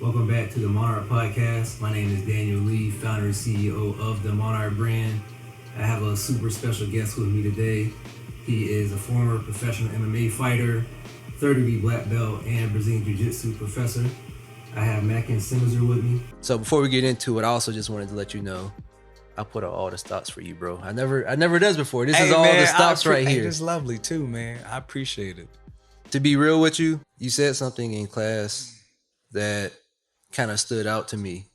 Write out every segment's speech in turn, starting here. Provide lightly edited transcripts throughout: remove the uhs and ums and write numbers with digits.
Welcome back to the Monarch Podcast. My name is Daniel Lee, founder and CEO of the Monarch brand. I have a super special guest with me today. He is a former professional MMA fighter, third-degree black belt, and Brazilian Jiu-Jitsu professor. I have Mackens Semerzier with me. So before we get into it, I also just wanted to let you know I put out all the stops for you, bro. I never does before. This is all the stops right here. It's lovely too, man. I appreciate it. To be real with you, you said something in class that kind of stood out to me.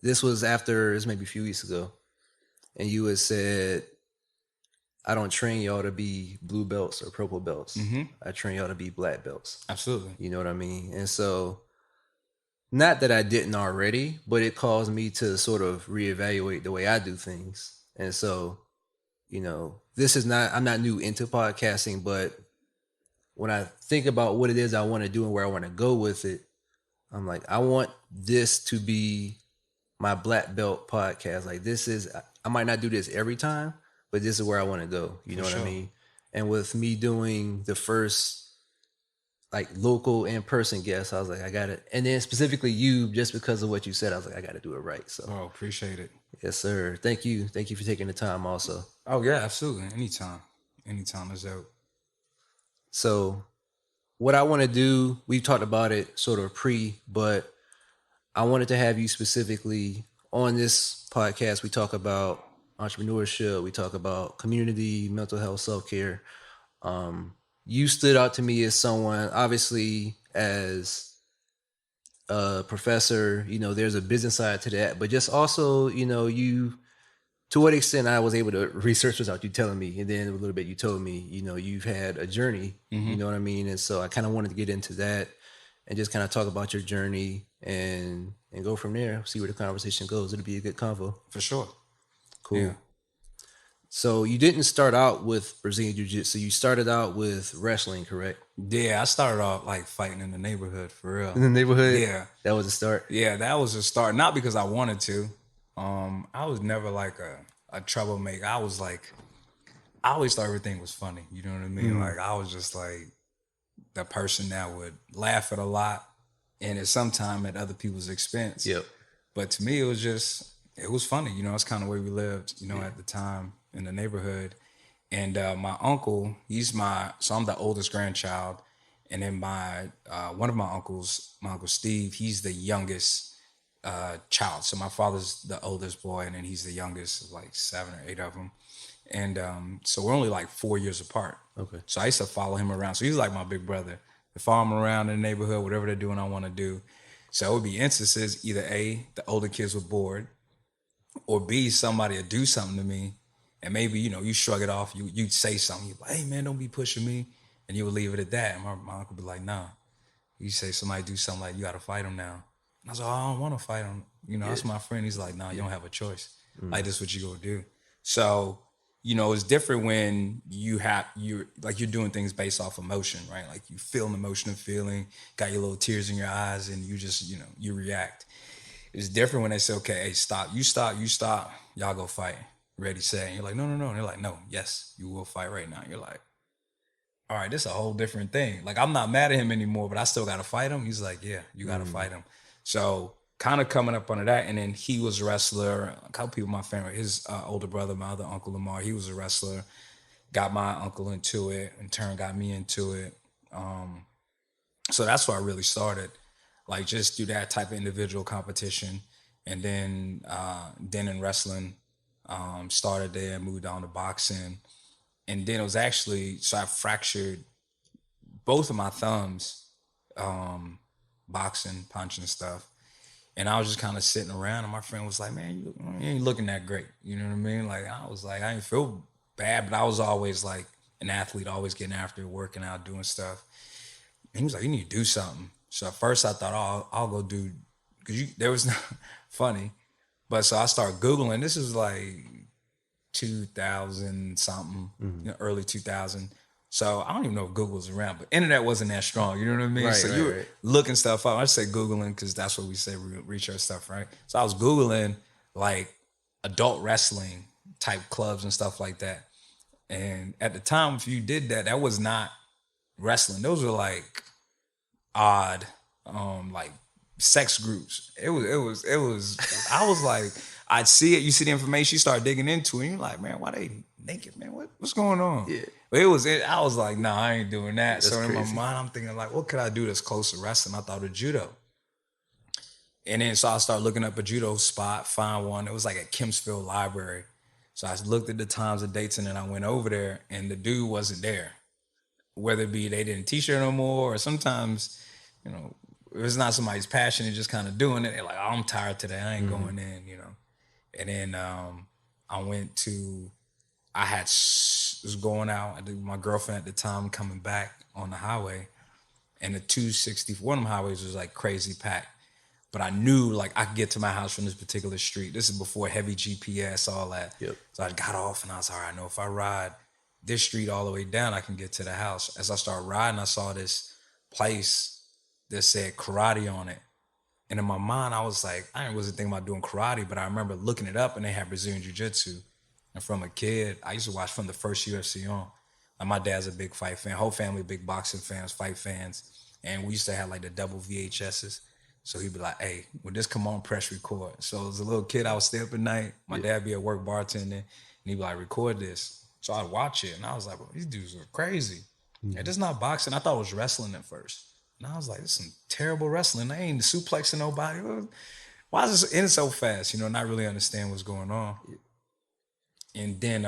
This was maybe a few weeks ago, and you had said, I don't train y'all to be blue belts or purple belts. Mm-hmm. I train y'all to be black belts. Absolutely. You know what I mean? And so, not that I didn't already, but it caused me to sort of reevaluate the way I do things. And so, I'm not new into podcasting, but when I think about what it is I want to do and where I want to go with it, I'm like, I want this to be my black belt podcast. Like, I might not do this every time, but this is where I want to go. You know what I mean? And with me doing the first like local in-person guest, I was like, I got it. And then specifically you, just because of what you said, I was like, I got to do it right. So, appreciate it. Yes, sir. Thank you for taking the time also. Oh yeah, absolutely. Anytime is out. So what I want to do, we've talked about it sort of but I wanted to have you specifically on this podcast. We talk about entrepreneurship. We talk about community, mental health, self-care. You stood out to me as someone, obviously, as a professor, there's a business side to that, but just also, to what extent I was able to research without you telling me. And then a little bit you told me, you've had a journey, you know what I mean? And so I kind of wanted to get into that and just kind of talk about your journey and go from there, see where the conversation goes. It'll be a good convo. For sure. Cool. Yeah. So you didn't start out with Brazilian Jiu-Jitsu. You started out with wrestling, correct? Yeah, I started off like fighting in the neighborhood for real. In the neighborhood? Yeah. That was the start? Yeah, that was the start. Not because I wanted to. I was never like a troublemaker. I always thought everything was funny. You know what I mean? Mm-hmm. Like I was just like the person that would laugh at a lot and at some time at other people's expense. Yep. But to me, it was funny. It's kind of where we lived, at the time in the neighborhood. And my uncle, so I'm the oldest grandchild. And then one of my uncles, my Uncle Steve, he's the youngest child. So my father's the oldest boy, and then he's the youngest of like 7 or 8 of them. And so we're only like 4 years apart. Okay. So I used to follow him around. So he's like my big brother. I follow him around in the neighborhood, whatever they're doing, I want to do. So it would be instances, either A, the older kids were bored, or B, somebody would do something to me. And maybe, you shrug it off. You'd say something. You'd be like, hey, man, don't be pushing me. And you would leave it at that. And my uncle would be like, nah. You say somebody do something like, you got to fight him now. And I was like, I don't want to fight him. That's my friend. He's like, nah, you don't have a choice. Mm-hmm. Like, this is what you going to do. So, it's different when you're doing things based off emotion, right? Like you feel an emotional feeling, got your little tears in your eyes, and you just, you react. It's different when they say, okay, hey, stop. You stop. Y'all go fight. Ready, set. And you're like, no. And they're like, no, yes, you will fight right now. And you're like, all right, this is a whole different thing. Like, I'm not mad at him anymore, but I still got to fight him. He's like, yeah, you got to fight him. So kind of coming up under that. And then he was a wrestler. A couple people in my family, his older brother, my other uncle Lamar, he was a wrestler. Got my uncle into it. In turn, got me into it. So that's where I really started. Like, just do that type of individual competition. And then in wrestling, started there, moved on to boxing. And then it was actually, so I fractured both of my thumbs, boxing, punching stuff. And I was just kind of sitting around, and my friend was like, man, you ain't looking that great. You know what I mean? Like, I was like, I didn't feel bad, but I was always like an athlete, always getting after it, working out, doing stuff. And he was like, you need to do something. So at first I thought, oh, I'll go do, because there was no, funny. But so I started Googling. This is like 2000 something, early 2000. So I don't even know if Google was around, but internet wasn't that strong. You know what I mean? So you were looking stuff up. I say Googling because that's what we say, we research stuff, right? So I was Googling like adult wrestling type clubs and stuff like that. And at the time, if you did that, that was not wrestling. Those were like odd like sex groups. It was. I was like, I'd see it. You see the information, you start digging into it. And you're like, man, why they naked, man? What's going on? Yeah. But I was like, nah, I ain't doing that. That's so in crazy. my mind, I'm thinking like, what could I do that's close to wrestling? I thought of judo. And then so I started looking up a judo spot, find one. It was like at Kempsville Library. So I looked at the times and dates, and then I went over there, and the dude wasn't there. Whether it be they didn't teach there no more, or sometimes, if it's not somebody's passion, they're just kind of doing it. They're like, oh, I'm tired today, I ain't going in, And then I went to, was going out. My girlfriend at the time coming back on the highway, and the 260, one of them highways was like crazy packed. But I knew like I could get to my house from this particular street. This is before heavy GPS, all that. Yep. So I got off and I was all right, I know if I ride this street all the way down, I can get to the house. As I started riding, I saw this place that said karate on it. And in my mind, I was like, I wasn't thinking about doing karate, but I remember looking it up and they had Brazilian Jiu-Jitsu. And from a kid, I used to watch from the first UFC on. Like my dad's a big fight fan, whole family big boxing fans, fight fans. And we used to have like the double VHSs. So he'd be like, hey, when this come on, press record. So as a little kid, I would stay up at night. My dad be at work bartending, and he'd be like, record this. So I'd watch it, and I was like, well, these dudes are crazy. Mm-hmm. And this is not boxing. I thought it was wrestling at first. And I was like, this is some terrible wrestling. They ain't suplexing nobody. Why is this ending so fast? Not really understand what's going on. And then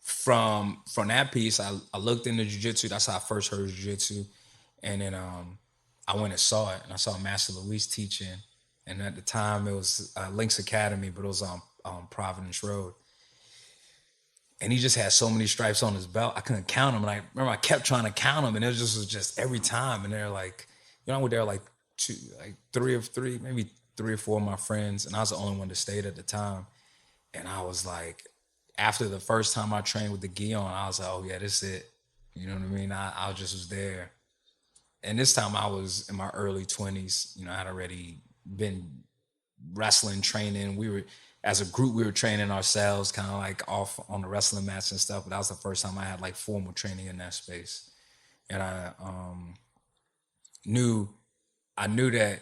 from that piece, I looked into jiu-jitsu. That's how I first heard jiu-jitsu. And then I went and saw it, and I saw Master Luis teaching. And at the time, it was Lynx Academy, but it was on Providence Road. And he just had so many stripes on his belt, I couldn't count them. And I remember I kept trying to count them, and it was just every time. And they're like, I went there like three or four of my friends, and I was the only one that stayed at the time. And I was like, after the first time I trained with the gi on, I was like, oh yeah, this is it. You know what I mean? I just was there. And this time I was in my early 20s. I had already been wrestling, training. As a group, we were training ourselves, kind of like off on the wrestling mats and stuff. But that was the first time I had like formal training in that space. And I knew that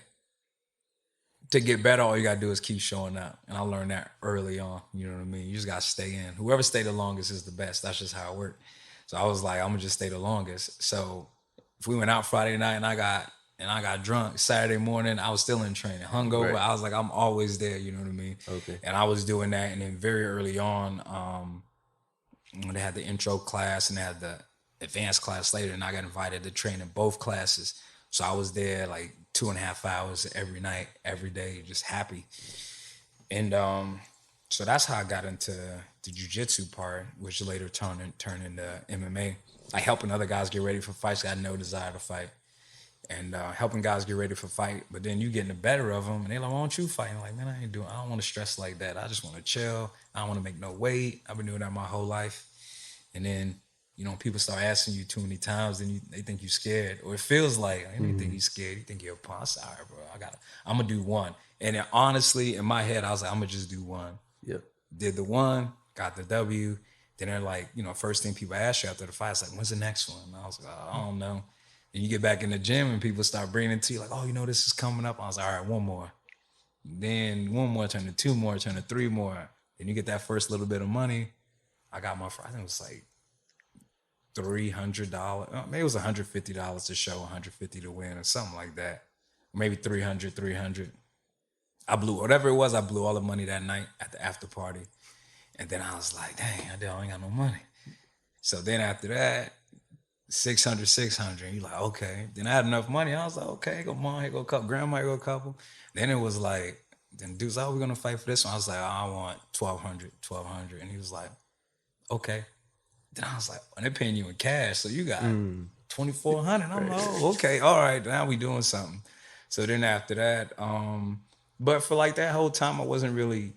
to get better, all you gotta do is keep showing up. And I learned that early on. You know what I mean? You just gotta stay in. Whoever stayed the longest is the best. That's just how it worked. So I was like, I'm gonna just stay the longest. So if we went out Friday night and I got drunk, Saturday morning, I was still in training. Hungover, right. I was like, I'm always there, you know what I mean? Okay. And I was doing that. And then very early on, when they had the intro class and they had the advanced class later, and I got invited to train in both classes. So I was there like 2.5 hours every night, every day, just happy. And so that's how I got into the jiu-jitsu part, which later turned into MMA. Like helping other guys get ready for fights. I had no desire to fight. And helping guys get ready for fight. But then you getting the better of them, and they're like, why don't you fight? And I'm like, man, I don't want to stress like that. I just want to chill. I don't want to make no weight. I've been doing that my whole life. And then, people start asking you too many times, and they think you're scared. Or it feels like, they think you're scared. You think you're a punk. All right, bro, I'm going to do one. And then honestly, in my head, I was like, I'm going to just do one. Yep. Did the one, got the W. Then they're like, first thing people ask you after the fight is like, when's the next one? And I was like, I don't know. And you get back in the gym and people start bringing it to you like, oh, this is coming up. I was like, all right, one more. Then one more, turn to two more, turn to three more. Then you get that first little bit of money. I got I think it was like $300. Maybe it was $150 to show, $150 to win or something like that. Maybe 300. I blew all the money that night at the after party. And then I was like, dang, I ain't got no money. So then after that, 600. You like, okay. Then I had enough money. I was like, okay, go mom, here go a couple. Grandma, here go a couple. Then it was like, then dudes, we're going to fight for this one. I was like, I want 1,200. And he was like, okay. Then I was like, and they're paying you in cash. So you got 2,400. I'm like, oh, okay. All right. Now we doing something. So then after that, but for like that whole time, I wasn't really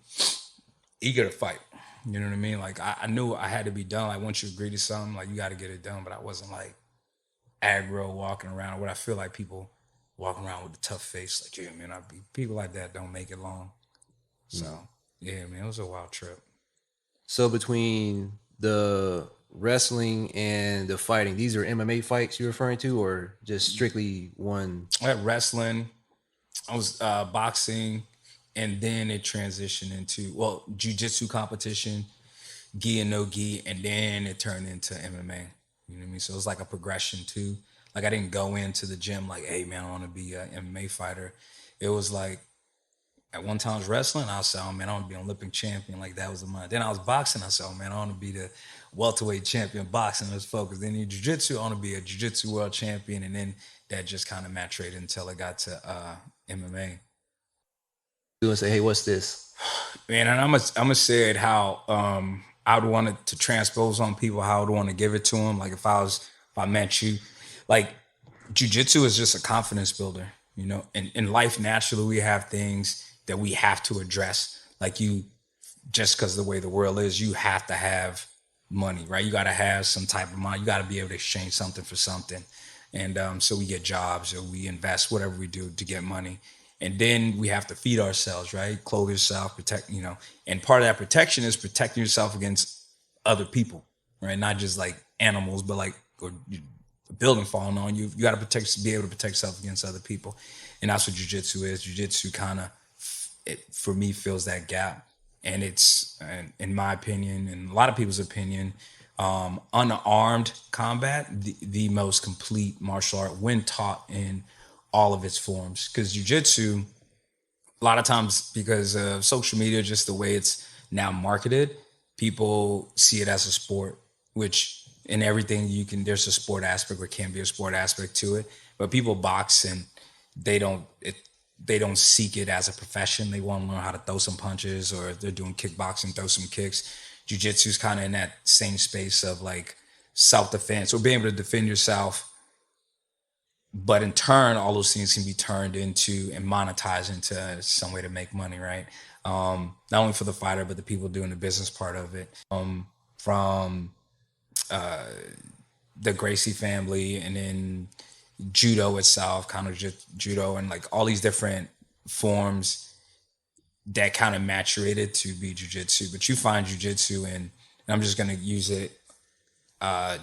eager to fight. You know what I mean? Like I knew I had to be done. Like once you agree to something, like you got to get it done. But I wasn't like aggro walking around. What I feel like people walking around with a tough face, like yeah, man, people like that don't make it long. So yeah, man, it was a wild trip. So between the wrestling and the fighting, these are MMA fights you're referring to, or just strictly one? I had wrestling, I was boxing, and then it transitioned into, well, jiu-jitsu competition, gi and no gi, and then it turned into MMA. You know what I mean? So it was like a progression too. Like I didn't go into the gym like, hey man, I want to be an MMA fighter. It was like at one time I was wrestling, I said, oh man, I want to be an Olympic champion. Like that was the mind. Then I was boxing, I said, oh man, I want to be the welterweight champion boxing. Let's focus. Then in jiu-jitsu, I want to be a jiu-jitsu world champion. And then that just kind of maturated until it got to MMA. Do and say, hey, what's this? Man, and I'm gonna say it how I would want it to transpose on people, how I would want to give it to them. Like if I met you, like jiu-jitsu is just a confidence builder, you know. And in life, naturally, we have things that we have to address. Like you, just because the way the world is, you have to have money, right? You got to have some type of money. You got to be able to exchange something for something. And so we get jobs or we invest, whatever we do to get money. And then we have to feed ourselves, right? Clothe yourself, protect, you know. And part of that protection is protecting yourself against other people, right? Not just like animals, but like or a building falling on you. You got to be able to protect yourself against other people. And that's what jiu-jitsu is. Jiu-jitsu kind of, for me, fills that gap. And it's, in my opinion, and a lot of people's opinion, unarmed combat, the most complete martial art when taught in all of its forms. Because jiu-jitsu, a lot of times because of social media, just the way it's now marketed, people see it as a sport, which in everything there's a sport aspect or can be a sport aspect to it. But people box and they don't seek it as a profession. They want to learn how to throw some punches, or if they're doing kickboxing, throw some kicks. Jiu-jitsu is kind of in that same space of like self-defense or being able to defend yourself. But in turn, all those things can be turned into and monetized into some way to make money, right? Not only for the fighter, but the people doing the business part of it. From the Gracie family, and then judo itself, kind of just judo, and like all these different forms that kind of maturated to be jiu-jitsu. But you find jiu-jitsu, and I'm just going to use it,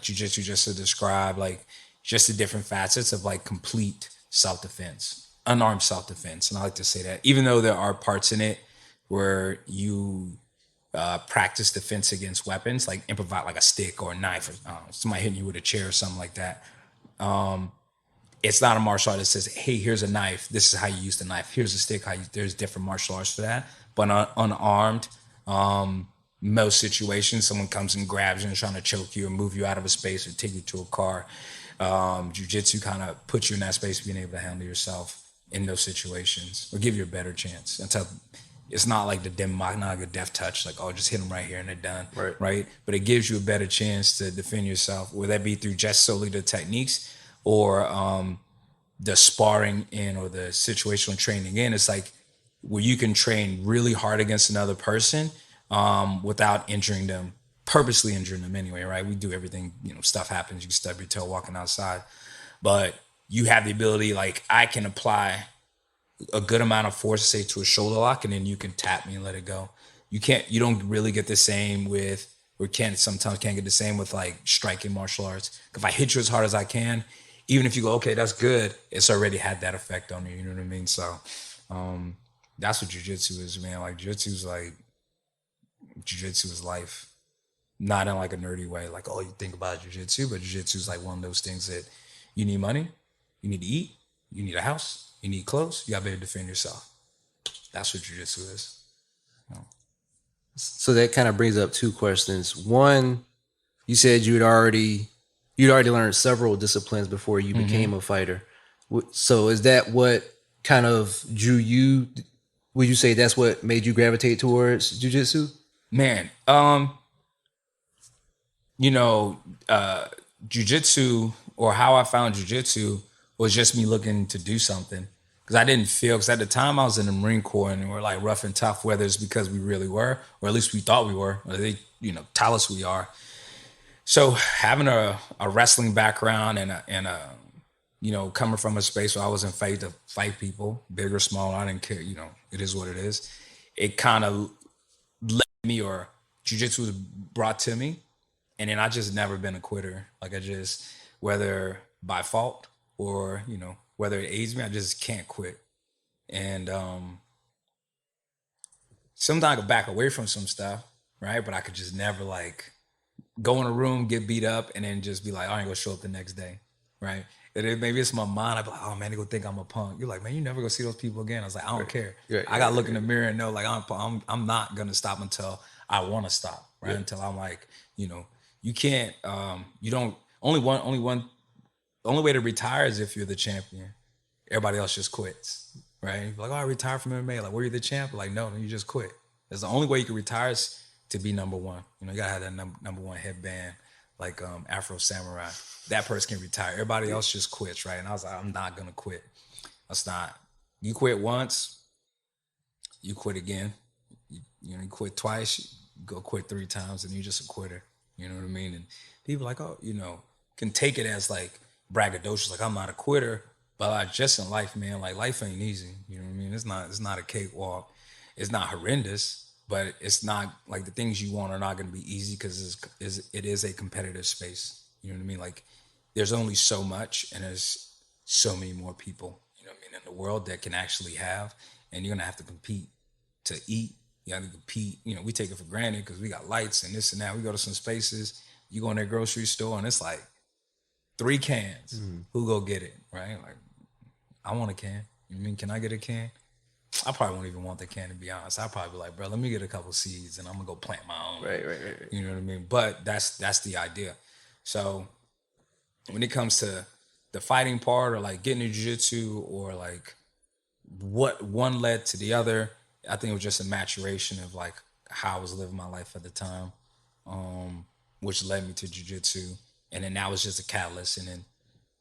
jiu-jitsu, just to describe like just the different facets of like complete self-defense, unarmed self-defense. And I like to say that, even though there are parts in it where you practice defense against weapons, like improvise like a stick or a knife, or somebody hitting you with a chair or something like that. It's not a martial art that says, hey, here's a knife, this is how you use the knife. Here's a stick, there's different martial arts for that. But unarmed, most situations, someone comes and grabs you and is trying to choke you or move you out of a space or take you to a car. Jiu-jitsu kind of puts you in that space of being able to handle yourself in those situations, or give you a better chance. It's not like not like a death touch, like, oh, just hit them right here and they're done, right? But it gives you a better chance to defend yourself, whether that be through just solely the techniques or the sparring in or the situational training in. It's like where you can train really hard against another person without injuring them, purposely injuring them anyway, right? We do everything, stuff happens. You can stub your toe walking outside. But you have the ability, like I can apply a good amount of force, say, to a shoulder lock, and then you can tap me and let it go. You don't really get the same with, or sometimes can't get the same with like striking martial arts. If I hit you as hard as I can, even if you go, okay, that's good, it's already had that effect on you. You know what I mean? So that's what jiu-jitsu is, man. Like jiu-jitsu is life. Not in like a nerdy way, like, oh, you think about jiu-jitsu, but jiu-jitsu is like one of those things that you need money, you need to eat, you need a house, you need clothes, you gotta be able to defend yourself. That's what jiu-jitsu is. So that kind of brings up two questions. One, you said you'd already learned several disciplines before you became a fighter. So is that what kind of drew you? Would you say that's what made you gravitate towards jiu-jitsu? Man, jiu-jitsu, or how I found jiu-jitsu, was just me looking to do something. Because I didn't feel, because at the time I was in the Marine Corps and we were like rough and tough, whether it's because we really were, or at least we thought we were, or they, tell us we are. So having a wrestling background and coming from a space where I was in faith to fight people, big or small, I didn't care, it is what it is. It kind of led me, or jiu-jitsu was brought to me. And then I just never been a quitter. Like I just, whether by fault or, you know, whether it aids me, I just can't quit. And sometimes I could back away from some stuff, right? But I could just never like go in a room, get beat up, and then just be like, I ain't gonna show up the next day, right? And then maybe it's my mind. I'd be like, oh man, they gonna think I'm a punk. You're like, man, you never gonna see those people again. I was like, I don't care. I gotta look in the mirror and know like I'm not gonna stop until I want to stop, right? Yeah. Until I'm like, you know, you can't, you don't. The only way to retire is if you're the champion. Everybody else just quits, right? Like, oh, I retired from MMA. Like, were you the champ? Like, no, then you just quit. That's the only way you can retire is to be number one. You know, you gotta have that number one headband, like Afro Samurai. That person can retire. Everybody else just quits, right? And I was like, I'm not gonna quit. That's not. You quit once, you quit again. You quit twice, you go quit 3 times, and you're just a quitter. You know what I mean? And people like, oh, you know, can take it as like braggadocious, like I'm not a quitter. But like just in life, man, like life ain't easy. You know what I mean? It's not a cakewalk. It's not horrendous, but it's not like the things you want are not going to be easy because it is a competitive space. You know what I mean? Like there's only so much, and there's so many more people. You know what I mean? In the world that can actually have, and you're gonna have to compete to eat. You got to compete. You know, we take it for granted because we got lights and this and that. We go to some spaces. You go in their grocery store and it's like 3 cans. Mm-hmm. Who go get it, right? Like, I want a can. You mean, can I get a can? I probably won't even want the can, to be honest. I'll probably be like, bro, let me get a couple seeds and I'm gonna go plant my own. Right. You know what I mean? But that's the idea. So when it comes to the fighting part or like getting into jiu-jitsu or like what one led to the other, I think it was just a maturation of like how I was living my life at the time, which led me to jiu-jitsu. And then that was just a catalyst. And then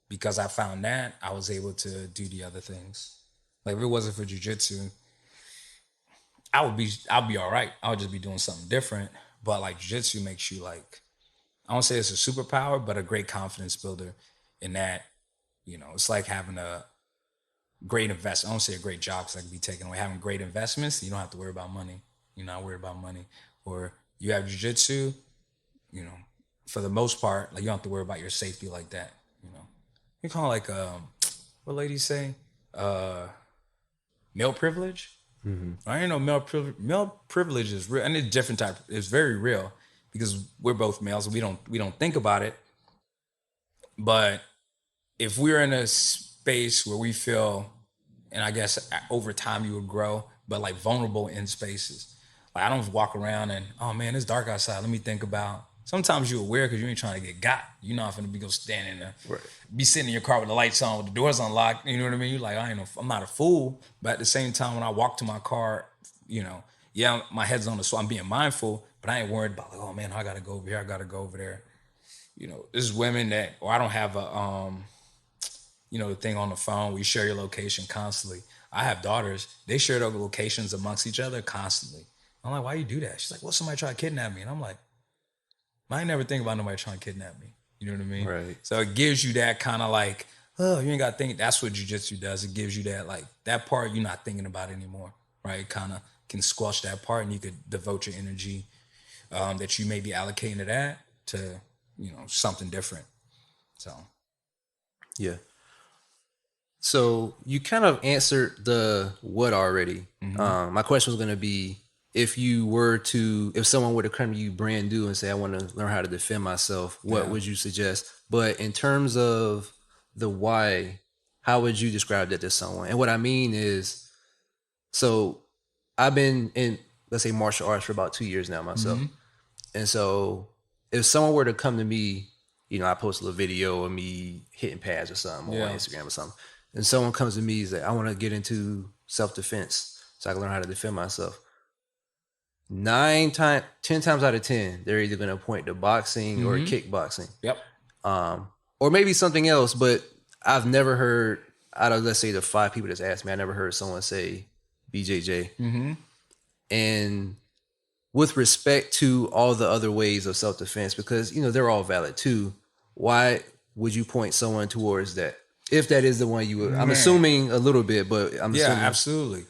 because I found that, I was able to do the other things. Like if it wasn't for jiu-jitsu, I'd be all right. I would just be doing something different. But like jiu-jitsu makes you like, I won't say it's a superpower, but a great confidence builder in that, you know, it's like having a great investment. I don't say a great job because I could be taken away. Having great investments, you don't have to worry about money. You're not worried about money. Or you have jiu-jitsu, you know, for the most part, like you don't have to worry about your safety like that. You know, you call it like what ladies say, male privilege. Mm-hmm. I didn't know male privilege. Male privilege is real, and it's different type. It's very real because we're both males and we don't think about it. But if we're in a space where we feel, and I guess over time you would grow, but like vulnerable in spaces. Like I don't walk around and, oh man, it's dark outside. Let me think about. Sometimes you're aware because you ain't trying to get got. You're not going to be go standing there, right. Be sitting in your car with the lights on, with the doors unlocked. You know what I mean? You're like, I'm not a fool. But at the same time, when I walk to my car, you know, yeah, my head's on the so I'm being mindful, but I ain't worried about like, oh man, I got to go over here. I got to go over there. You know, there's women that, or I don't have a, you know, the thing on the phone where you share your location constantly. I have daughters. They share their locations amongst each other constantly. I'm like, why you do that? She's like, well, somebody try to kidnap me. And I'm like, I ain't never think about nobody trying to kidnap me. You know what I mean? Right. So it gives you that kind of like, oh, you ain't got to think. That's what jiu-jitsu does. It gives you that, like, that part you're not thinking about anymore, right? It kind of can squash that part and you could devote your energy that you may be allocating to that to, you know, something different. So. Yeah. So you kind of answered the what already. Mm-hmm. My question was going to be, if someone were to come to you brand new and say, I want to learn how to defend myself, what would you suggest? But in terms of the why, how would you describe that to someone? And what I mean is, so I've been in, let's say, martial arts for about 2 years now myself. Mm-hmm. And so if someone were to come to me, you know, I post a little video of me hitting pads or something on Instagram or something. And someone comes to me and says, I want to get into self-defense so I can learn how to defend myself. 10 times out of 10, they're either going to point to boxing or kickboxing. Yep. Or maybe something else, but I've never heard, out of, let's say, the 5 people that's asked me, I never heard someone say BJJ. Mm-hmm. And with respect to all the other ways of self-defense, because, you know, they're all valid too, why would you point someone towards that? If that is the one you would, I'm assuming a little bit, but I'm assuming. Yeah, absolutely.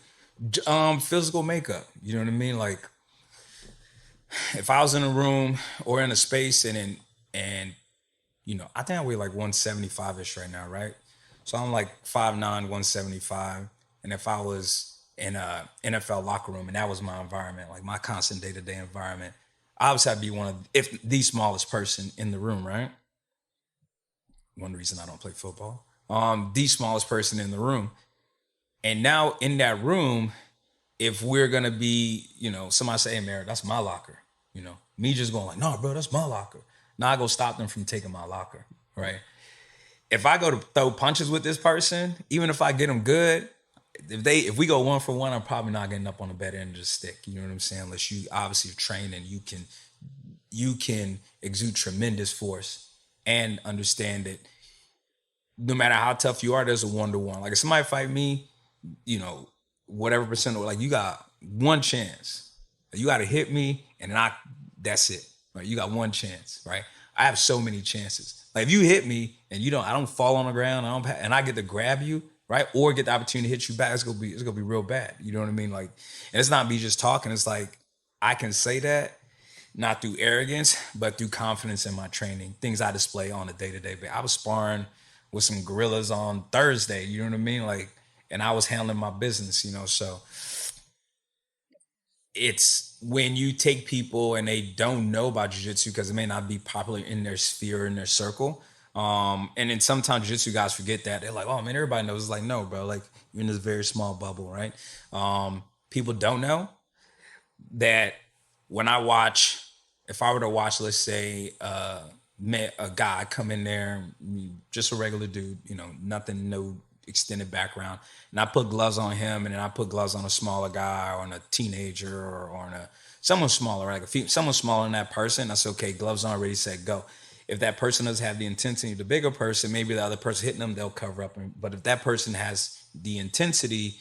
Physical makeup, you know what I mean? Like, if I was in a room or in a space and I think I weigh like 175-ish right now, right? So I'm like 5'9", 175. And if I was in a NFL locker room and that was my environment, like my constant day-to-day environment, obviously I'd be if the smallest person in the room, right? One reason I don't play football. The smallest person in the room. And now in that room, if we're gonna be, somebody say, hey, Mary, that's my locker. Me just going like, no, bro, that's my locker. Now I go stop them from taking my locker, right? If I go to throw punches with this person, even if I get them good, if we go 1-for-1, I'm probably not getting up on the better end of the stick. You know what I'm saying? Unless you obviously are trained and you can exude tremendous force and understand that no matter how tough you are, there's a 1-to-1. Like if somebody fight me, whatever percent, like you got one chance. You got to hit me, and then that's it. Right? You got one chance, right? I have so many chances. Like if you hit me and I don't fall on the ground, and I get to grab you, right, or get the opportunity to hit you back, it's gonna be real bad. You know what I mean? Like, and it's not me just talking. It's like I can say that not through arrogance, but through confidence in my training, things I display on a day-to-day basis. I was sparring with some gorillas on Thursday. You know what I mean? Like, and I was handling my business. So it's when you take people and they don't know about jiu-jitsu because it may not be popular in their sphere, in their circle. And then sometimes jiu-jitsu guys forget that. They're like, oh man, everybody knows. It's like, no, bro, like you're in this very small bubble, right? People don't know that when if I were to watch, let's say, a guy come in there, just a regular dude, nothing, no extended background, and I put gloves on him, and then I put gloves on a smaller guy or on a teenager or on someone smaller, right? Someone smaller than that person. I said, okay, gloves on, ready, set, go. If that person doesn't have the intensity of the bigger person, maybe the other person hitting them, they'll cover up. But if that person has the intensity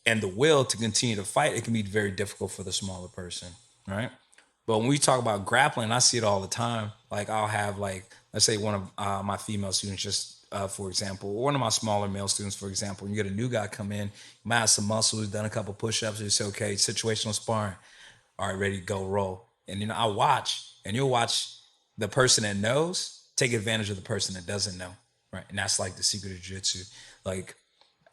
and the will to continue to fight, it can be very difficult for the smaller person, right? But when we talk about grappling, I see it all the time. Like I'll have let's say one of my female students, just for example, or one of my smaller male students, for example, you get a new guy come in, might have some muscles, done a couple push-ups, you say, okay, situational sparring, all right, ready to go, roll. And I watch, and you'll watch the person that knows take advantage of the person that doesn't know, right? And that's like the secret of jiu-jitsu. Like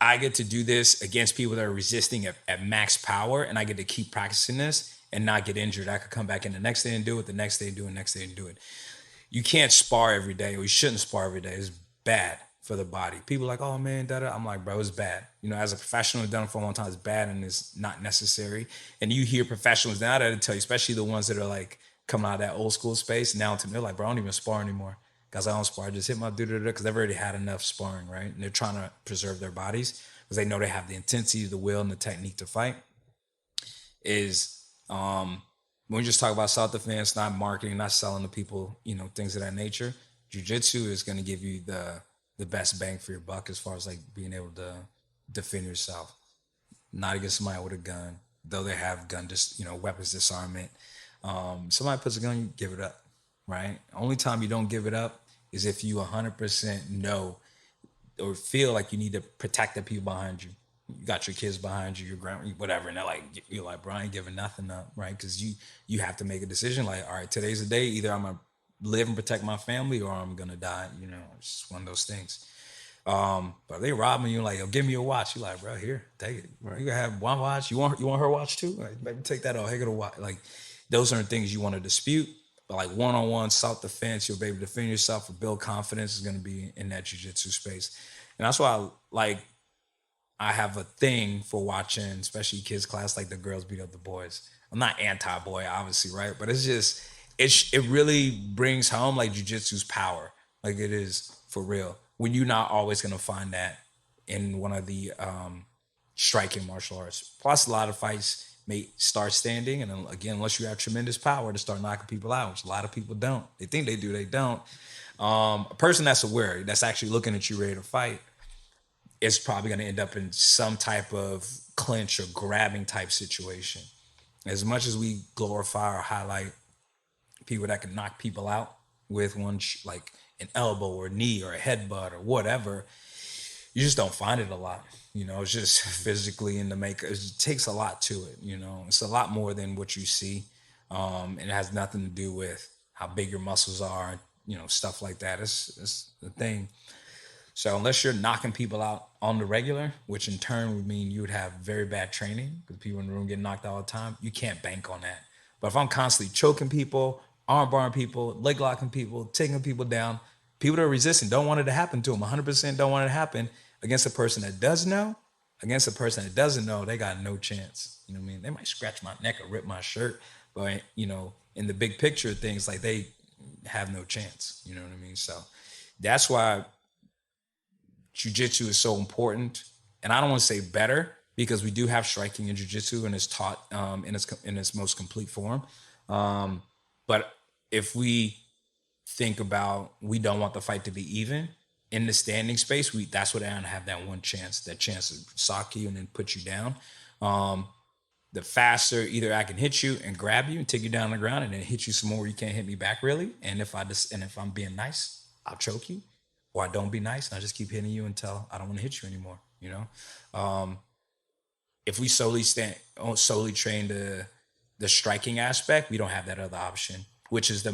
I get to do this against people that are resisting at max power, and I get to keep practicing this and not get injured. I could come back in the next day and do it, the next day and do it, next day and do it. You can't spar every day, or you shouldn't spar every day. It's bad for the body. People are like, oh man, da-da. I'm like, bro, it's bad. As a professional who's done it for a long time, it's bad and it's not necessary. And you hear professionals now that tell you, especially the ones that are like coming out of that old school space, now to me, they're like, bro, I don't even spar anymore. Guys, I don't spar. I just hit my dude because they've already had enough sparring, right? And they're trying to preserve their bodies because they know they have the intensity, the will, and the technique to fight. When we just talk about self-defense, not marketing, not selling to people, things of that nature, jiu-jitsu is going to give you the best bang for your buck as far as like being able to defend yourself, not against somebody with a gun, though they have weapons disarmament. Somebody puts a gun, you give it up, right? Only time you don't give it up is if you 100% know or feel like you need to protect the people behind you. You got your kids behind you, your grandma, whatever, and you're like, bro, I ain't giving nothing up, right? Because you have to make a decision. Like, all right, today's the day. Either I'm gonna live and protect my family, or I'm gonna die. It's just one of those things. But they robbing you, like, yo, give me your watch. You like, bro, here, take it. Right. You gonna have one watch. You want her watch too? Like, maybe take that off. Hey, get a watch. Like, those aren't things you want to dispute. But like one-on-one self-defense, you'll be able to defend yourself or build confidence is gonna be in that jiu-jitsu space, and that's why I have a thing for watching, especially kids class, like the girls beat up the boys. I'm not anti-boy, obviously, right? But it's just, it really brings home like jiu-jitsu's power. Like it is for real. When you're not always going to find that in one of the striking martial arts. Plus, a lot of fights may start standing. And then, again, unless you have tremendous power to start knocking people out, which a lot of people don't. They think they do, they don't. A person that's aware, that's actually looking at you ready to fight, is probably going to end up in some type of clinch or grabbing type situation. As much as we glorify or highlight people that can knock people out with one, like an elbow or knee or a headbutt or whatever, you just don't find it a lot. It's just physically in the makeup. It takes a lot to it. It's a lot more than what you see. And it has nothing to do with how big your muscles are, stuff like that. It's the thing. So unless you're knocking people out on the regular, which in turn would mean you would have very bad training because people in the room get knocked out all the time, you can't bank on that. But if I'm constantly choking people, arm barring people, leg locking people, taking people down, people that are resistant don't want it to happen to them. 100% don't want it to happen against a person that does know. Against a person that doesn't know, they got no chance. You know what I mean? They might scratch my neck or rip my shirt, but in the big picture of things, like they have no chance. You know what I mean? So that's why jiu-jitsu is so important. And I don't want to say better because we do have striking in jiu-jitsu and it's taught in its most complete form. But if we think about, we don't want the fight to be even in the standing space, that's what I don't have that one chance, that chance to sock you and then put you down. The faster either I can hit you and grab you and take you down on the ground and then hit you some more where you can't hit me back really. And if I'm being nice, I'll choke you. Or I don't be nice and I just keep hitting you until I don't want to hit you anymore. If we solely train the striking aspect, we don't have that other option, which is the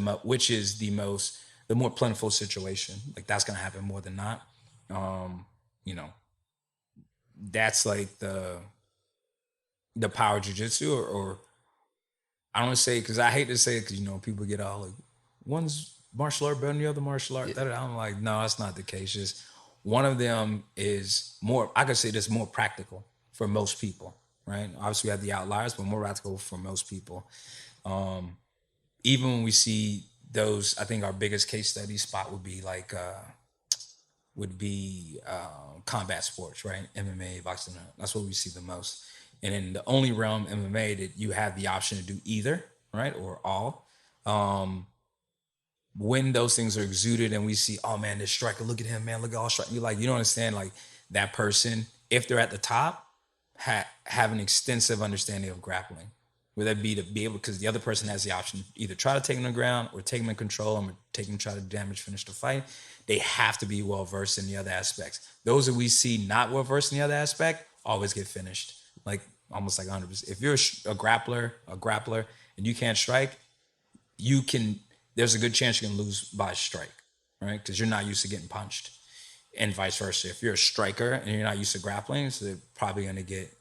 more plentiful situation. Like that's gonna happen more than not. That's like the power of jiu-jitsu, or I don't want to say, because I hate to say it, because people get all like, one's martial art better than the other martial art. Yeah. I'm like, no, that's not the case. Just one of them is more, I could say this, more practical for most people, right? Obviously we have the outliers, but more practical for most people. Even when we see those, I think our biggest case study spot would be combat sports, right? MMA, boxing, that's what we see the most. And in the only realm, MMA, that you have the option to do either, right? Or all. When those things are exuded and we see, oh man, this striker, look at him, man, look at all strike. You don't understand, like that person, if they're at the top, have an extensive understanding of grappling. Whether that be to be able, because the other person has the option, either try to take them to the ground or take them in control or take them, try to finish the fight. They have to be well versed in the other aspects. Those that we see not well versed in the other aspect always get finished, like almost like 100%. If you're a grappler, and you can't strike, there's a good chance you can lose by a strike, right? Because you're not used to getting punched, and vice versa. If you're a striker and you're not used to grappling, so they're probably going to get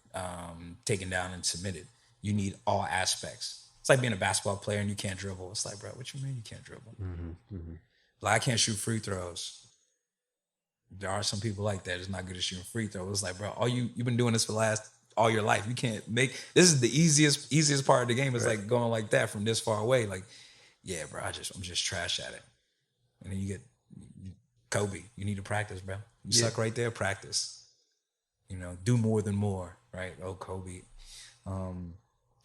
taken down and submitted. You need all aspects. It's like being a basketball player and you can't dribble. It's like, bro, what you mean you can't dribble? Mm-hmm, mm-hmm. Like, I can't shoot free throws. There are some people like that. It's not good at shooting free throws. It's like, bro, you've been doing this for all your life. You can't make, this is the easiest part of the game. It's right. Like going like that from this far away. Like, yeah, bro, I'm just trash at it. And then you get Kobe. You need to practice, bro. You suck right there, practice. Do more than more, right? Oh, Kobe.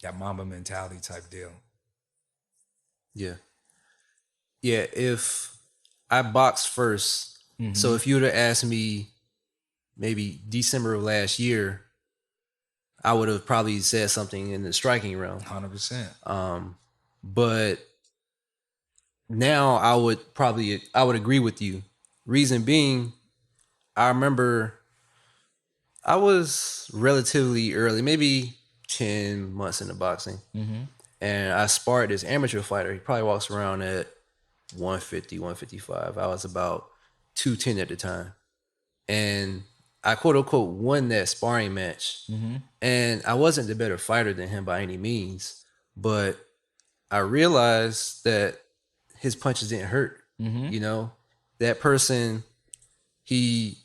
That Mamba mentality type deal. Yeah. Yeah, if I boxed first, mm-hmm. So if you would have asked me maybe December of last year, I would have probably said something in the striking realm. 100%. But now I would agree with you. Reason being, I remember I was relatively early, maybe 10 months into boxing. Mm-hmm. And I sparred this amateur fighter. He probably walks around at 150, 155. I was about 210 at the time. And I quote unquote won that sparring match. Mm-hmm. And I wasn't the better fighter than him by any means, but I realized that his punches didn't hurt. Mm-hmm. That person, he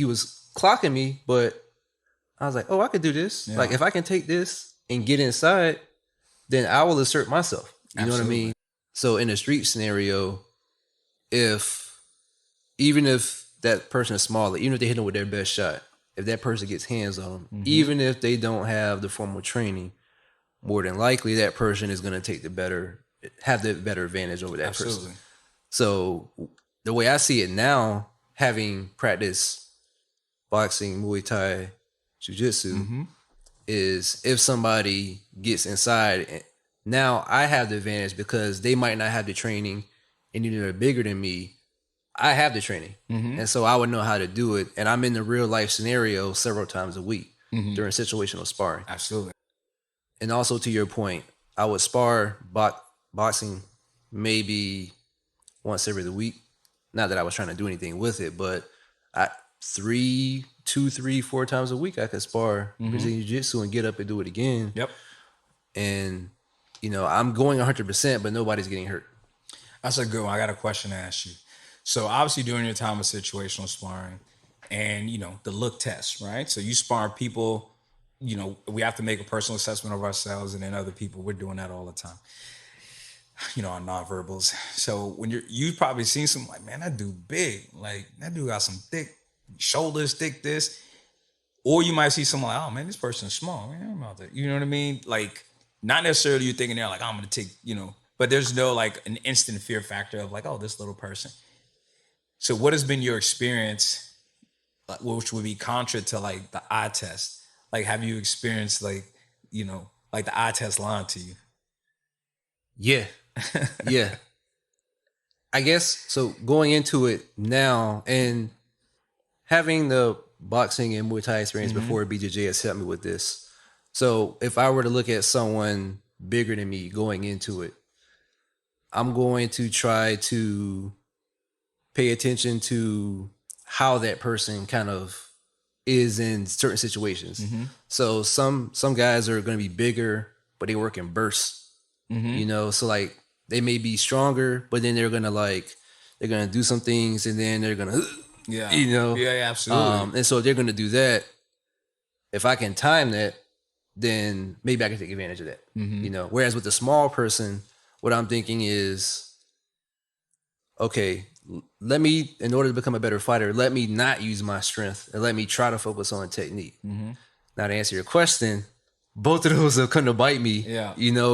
was clocking me, but I was like, oh, I could do this. Yeah. Like if I can take this and get inside, then I will assert myself. You Absolutely. Know what I mean? So in a street scenario, even if that person is smaller, even if they hit them with their best shot, if that person gets hands on them, mm-hmm. even if they don't have the formal training, more than likely that person is going to have the better advantage over that Absolutely. Person. So the way I see it now, having practiced boxing, Muay Thai, Jiu-Jitsu, mm-hmm. is if somebody gets inside, now I have the advantage because they might not have the training, and either they're bigger than me, I have the training. Mm-hmm. And so I would know how to do it. And I'm in the real life scenario several times a week mm-hmm. during situational sparring. Absolutely. And also to your point, I would spar boxing maybe once every other week. Not that I was trying to do anything with it, but 2, 3, 4 times a week I could spar Brazilian Jiu-Jitsu and get up and do it again. Yep. And, I'm going 100%, but nobody's getting hurt. That's a good one. I got a question to ask you. So obviously during your time of situational sparring and, the look test, right? So you spar people, we have to make a personal assessment of ourselves and then other people. We're doing that all the time. Our nonverbals. So when you've probably seen some like, man, that dude big. Like that dude got some thick shoulders, thick this. Or you might see someone like, oh man, this person's small. Man, I'm out there. You know what I mean? Like not necessarily you're thinking they're like, I'm gonna take, but there's no like an instant fear factor of like, oh, this little person. So what has been your experience, which would be contra to like the eye test? Like have you experienced like, like the eye test lying to you? Yeah. Yeah. I guess so going into it now and having the boxing and Muay Thai experience before BJJ has helped me with this. So if I were to look at someone bigger than me going into it, I'm going to try to pay attention to how that person kind of is in certain situations. So some guys are going to be bigger, but they work in bursts, so like they may be stronger, but then they're going to do some things and then they're going to, Yeah, absolutely. and so they're going to do that. If I can time that, then maybe I can take advantage of that, whereas with the small person, what I'm thinking is, okay, in order to become a better fighter, let me not use my strength and let me try to focus on technique. Now to answer your question, both of those have come to bite me,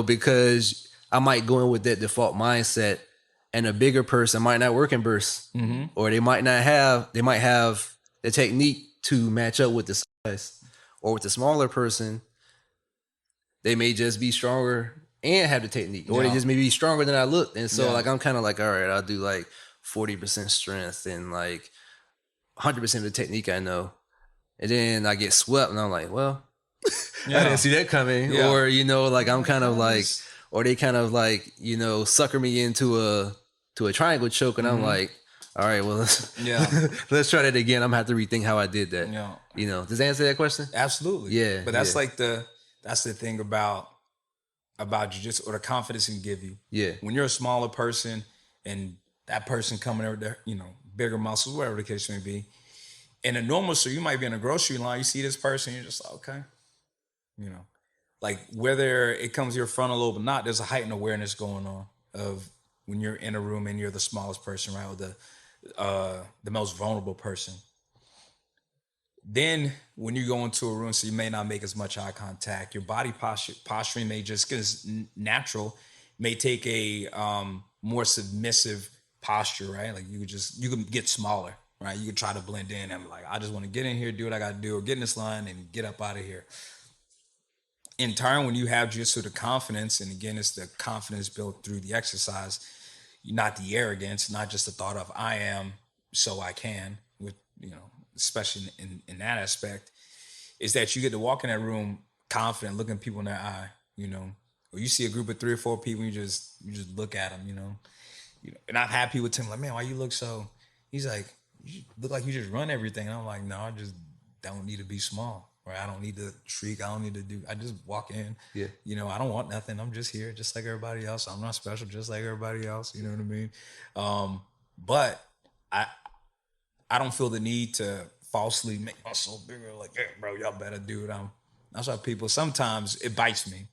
because I might go in with that default mindset and a bigger person might not work in bursts or they might have the technique to match up with the size, or with the smaller person, they may just be stronger and have the technique, or they just may be stronger than I look. And so like, I'm kind of like, all right, I'll do like 40% strength and like 100% of the technique I know. And then I get swept and I'm like, well, I didn't see that coming. Or, like I'm kind of like, or they kind of like, sucker me into a triangle choke. And I'm like, all right, well, let's try that again. I'm gonna have to rethink how I did that. Does that answer that question? Absolutely. Yeah. But that's like that's the thing about jiu-jitsu, or the confidence it can give you. Yeah. When you're a smaller person and that person coming over there, bigger muscles, whatever the case may be. In a normal store, you might be in a grocery line, you see this person, you're just like, okay. Like whether it comes to your frontal lobe or not, there's a heightened awareness going on of when you're in a room and you're the smallest person, right? Or the most vulnerable person. Then when you go into a room, so you may not make as much eye contact, your body posturing may just, because natural, may take a more submissive posture, right? Like you can get smaller, right? You can try to blend in and be like, I just want to get in here, do what I got to do, or get in this line and get up out of here. In turn, when you have just sort of confidence, and again, it's the confidence built through the exercise, not the arrogance, not just the thought of I am so I can, with especially in that aspect, is that you get to walk in that room confident, looking people in their eye, or you see a group of 3 or 4 people, you just look at them, and I'm happy with him. Like, man, why you look so? He's like, you look like you just run everything. And I'm like, no, I just don't need to be small, right? I don't need to shriek. I don't need to do. I just walk in. Yeah. I don't want nothing. I'm just here, just like everybody else. I'm not special, just like everybody else. You know what I mean? But I don't feel the need to falsely make myself bigger. Like, hey, bro, y'all better do it. That's why people, sometimes it bites me.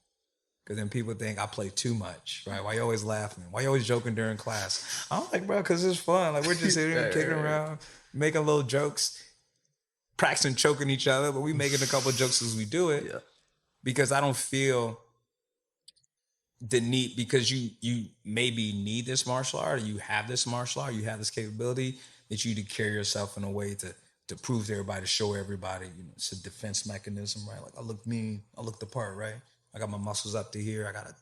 Because then people think I play too much, right? Why you always laughing? Why you always joking during class? I'm like, bro, because it's fun. Like, we're just sitting here kicking around, making little jokes, practicing choking each other, but we making a couple of jokes as we do it. Yeah. Because I don't feel the need, because you maybe need this martial art, or you have this martial art, you have this capability, that you to carry yourself in a way to prove to everybody, to show everybody, it's a defense mechanism, right? Like, I look mean, I look the part, right? I got my muscles up to here. I got a,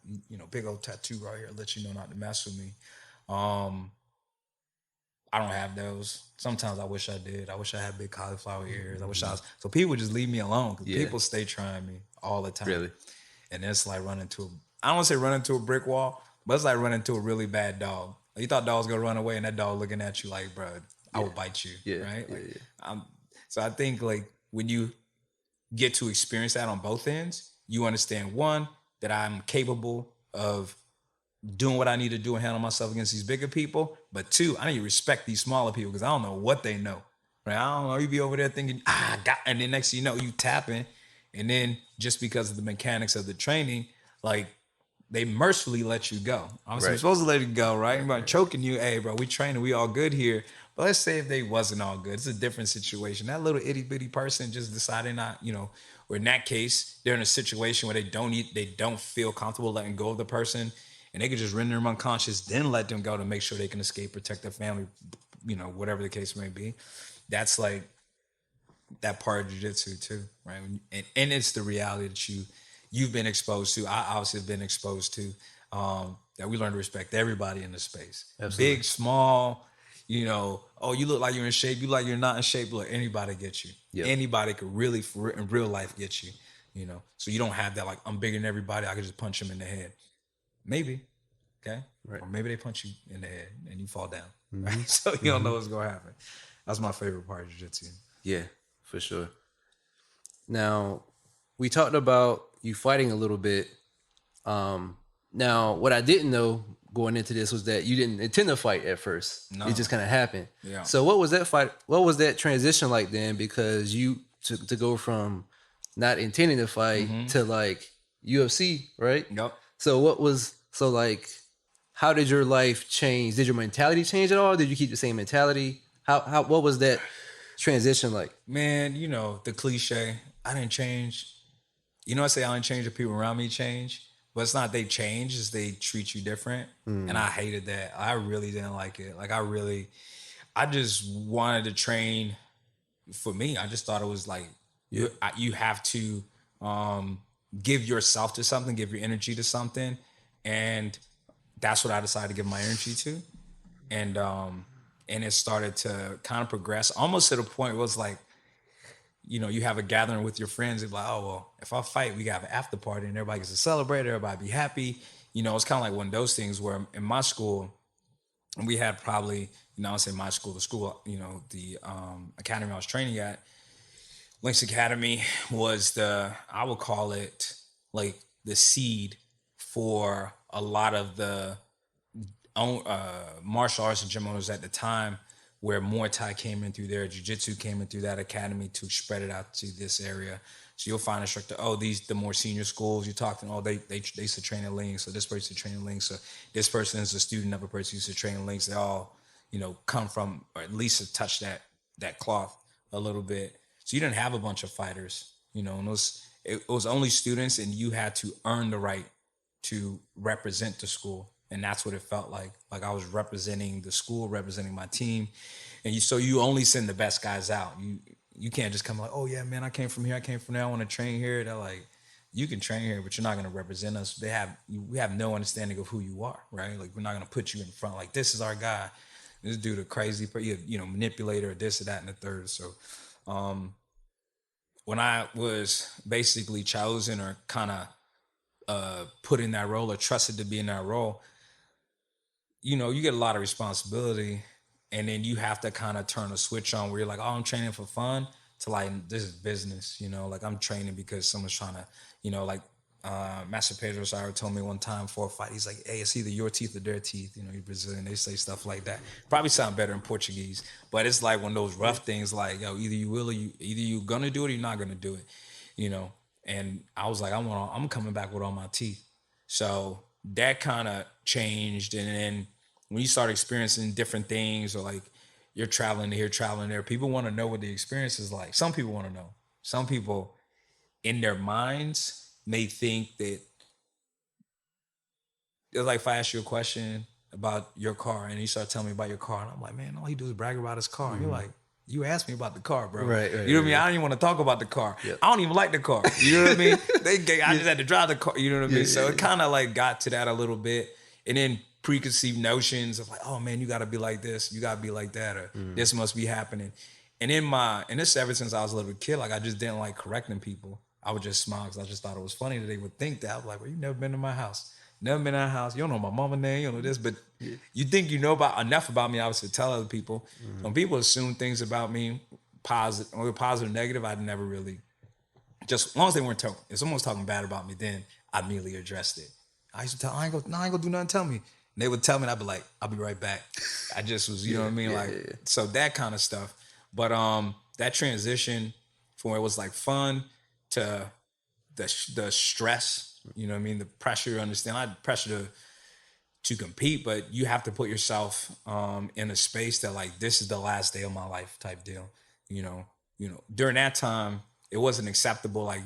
big old tattoo right here. Let you know not to mess with me. I don't have those. Sometimes I wish I did. I wish I had big cauliflower ears. I wish I was. So people just leave me alone, because people stay trying me all the time. Really? And it's like running to I don't want to say run into a brick wall, but it's like running into a really bad dog. Like, you thought dog was gonna run away, and that dog looking at you like, bro, I will bite you, right? Like, so I think like when you get to experience that on both ends, you understand, one, that I'm capable of doing what I need to do and handle myself against these bigger people. But two, I need to respect these smaller people because I don't know what they know. Right? I don't know. You be over there thinking, and then next thing you know, you tapping. And then just because of the mechanics of the training, like they mercifully let you go. Obviously, we're supposed to let you go, right? By choking you, hey, bro, we training, we all good here. But let's say if they wasn't all good, it's a different situation. That little itty bitty person just decided not, or in that case, they're in a situation where they don't feel comfortable letting go of the person, and they could just render them unconscious, then let them go to make sure they can escape, protect their family, whatever the case may be. That's like that part of jiu-jitsu too, right? And it's the reality that you've been exposed to. I obviously have been exposed to, that we learn to respect everybody in the space. Absolutely. Big, small, oh, you look like you're in shape, you like you're not in shape. Look, anybody gets you. Yep. Anybody could really, in real life, get you, So you don't have that, like, I'm bigger than everybody, I could just punch them in the head. Maybe, okay? Right. Or maybe they punch you in the head and you fall down, right? So you don't know what's going to happen. That's my favorite part of jiu-jitsu. Yeah, for sure. Now, we talked about you fighting a little bit. Now, what I didn't know going into this was that you didn't intend to fight at first. No. It just kind of happened. Yeah. So what was that fight? What was that transition like then? Because you to go from not intending to fight to like UFC, right? Yep. So like, how did your life change? Did your mentality change at all? Did you keep the same mentality? What was that transition like? Man, the cliche, I didn't change. I say I didn't change, the people around me change. But it's not they change, it's they treat you different. And I hated that. I really didn't like it. Like I just wanted to train for me. I just thought it was like, you have to give yourself to something, give your energy to something. And that's what I decided to give my energy to. And it started to kind of progress almost to the point where it was like, you have a gathering with your friends. It's like, oh, well, if I fight, we got an after party and everybody gets to celebrate, everybody be happy. It's kind of like one of those things where in my school, we had probably, I would say my school, the school, the academy I was training at, Lynx Academy was I would call it like the seed for a lot of the martial arts and gym owners at the time, where Muay Thai came in through there, Jiu-Jitsu came in through that academy to spread it out to this area. So you'll find instructor, the more senior schools, you're talking, they used to train in links, so this person used to train in links, so this person is a student of a person who used to train in links. They all, come from, or at least have touched that cloth a little bit. So you didn't have a bunch of fighters, and it was only students, and you had to earn the right to represent the school. And that's what it felt like. Like I was representing the school, representing my team. And you only send the best guys out. You can't just come like, oh yeah, man, I came from here, I came from there, I want to train here. They're like, you can train here, but you're not going to represent us. We have no understanding of who you are, right? Like we're not going to put you in front. Like this is our guy. This dude a crazy, manipulator, this or that and the third. So when I was basically chosen or kind of put in that role or trusted to be in that role, you get a lot of responsibility, and then you have to kind of turn a switch on where you're like, oh, I'm training for fun, to like, this is business, like I'm training because someone's trying to, like Master Pedro Sire told me one time for a fight, he's like, hey, it's either your teeth or their teeth, you're Brazilian, they say stuff like that. Probably sound better in Portuguese, but it's like one of those rough things like, yo, either you will or either you're gonna do it or you're not gonna do it, and I was like, I'm coming back with all my teeth. So that kind of changed. And then when you start experiencing different things, or like you're traveling here, traveling there, people want to know what the experience is like. Some people want to know. Some people in their minds may think that, it's like if I ask you a question about your car and you start telling me about your car, and I'm like, man, all he do is brag about his car. And you're like, you asked me about the car, bro. Right, you know what I mean? I don't even want to talk about the car. Yep. I don't even like the car. You know what I mean? I just had to drive the car. You know what I mean? So it kind of like got to that a little bit. And then preconceived notions of like, oh man, you got to be like this. You got to be like that. Or this must be happening. And this ever since I was a little kid, like I just didn't like correcting people. I would just smile because I just thought it was funny that they would think that. I was like, well, you never been to my house. Never been in our house. You don't know my mama name. You don't know this, but you think you know about enough about me, obviously, to tell other people. When people assume things about me, positive or negative, I'd never really, just as long as they weren't talking, if someone was talking bad about me, then I immediately addressed it. I used to tell, I ain't gonna do nothing, tell me. And they would tell me, and I'd be like, I'll be right back. I just was, you know what I mean? So that kind of stuff. But that transition from where it was like fun to the stress, you know what I mean? The pressure, understand, I had pressure to compete, but you have to put yourself in a space that like, this is the last day of my life type deal. You know, during that time, it wasn't acceptable. Like,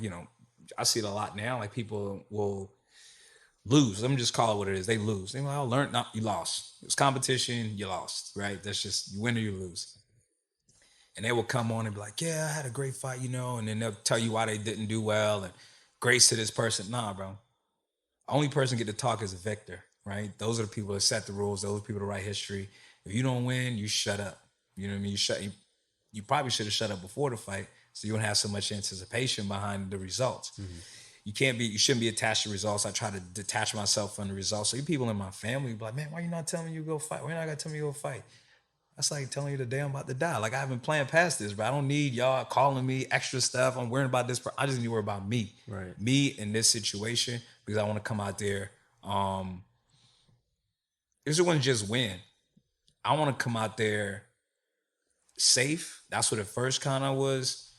I see it a lot now. Like people will lose. Let me just call it what it is. They lose. They like, learn, no, you lost. It was competition, you lost, right? That's just, you win or you lose. And they will come on and be like, yeah, I had a great fight, and then they'll tell you why they didn't do well and grace to this person. Nah, bro. Only person get to talk is a victor, right? Those are the people that set the rules. Those are the people that write history. If you don't win, you shut up. You know what I mean? You probably should have shut up before the fight so you don't have so much anticipation behind the results. Mm-hmm. You shouldn't be attached to results. I try to detach myself from the results. So you people in my family be like, man, why you not telling me you go fight? Why you not gonna tell me you go fight? That's like telling you the day I'm about to die. Like, I've been playing past this, but I don't need y'all calling me extra stuff. I'm worrying about this. I just need to worry about me. Right. Me in this situation, because I want to come out there. This wasn't just win. I want to come out there safe. That's what it first kind of was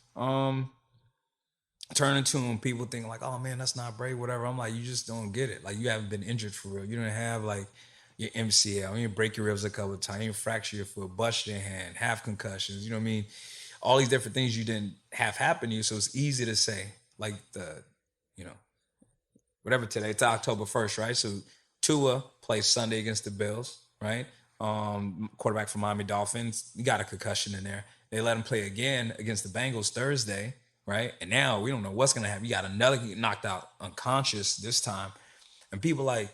turning to, and people think like, oh man, that's not brave, whatever. I'm like, you just don't get it. Like, you haven't been injured for real. You don't have like your MCL, you break your ribs a couple of times, you fracture your foot, bust your hand, have concussions, you know what I mean? All these different things you didn't have happen to you. So it's easy to say, like whatever today, it's October 1st, right? So Tua plays Sunday against the Bills, right? Quarterback for Miami Dolphins, you got a concussion in there. They let him play again against the Bengals Thursday, right? And now we don't know what's gonna happen. You got another knocked out unconscious this time. And people like,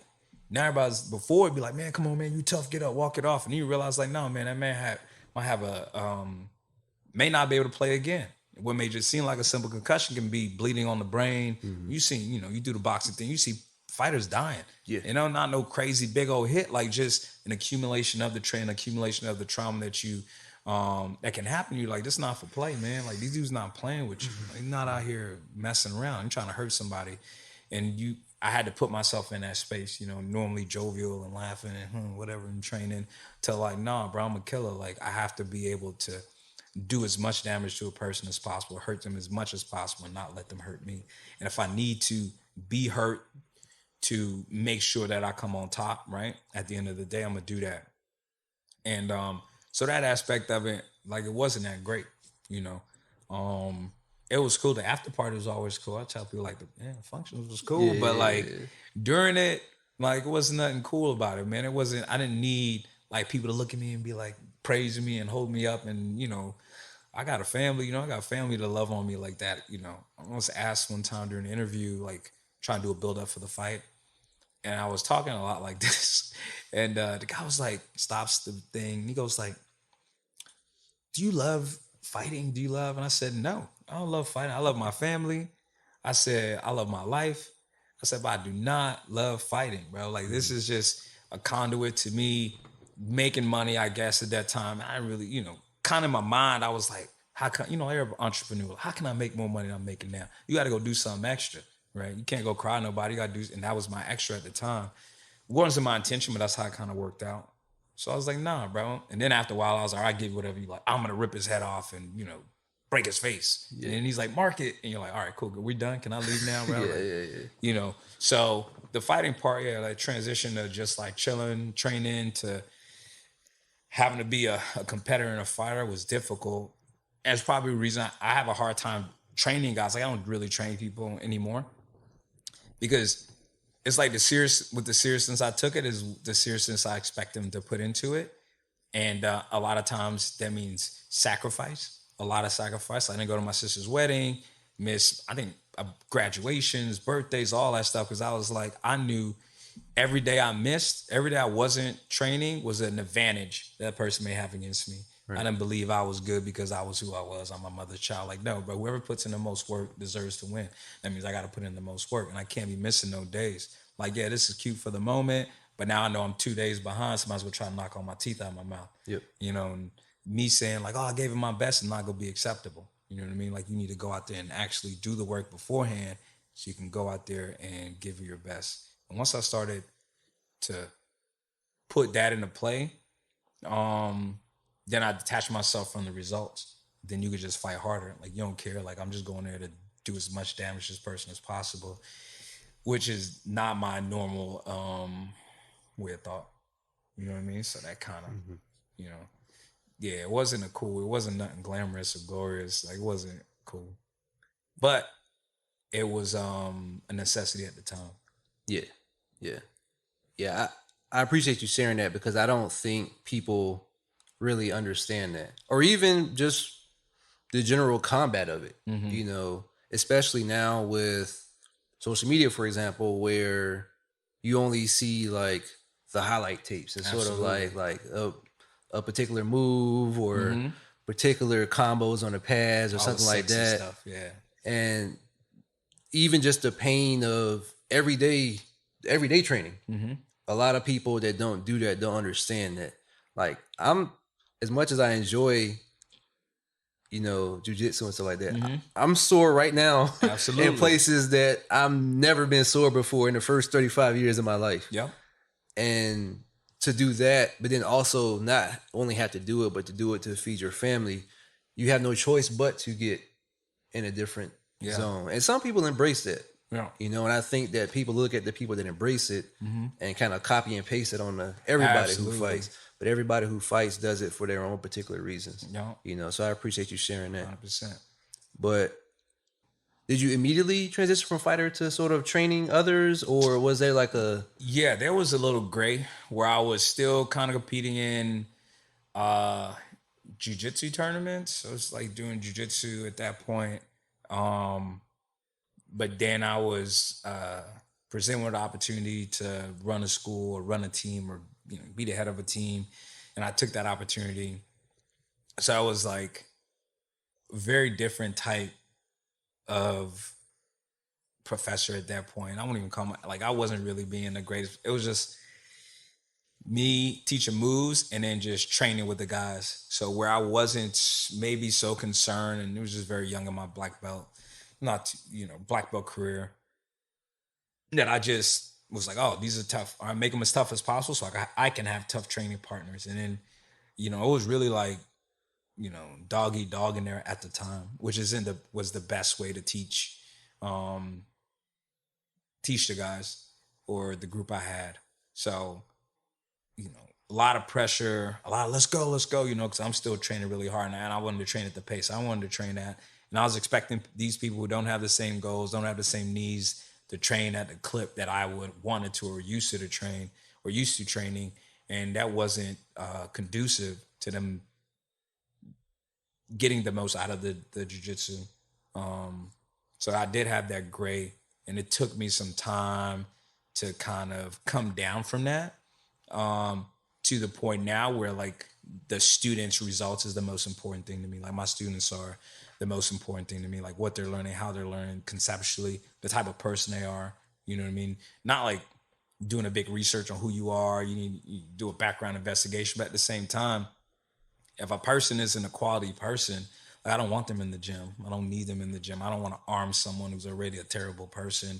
now everybody's before it'd be like, man, come on, man, you tough, get up, walk it off. And you realize like, no, man, that man might have may not be able to play again. What may just seem like a simple concussion can be bleeding on the brain. Mm-hmm. You see, you do the boxing thing, you see fighters dying. Yeah. Not no crazy big old hit, like just an accumulation of the train, accumulation of the trauma that you that can happen to you. Like, this is not for play, man. Like, these dudes not playing with you. Mm-hmm. They're not out here messing around. You're trying to hurt somebody. And I had to put myself in that space, normally jovial and laughing and whatever in training, to like, nah, bro, I'm a killer. Like, I have to be able to do as much damage to a person as possible, hurt them as much as possible, and not let them hurt me. And if I need to be hurt to make sure that I come on top, right, at the end of the day, I'm gonna do that. And so that aspect of it, like, it wasn't that great, It was cool. The after party was always cool. I tell people like, the functions was cool, but like during it, like, it wasn't nothing cool about it, man. I didn't need like people to look at me and be like praising me and hold me up. And, I got a family, I got a family to love on me like that. I was asked one time during the interview, like trying to do a build up for the fight. And I was talking a lot like this. And the guy was like, stops the thing. He goes like, do you love fighting? Do you love? And I said, no, I don't love fighting. I love my family. I said, I love my life. I said, but I do not love fighting, bro. Like, this is just a conduit to me making money, I guess, at that time. I really, kind of in my mind, I was like, how can, you're an entrepreneur. How can I make more money than I'm making now? You got to go do something extra, right? You can't go cry nobody. You got to do, and that was my extra at the time. It wasn't my intention, but that's how it kind of worked out. So I was like, nah, bro. And then after a while, I was like, all right, give you whatever you like. I'm going to rip his head off and, break his face. Yeah. And he's like, mark it. And you're like, all right, cool. We done? Can I leave now, bro? Yeah. So the fighting part, like transition to just like chilling, training, to having to be a competitor and a fighter was difficult. And it's probably the reason I have a hard time training guys. Like, I don't really train people anymore because it's like the seriousness I took it is the seriousness I expect them to put into it. And a lot of times that means sacrifice, a lot of sacrifice. I didn't go to my sister's wedding, miss, I think, graduations, birthdays, all that stuff. Because I was like, I knew every day I missed, every day I wasn't training was an advantage that person may have against me. I didn't believe I was good because I was who I was. I'm my mother's child. Like, no, but whoever puts in the most work deserves to win. That means I got to put in the most work, and I can't be missing no days. Like, yeah, this is cute for the moment, but now I know I'm 2 days behind, so I might as well try to knock all my teeth out of my mouth. Yep. You know, and me saying like, oh, I gave it my best, is not gonna be acceptable. You know what I mean? Like, you need to go out there and actually do the work beforehand, so you can go out there and give it your best. And once I started to put that into play, then I detach myself from the results. Then you could just fight harder. Like, you don't care. Like, I'm just going there to do as much damage to this person as possible, which is not my normal way of thought. You know what I mean? So that kind of, you know, yeah, it wasn't nothing glamorous or glorious. Like, it wasn't cool. But it was a necessity at the time. Yeah. Yeah. Yeah. I appreciate you sharing that, because I don't think people really understand that, or even just the general combat of it, you know, especially now with social media, for example, where you only see like the highlight tapes and sort of like a particular move or particular combos on the pads or All something the like sexy that. Stuff, yeah. And even just the pain of everyday training. A lot of people that don't do that don't understand that. Like, as much as I enjoy, you know, jiu-jitsu and stuff like that, I'm sore right now in places that I've never been sore before in the first 35 years of my life. Yeah. And to do that, but then also not only have to do it, but to do it to feed your family, you have no choice but to get in a different zone. And some people embrace that. Yeah. You know, and I think that people look at the people that embrace it and kind of copy and paste it on everybody who fights. But everybody who fights does it for their own particular reasons. Yeah. You know, so I appreciate you sharing that. 100%. But did you immediately transition from fighter to sort of training others, or was there like a... Yeah, there was a little gray where I was still kind of competing in jiu-jitsu tournaments. So it's like doing jiu-jitsu at that point. But then I was presented with the opportunity to run a school or run a team or, you know, be the head of a team. And I took that opportunity. So I was like a very different type of professor at that point. I won't even call I wasn't really being the greatest. It was just me teaching moves and then just training with the guys. So where I wasn't maybe so concerned, and it was just very young in my black belt, black belt career, that I just was like, oh, these are tough. I make them as tough as possible so I can have tough training partners. And then, you know, it was really like, you know, dog eat dog in there at the time, which was the best way to teach the guys or the group I had. So, you know, a lot of pressure, a lot of let's go, you know, because I'm still training really hard now, and I wanted to train at the pace I wanted to train at. And I was expecting these people who don't have the same goals, don't have the same needs, to train at the clip that I wanted to or used to training. And that wasn't conducive to them getting the most out of the jiu-jitsu. So I did have that gray, and it took me some time to kind of come down from that to the point now where like the students' results is the most important thing to me. Like, my students are the most important thing to me, like what they're learning, how they're learning conceptually, the type of person they are, you know what I mean? Not like doing a big research on who you are, you do a background investigation, but at the same time, if a person isn't a quality person, like, I don't want them in the gym. I don't need them in the gym. I don't want to arm someone who's already a terrible person.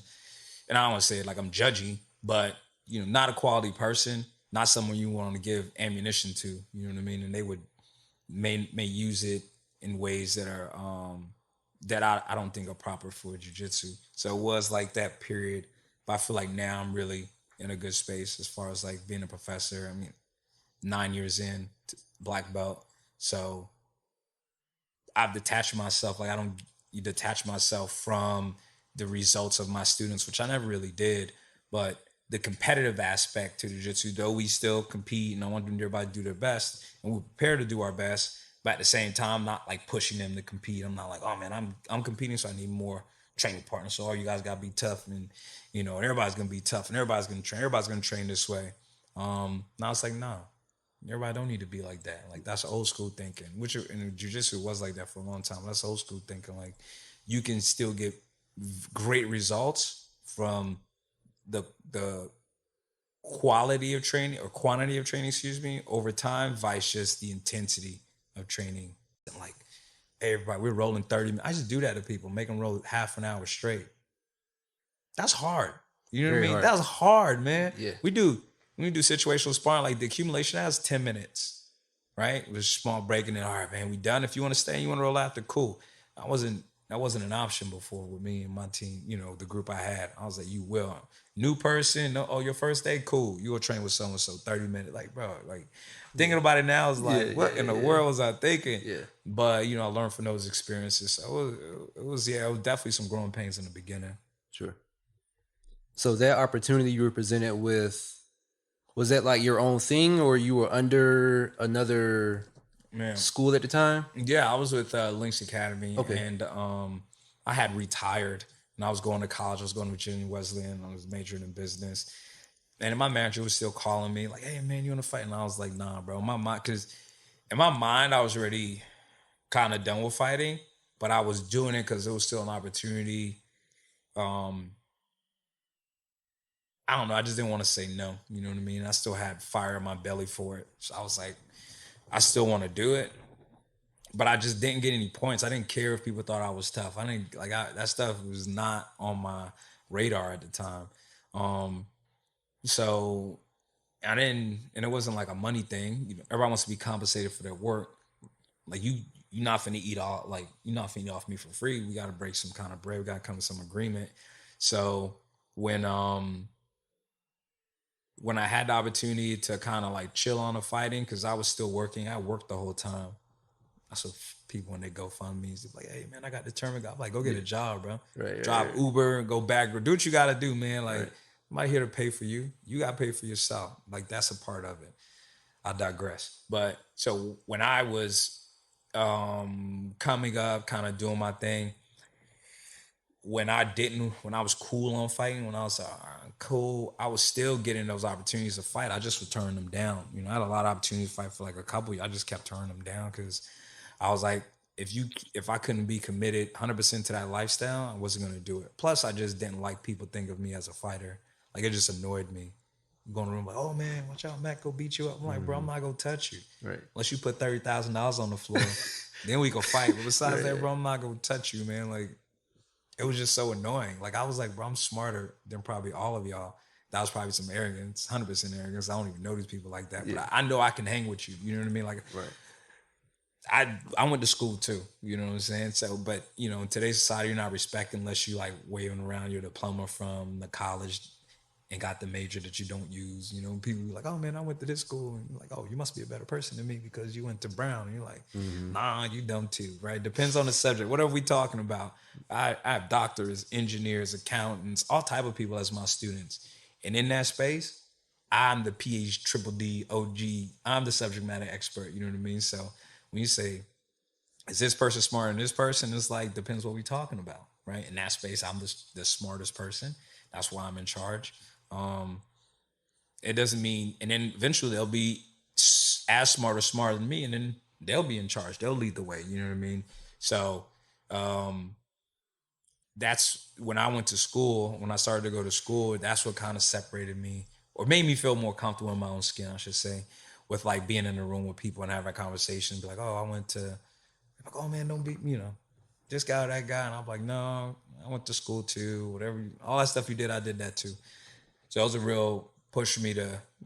And I don't want to say it like I'm judgy, but, you know, not a quality person, not someone you want to give ammunition to, you know what I mean? And they may use it in ways that are that I don't think are proper for jiu-jitsu. So it was like that period, but I feel like now I'm really in a good space as far as like being a professor. I mean, 9 years in, black belt. So I've detached myself. Like, you detach myself from the results of my students, which I never really did. But the competitive aspect to jiu-jitsu, though we still compete and I want everybody to do their best, and we're prepared to do our best, but at the same time, not like pushing them to compete. I'm not like, oh man, I'm competing, so I need more training partners. So all you guys gotta be tough, and and everybody's gonna be tough, and everybody's gonna train this way. Now it's like, no, Everybody don't need to be like that. Like that's old school thinking, which in jiu-jitsu was like that for a long time. That's old school thinking. Like you can still get great results from the quality of training or quantity of training, excuse me, over time, vice just the intensity of training. Like everybody, we're rolling 30 minutes. I just do that to people, make them roll half an hour straight. That's hard. You know Very what I mean? hard. That's hard, man. Yeah. We do situational sparring, like the accumulation has 10 minutes, right? It was a small break and then, all right, man, we done. If you want to stay, you want to roll after, cool. That wasn't an option before with me and my team, you know, the group I had. I was like, you will. New person, no, oh, your first day, cool. You will train with so-and-so, 30 minutes. Like, bro, like thinking about it now is like, what in the world was I thinking? Yeah. But, you know, I learned from those experiences. So it was definitely some growing pains in the beginning. Sure. So that opportunity you were presented with, was that like your own thing, or you were under another school at the time? Yeah, I was with Lynx Academy, Okay. and I had retired, and I was going to college. I was going to Virginia Wesleyan. I was majoring in business, and my manager was still calling me like, "Hey, man, you want to fight?" And I was like, "Nah, bro." Because in my mind, I was already kind of done with fighting, but I was doing it because it was still an opportunity. I don't know. I just didn't want to say no. You know what I mean? I still had fire in my belly for it. So I was like, I still want to do it. But I just didn't get any points. I didn't care if people thought I was tough. I didn't that stuff was not on my radar at the time. So I didn't, and it wasn't like a money thing. You know, everybody wants to be compensated for their work. Like you're not finna eat all, like you're not finna eat off me for free. We got to break some kind of bread. We got to come to some agreement. So when I had the opportunity to kind of like chill on the fighting, because I was still working. I worked the whole time. That's what people, when they go fund me, they're like, "Hey man, I got determined." I'm like, "Go get a job, bro. Drive Uber and go back. Do what you got to do, man. Like, I'm not here to pay for you. You got to pay for yourself. Like, that's a part of it." I digress. But so when I was coming up, kind of doing my thing, when I was cool on fighting, when I was cool, I was still getting those opportunities to fight. I just would turn them down. You know, I had a lot of opportunities to fight for like a couple years. I just kept turning them down because I was like, if I couldn't be committed 100% to that lifestyle, I wasn't going to do it. Plus, I just didn't like people think of me as a fighter. Like, it just annoyed me. Going to the room like, "Oh man, watch out, Mac, go beat you up." I'm like, "Bro, I'm not going to touch you. Right. Unless you put $30,000 on the floor, then we can fight. But besides that, bro, I'm not going to touch you, man." Like, it was just so annoying. Like, I was like, "Bro, I'm smarter than probably all of y'all." That was probably some arrogance, 100% arrogance. I don't even know these people like that. But I know I can hang with you. You know what I mean? Like, I went to school too. You know what I'm saying? So, but, you know, in today's society, you're not respected unless you like waving around your diploma from the college and got the major that you don't use. You know, people be like, "Oh man, I went to this school." And you're like, "Oh, you must be a better person than me because you went to Brown." And you're like, "Nah, you dumb too," right? Depends on the subject. Whatever we talking about. I have doctors, engineers, accountants, all type of people as my students. And in that space, I'm the PhD, triple D, OG. I'm the subject matter expert. You know what I mean? So when you say, is this person smarter than this person? It's like, depends what we're talking about, right? In that space, I'm the smartest person. That's why I'm in charge. It doesn't mean, and then eventually they'll be as smart or smarter than me, and then they'll be in charge. They'll lead the way. You know what I mean? So that's when I went to school. When I started to go to school, that's what kind of separated me, or made me feel more comfortable in my own skin, I should say, with like being in the room with people and having a conversation. Be like, "Oh, I went to," like, "Oh man, don't be, you know, this guy or that guy," and I'm like, "No, I went to school too. Whatever, all that stuff you did, I did that too." So it was a real push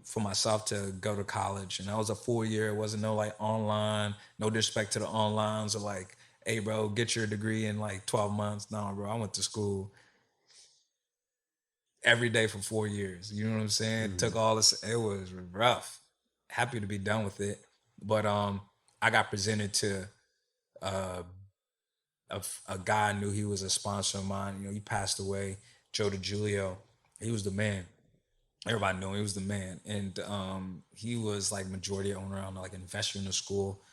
for myself to go to college. And that was a 4-year. It wasn't no like online, no disrespect to the onlines or like, "Hey bro, get your degree in like 12 months. No, bro, I went to school every day for 4 years. You know what I'm saying? Took all this, it was rough. Happy to be done with it. But I got presented to a guy. I knew he was a sponsor of mine. You know, he passed away, Joe DiGiulio. He was the man. Everybody knew him. He was the man. And he was like majority owner. I'm like an investor in the school.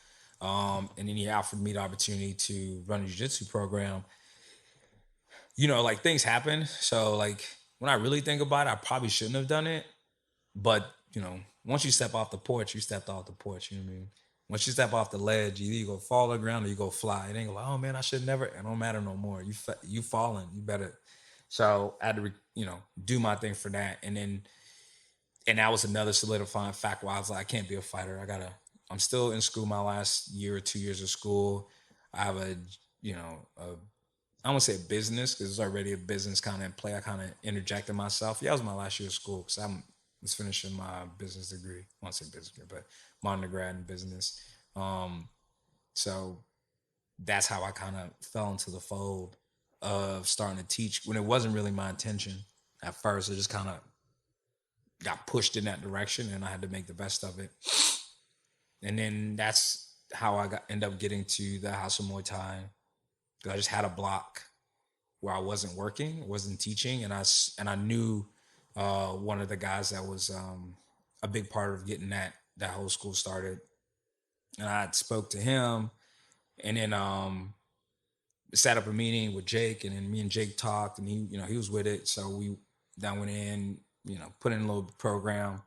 And then he offered me the opportunity to run a jiu-jitsu program. You know, like things happen. So like when I really think about it, I probably shouldn't have done it. But, you know, once you step off the porch, you stepped off the porch. You know what I mean? Once you step off the ledge, you either go fall to the ground or you go fly. It ain't like, oh man, I should never. It don't matter no more. You falling. You better. So I had to, do my thing for that, and that was another solidifying fact why I was like, I can't be a fighter. I'm still in school, my last year or 2 years of school. I have I don't want to say a business because it's already a business kind of in play. I kind of interjected myself. Yeah, it was my last year of school because I was finishing my business degree. I won't say business degree, but my undergrad in business. So that's how I kind of fell into the fold of starting to teach when it wasn't really my intention at first. It just kind of got pushed in that direction and I had to make the best of it. And then that's how I end up getting to the House of Muay Thai. I just had a block where I wasn't working, wasn't teaching, and I knew one of the guys that was a big part of getting that whole school started. And I spoke to him, and then set up a meeting with Jake, and then me and Jake talked, and he was with it. So we went in, put in a little program,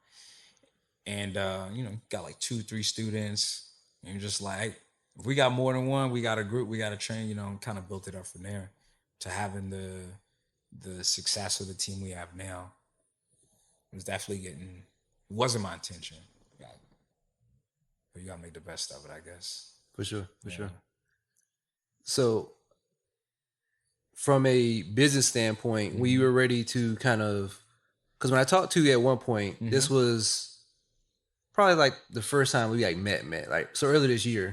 and got like 2-3 students, and you're just like, if we got more than one, we got a group, we got to train, and kind of built it up from there to having the success of the team we have now. It was definitely it wasn't my intention. But you got to make the best of it, I guess. For sure. So from a business standpoint, when you were ready to kind of, because when I talked to you at one point, this was probably like the first time we like met, like so early this year.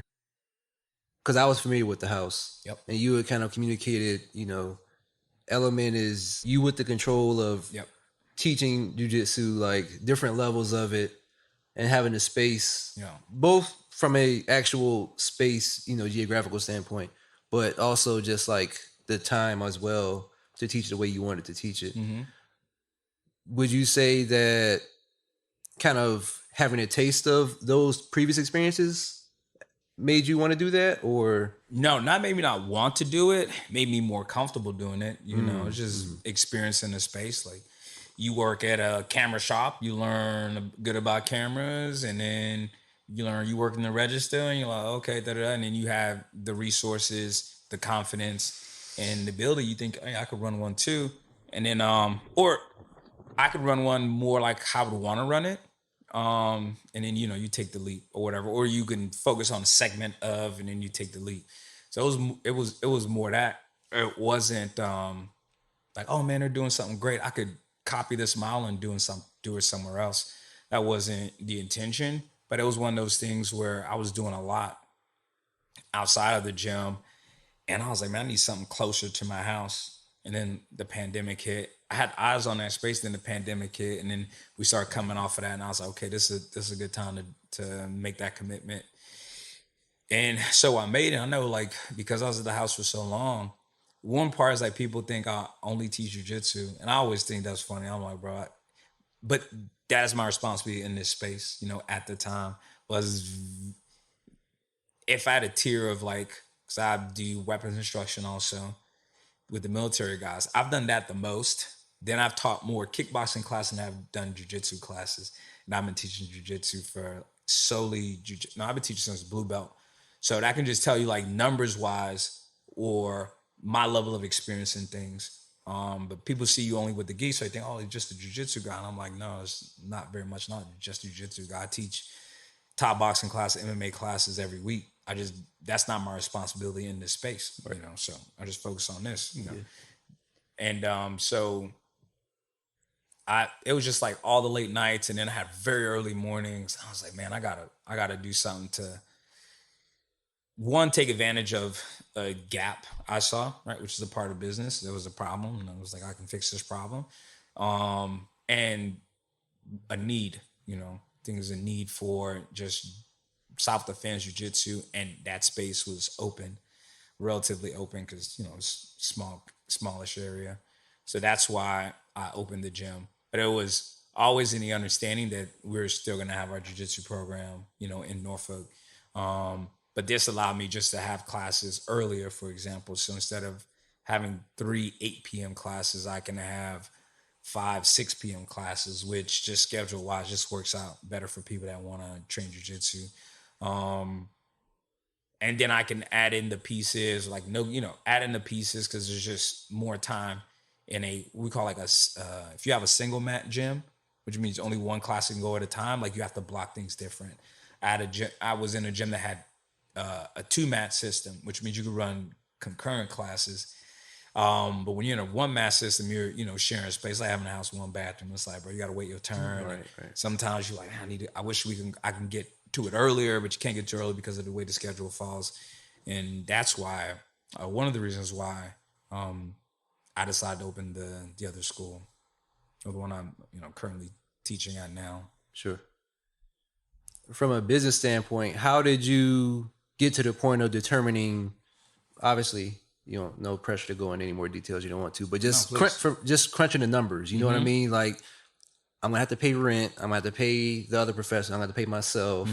Because I was familiar with the house. Yep. And you had kind of communicated, element is you with the control of teaching jiu-jitsu, like different levels of it and having a space, both from a actual space, geographical standpoint, but also just like the time as well to teach the way you wanted to teach it. Mm-hmm. Would you say that kind of having a taste of those previous experiences made you want to do that, or no? Not made me not want to do it. Made me more comfortable doing it. It's just experiencing the space. Like you work at a camera shop, you learn good about cameras, and then you work in the register, and you're like, okay, and then you have the resources, the confidence, and the ability. You think, hey, I could run one too, and then or I could run one more like how I would want to run it. And then, you take the leap or whatever, or you can focus on a segment of, and then you take the leap. So it was more that. It wasn't, like, oh man, they're doing something great. I could copy this mile and do it somewhere else. That wasn't the intention, but it was one of those things where I was doing a lot outside of the gym. And I was like, man, I need something closer to my house. And then the pandemic hit. I had eyes on that space, then the pandemic hit, and then we started coming off of that. And I was like, okay, this is a good time to make that commitment. And so I made it. I know, like, because I was at the house for so long, one part is like people think I only teach jiu-jitsu. And I always think that's funny. I'm like, bro, but that is my responsibility in this space, at the time, was if I had a tier of like, because I do weapons instruction also with the military guys. I've done that the most. Then I've taught more kickboxing classes and I've done jiu-jitsu classes. And I've been teaching jiu-jitsu for solely jiu-jitsu. No, I've been teaching since blue belt. So that can just tell you like numbers wise or my level of experience in things. But people see you only with the gi, so they think, oh, he's just a jiu-jitsu guy. And I'm like, no, it's not very much, not just a jiu-jitsu guy. I teach top boxing classes, MMA classes every week. That's not my responsibility in this space, right. So I just focus on this, Yeah. And so it was just like all the late nights, and then I had very early mornings. I was like, man, I gotta do something to, one, take advantage of a gap I saw, right, which is a part of business. There was a problem, and I was like, I can fix this problem, and a need, things a need for just self-defense jiu-jitsu, and that space was open, relatively open, because it's smallish area. So that's why I opened the gym. But it was always in the understanding that we're still going to have our jiu-jitsu program, in Norfolk. But this allowed me just to have classes earlier, for example. So instead of having 3 8 p.m. classes, I can have 5, 6 p.m. classes, which just schedule wise just works out better for people that want to train jiu-jitsu. And then I can add in the pieces, like add in the pieces because there's just more time in we call like if you have a single mat gym, which means only one class can go at a time, like you have to block things different. I was in a gym that had a 2-mat system, which means you could run concurrent classes. But when you're in a 1-mat system, you're sharing space, like having a house, 1 bathroom. It's like, bro, you got to wait your turn. Right. Sometimes you're like, I wish I can get to it earlier, but you can't get too early because of the way the schedule falls. And that's why, one of the reasons why, I decided to open the other school, or the one I'm, currently teaching at now. Sure. From a business standpoint, how did you get to the point of determining, obviously, no pressure to go into any more details you don't want to, but just crunching the numbers, you know what I mean? Like, I'm gonna have to pay rent, I'm gonna have to pay the other professor, I'm gonna have to pay myself.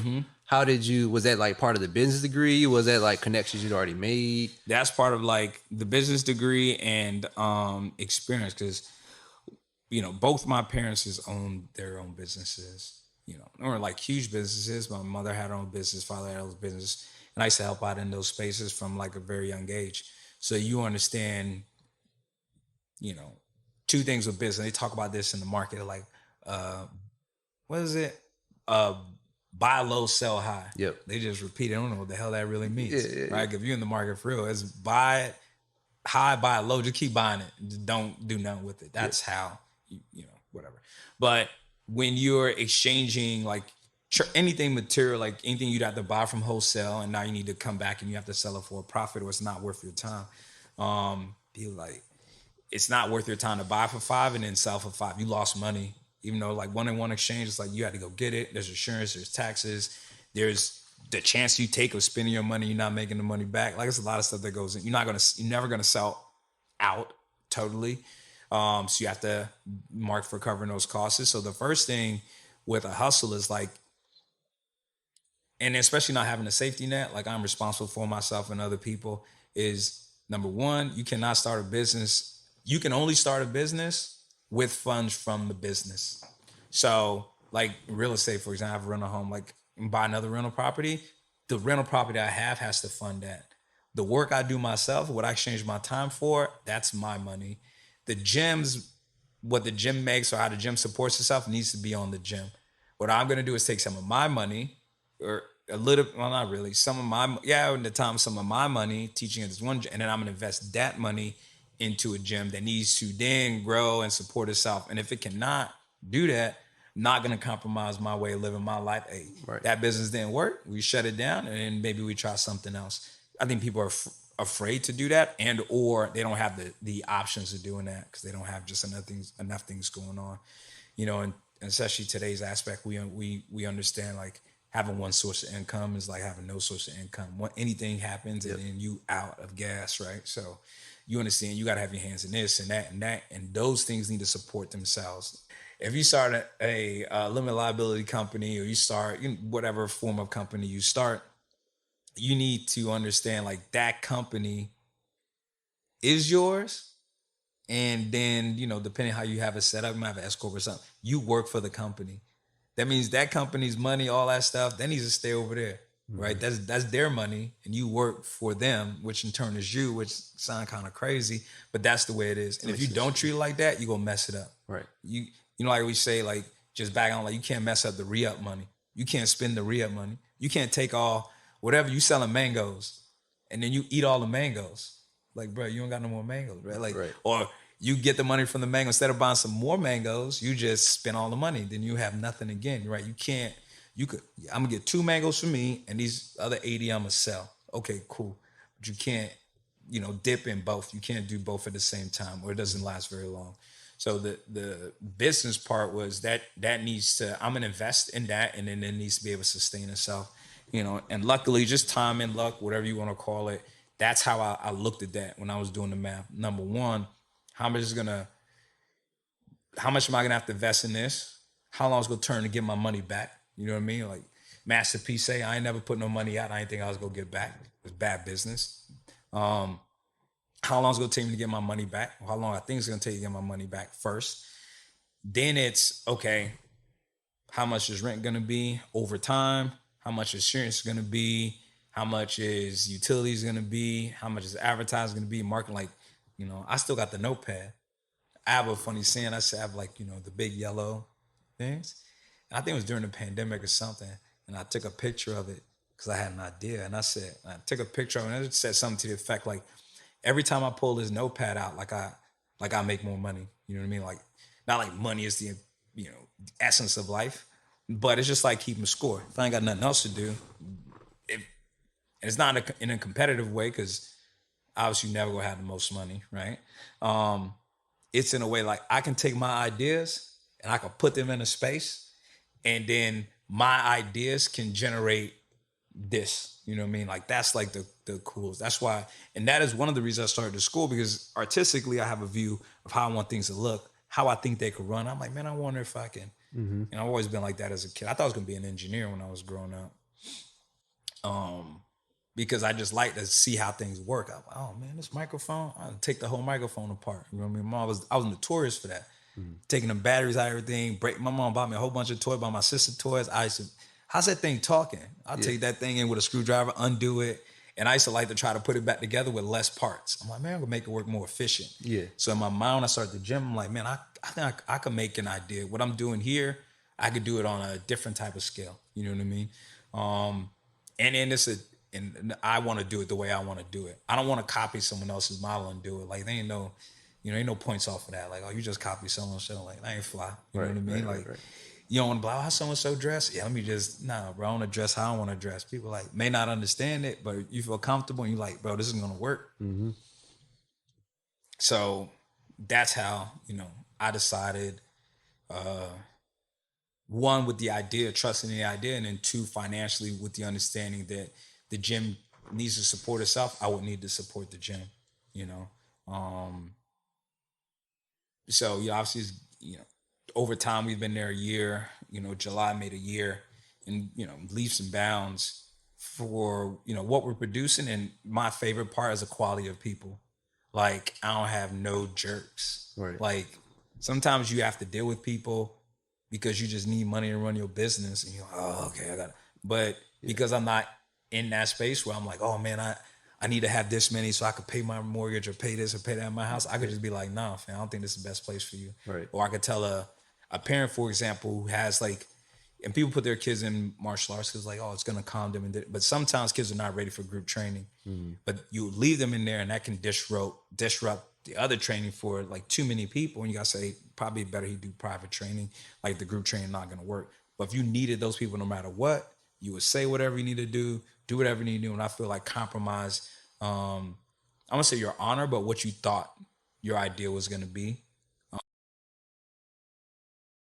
How was that like part of the business degree? Was that like connections you'd already made? That's part of like the business degree and experience, because both my parents owned their own businesses, or like huge businesses. My mother had her own business, father had his business, and I used to help out in those spaces from like a very young age. So you understand, 2 things with business. They talk about this in the market, like, what is it? Buy low, sell high. Yep. They just repeat it. I don't know what the hell that really means, Yeah. right? If you're in the market for real, it's buy it high, buy it low. Just keep buying it. Just don't do nothing with it. That's how, whatever. But when you're exchanging like anything material, like anything you'd have to buy from wholesale, and now you need to come back and you have to sell it for a profit, or it's not worth your time. People like, it's not worth your time to buy for 5 and then sell for 5. You lost money, even though like 1-on-1 exchange, it's like you had to go get it. There's insurance, there's taxes, there's the chance you take of spending your money, you're not making the money back. Like, it's a lot of stuff that goes in. You're never gonna sell out totally. So you have to mark for covering those costs. So the first thing with a hustle is like, and especially not having a safety net, like I'm responsible for myself and other people, is number 1, you cannot start a business. You can only start a business with funds from the business. So like real estate, for example, I rent a home, like buy another rental property. The rental property I have has to fund that. The work I do myself, what I exchange my time for, that's my money. The gyms, what the gym makes or how the gym supports itself needs to be on the gym. What I'm going to do is take some of my money, or a little, well, not really, some of my money teaching at this one gym, and then I'm going to invest that money into a gym that needs to then grow and support itself. And if it cannot do that, I'm not going to compromise my way of living my life. Hey, Right. That business didn't work. We shut it down, and then maybe we try something else. I think people are afraid to do that, and or they don't have the options of doing that because they don't have just enough things going on, and especially today's aspect, we understand like having one source of income is like having no source of income. When anything happens, and then you out of gas, right? So you understand you got to have your hands in this and that and that, and those things need to support themselves. If you start a limited liability company, or you start whatever form of company you start, you need to understand like that company is yours. And then, depending how you have it set up, you might have an S corp or something. You work for the company. That means that company's money, all that stuff, that needs to stay over there, right? That's their money, and you work for them, which in turn is you, which sounds kind of crazy, but that's the way it is. And if you don't treat it like that, you're gonna mess it up. Right. Like we say, like just back on, like you can't mess up the re-up money. You can't spend the re-up money. You can't take all whatever you selling mangoes, and then you eat all the mangoes. Like, bro, you don't got no more mangoes, right? Like, Right. Or you get the money from the mango, instead of buying some more mangoes, you just spend all the money. Then you have nothing again, right? I'm gonna get 2 mangoes for me, and these other 80 I'm gonna sell. Okay, cool. But you can't, dip in both. You can't do both at the same time, or it doesn't last very long. So the business part was that needs to, I'm gonna invest in that, and then it needs to be able to sustain itself, and luckily, just time and luck, whatever you want to call it, that's how I looked at that when I was doing the math. Number 1, how much am I gonna have to invest in this? How long is it gonna turn to get my money back? You know what I mean? Like Master P say, I ain't never put no money out. I ain't think I was gonna get back. It's bad business. How long is it gonna take me to get my money back? How long I think it's gonna take to get my money back first? Then it's okay, how much is rent gonna be over time? How much insurance is gonna be? How much is utilities gonna be? How much is advertising gonna be? Marketing, like, I still got the notepad. I have a funny saying. I have like, the big yellow things. And I think it was during the pandemic or something. And I took a picture of it because I had an idea. And I took a picture of it and it said something to the effect like, every time I pull this notepad out, like I make more money. You know what I mean? Like, not like money is the, the essence of life, but it's just like keeping score. If I ain't got nothing else to do, and it's not in a competitive way, because obviously you never gonna have the most money, right? It's in a way like I can take my ideas and I can put them in a space, and then my ideas can generate this. You know what I mean? Like, that's like the coolest. That's why, and that is one of the reasons I started the school, because artistically I have a view of how I want things to look, how I think they could run. I'm like, man, I wonder if I can. And I've always been like that as a kid. I thought I was gonna be an engineer when I was growing up. Because I just like to see how things work. I'm like, oh man, this microphone, I'll take the whole microphone apart. You know what I mean? I was notorious for that. Taking the batteries out of everything. My mom bought me a whole bunch of toys, bought my sister toys. I used to, how's that thing talking? I'll take that thing in with a screwdriver, undo it. And I used to like to try to put it back together with less parts. I'm like, man, I'm gonna make it work more efficient. Yeah. So in my mind, when I started the gym, I'm like, man, I think I could make an idea. What I'm doing here, I could do it on a different type of scale. You know what I mean? And then and I want to do it the way I want to do it. I don't want to copy someone else's model and do it. Like, there ain't no, ain't no points off of that. Like, oh, you just copy someone's shit. Like, that ain't fly. You know what I mean? Like, you don't want to be like, oh, how someone-so dressed? Yeah, let me just, nah, bro, I want to dress how I want to dress. People like may not understand it, but you feel comfortable and you're like, bro, this is going to work. So that's how, I decided, one, with the idea, trusting the idea, and then two, financially, with the understanding that the gym needs to support itself, I would need to support the gym, So, obviously, over time, we've been there a year. July made a year, and leaps and bounds for what we're producing. And my favorite part is the quality of people. Like, I don't have no jerks. Right. Like, sometimes you have to deal with people because you just need money to run your business, and you're like, oh, okay, I got it. But because I'm not in that space where I'm like, oh man, I need to have this many so I could pay my mortgage or pay this or pay that in my house, I could just be like, nah, fam, I don't think this is the best place for you. Right. Or I could tell a parent, for example, who has like, and people put their kids in martial arts because like, oh, it's gonna calm them. But sometimes kids are not ready for group training. But you leave them in there and that can disrupt the other training for like too many people. And you gotta say, probably better he do private training. Like, the group training not gonna work. But if you needed those people no matter what, you would say whatever you need to do whatever you need to do. And I feel like compromise, I'm gonna say your honor, but what you thought your idea was gonna be.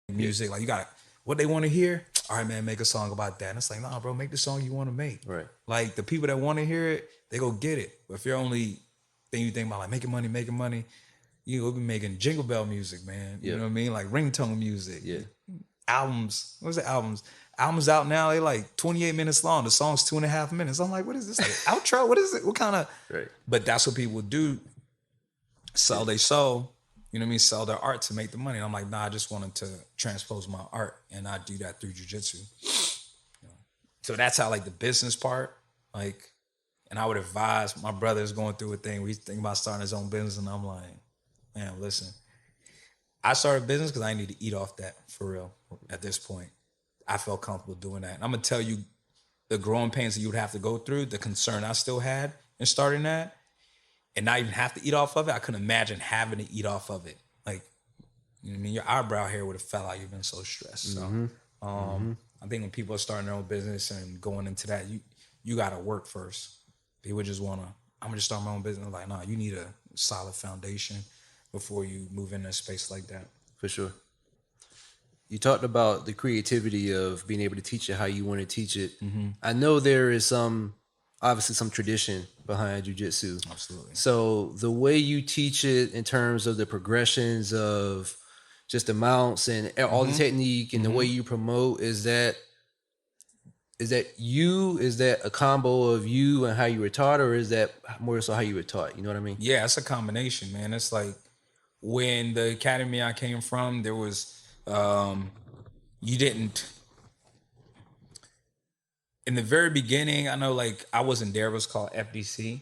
Music, like, you got what they want to hear. All right, man, make a song about that. And it's like, nah, bro, make the song you want to make. Right. Like, the people that want to hear it, they go get it. But if your only thing you think about, like, making money, you will be making jingle bell music, man. You know what I mean? Like, ringtone music. Yeah. Albums. What was it? Albums out now, they like 28 minutes long. The song's 2.5 minutes. I'm like, what is this? Like, outro? What is it? What kind of? Right. But that's what people do. Sell their soul. You know what I mean? Sell their art to make the money. And I'm like, nah, I just wanted to transpose my art, and I do that through jiu-jitsu. So that's how, like, the business part, like, and I would advise, my brother's going through a thing where he's thinking about starting his own business, and I'm like, man, listen, I started a business because I need to eat off that for real at this point. I felt comfortable doing that. And I'm going to tell you the growing pains that you would have to go through, the concern I still had in starting that, and not even have to eat off of it. I couldn't imagine having to eat off of it. Like, you know what I mean? Your eyebrow hair would have fell out. You've been so stressed. So I think when people are starting their own business and going into that, you got to work first. People just want to, I'm going to just start my own business. Like, nah, you need a solid foundation before you move into a space like that. For sure. You talked about the creativity of being able to teach it how you want to teach it. I know there is obviously some tradition behind jiu-jitsu. Absolutely. So the way you teach it in terms of the progressions of just the mounts and all the technique and the way you promote, is that a combo of you and how you were taught, or is that more so how you were taught? You know what I mean? Yeah, it's a combination, man. It's like, when the academy I came from, there was you didn't in the very beginning. I know, like, I wasn't there. It was called FDC,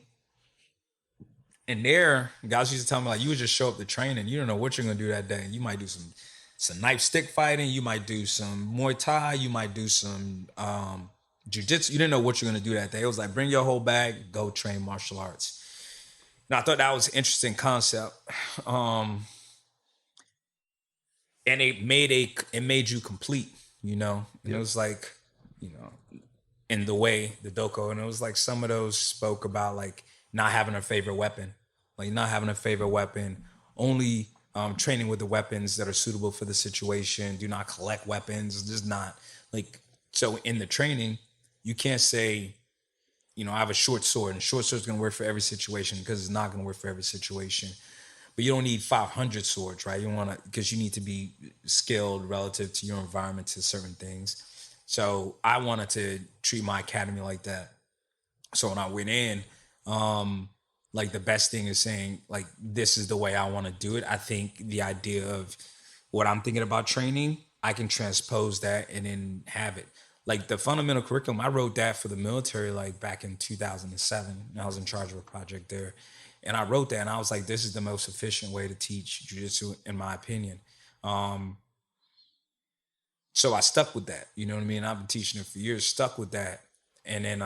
and there guys used to tell me, like, you would just show up to training. You don't know what you're gonna do that day. You might do some knife stick fighting. You might do some Muay Thai. You might do some Jiu-Jitsu. You didn't know what you're gonna do that day. It was like, bring your whole bag, go train martial arts. And I thought that was an interesting concept. And it made you complete, you know. And it was like, you know, in the way the doko, and it was like some of those spoke about like not having a favorite weapon, only training with the weapons that are suitable for the situation. Do not collect weapons. Just not like, so in the training, you can't say, you know, I have a short sword, and short sword is going to work for every situation, because it's not going to work for every situation. But you don't need 500 swords, right? You want to, because you need to be skilled relative to your environment to certain things. So I wanted to treat my academy like that. So when I went in, like, the best thing is saying, like, this is the way I want to do it. I think the idea of what I'm thinking about training, I can transpose that and then have it. Like, the fundamental curriculum, I wrote that for the military, like, back in 2007. And I was in charge of a project there. And I wrote that, and I was like, this is the most efficient way to teach jiu-jitsu, in my opinion. So I stuck with that. You know what I mean? I've been teaching it for years, stuck with that. And then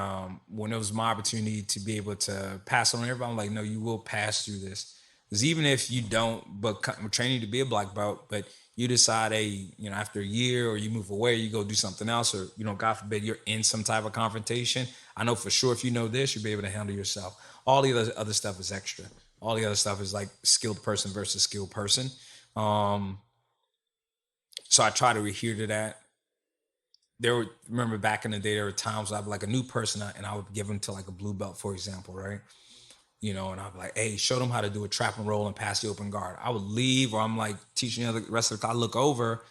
when it was my opportunity to be able to pass on everybody, I'm like, no, you will pass through this. Because even if you don't, but I'm training to be a black belt, but you decide, hey, you know, after a year, or you move away, you go do something else, or, you know, God forbid, you're in some type of confrontation. I know for sure, if you know this, you'll be able to handle yourself. All the other stuff is extra. All the other stuff is like skilled person versus skilled person. So I try to adhere to that. Remember back in the day, there were times where I'd be like a new person, and I would give them to like a blue belt, for example, right? You know, and I'd be like, hey, show them how to do a trap and roll and pass the open guard. I would leave, or I'm like teaching the rest of the class. I look over,